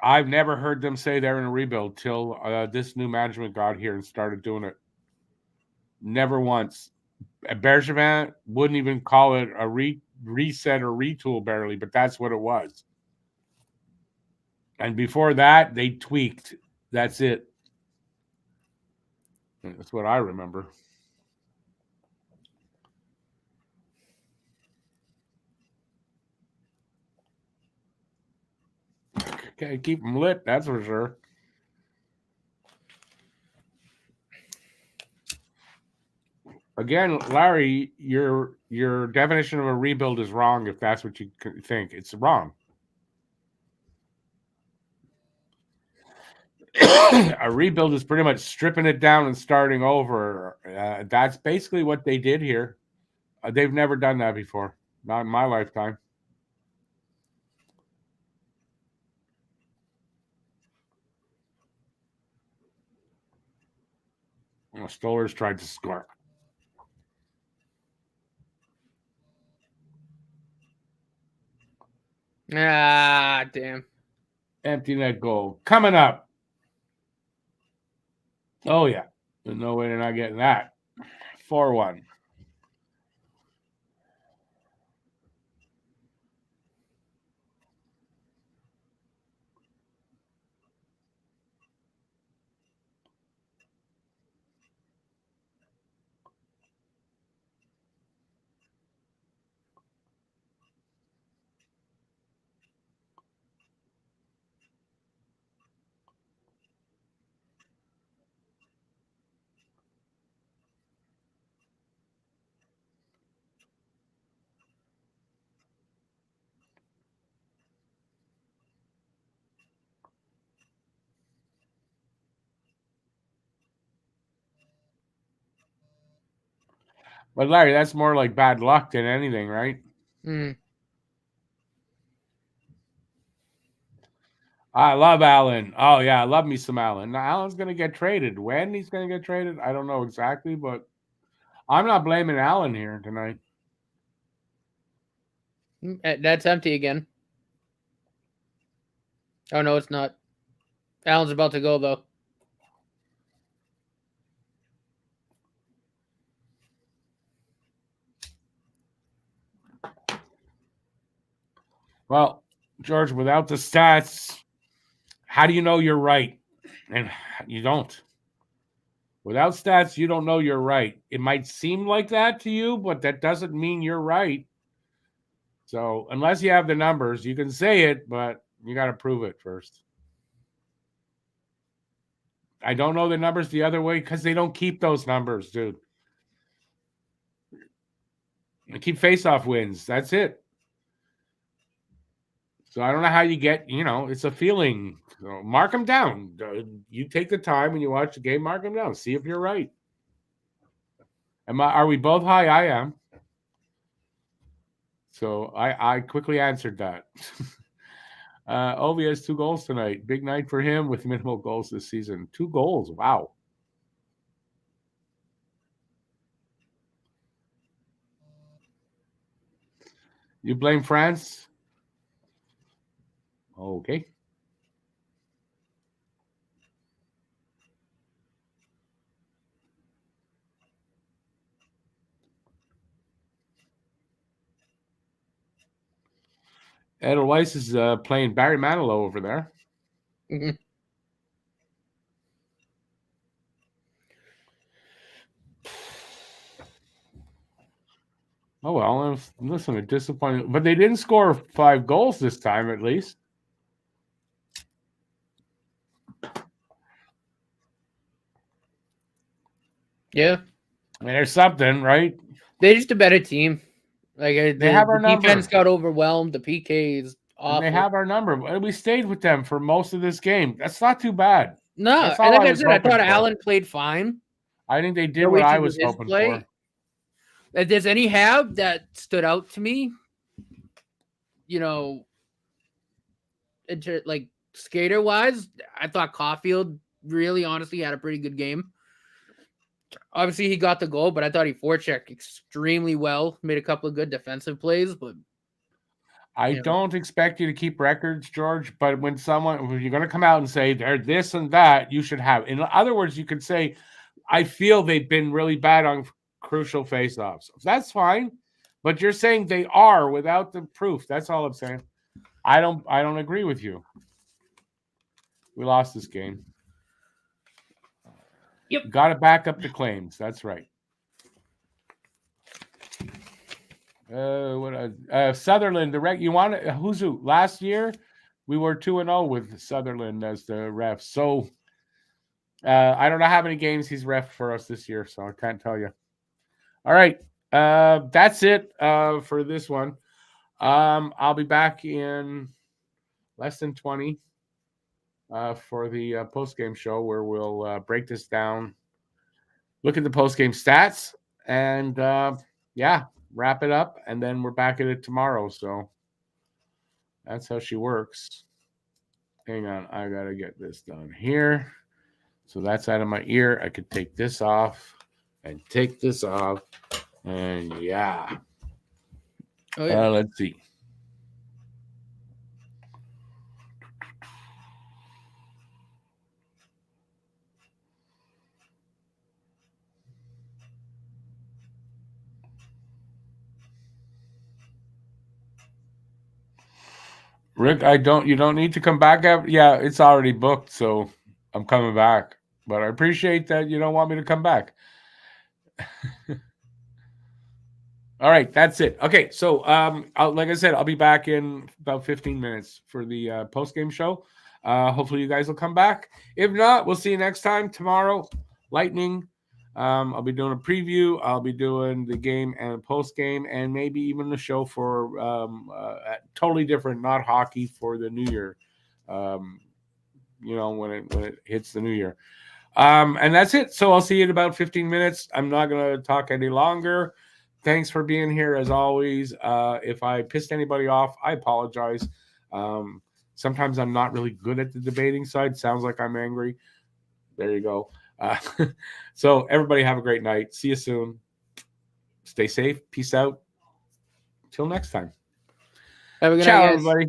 I've never heard them say they're in a rebuild till this new management got here and started doing it. Never once. Bergevin wouldn't even call it a reset or retool barely, but that's what it was. And before that, they tweaked. That's it. That's what I remember. Okay, keep them lit, that's for sure. Again, Larry, your definition of a rebuild is wrong if that's what you think. It's wrong. A rebuild is pretty much stripping it down and starting over. That's basically what they did here. They've never done that before. Not in my lifetime. Stolarz tried to score. Ah, damn. Empty net goal. Coming up. Oh, yeah. There's no way they're not getting that. 4-1. But Larry, that's more like bad luck than anything, right? I love Allen. Oh, yeah, I love me some Allen. Now, Allen's going to get traded. When he's going to get traded, I don't know exactly, but I'm not blaming Allen here tonight. That's empty again. Oh, no, it's not. Allen's about to go, though. Well, George, without the stats, how do you know you're right? And you don't. Without stats, you don't know you're right. It might seem like that to you, but that doesn't mean you're right. So unless you have the numbers, you can say it, but you got to prove it first. I don't know the numbers the other way because they don't keep those numbers, dude. They keep face-off wins. That's it. So I don't know how you get, it's a feeling. So mark them down. You take the time when you watch the game, mark them down. See if you're right. Are we both high? I am. So I quickly answered that. Ovi has 2 goals tonight. Big night for him with minimal goals this season. 2 goals. Wow. You blame France? Okay. Edelweiss is playing Barry Manilow over there. Mm-hmm. Oh, well, listen, a disappointing. But they didn't score 5 goals this time, at least. Yeah. I mean, there's something, right? They're just a better team. Like they have our number. The defense got overwhelmed. The PK is awful. And they have our number. We stayed with them for most of this game. That's not too bad. No, and like I said, I thought Allen played fine. I think they did what I was hoping for. If there's any Hab that stood out to me, like skater-wise, I thought Caulfield really honestly had a pretty good game. Obviously, he got the goal, but I thought he forechecked extremely well, made a couple of good defensive plays, but I don't expect you to keep records, George, but when you're going to come out and say they're this and that, you should have. In other words, you could say, I feel they've been really bad on crucial faceoffs. That's fine, but you're saying they are without the proof. That's all I'm saying. I don't agree with you. We lost this game. Yep. Got to back up the claims. That's right. Sutherland, who? Last year, we were 2-0 with Sutherland as the ref. So I don't know how many games he's ref for us this year, so I can't tell you. All right. That's it for this one. I'll be back in less than 20 for the post-game show where we'll break this down, look at the post-game stats, and wrap it up, and then we're back at it tomorrow. So that's how she works. Hang on, I gotta get this done here. So that's out of my ear. I could take this off and take this off, and yeah. Oh yeah. Let's see. Rick, you don't need to come back. Yeah, it's already booked, so I'm coming back. But I appreciate that you don't want me to come back. All right, that's it. Okay, so like I said, I'll be back in about 15 minutes for the post game show. Hopefully, you guys will come back. If not, we'll see you next time tomorrow. Lightning. I'll be doing a preview. I'll be doing the game and a post game, and maybe even the show for totally different, not hockey, for the New Year. When it hits the New Year. And that's it. So I'll see you in about 15 minutes. I'm not going to talk any longer. Thanks for being here as always. If I pissed anybody off, I apologize. Sometimes I'm not really good at the debating side. Sounds like I'm angry. There you go. So everybody have a great night. See you soon. Stay safe. Peace out. Till next time. Have a good Ciao, night, guys. everybody.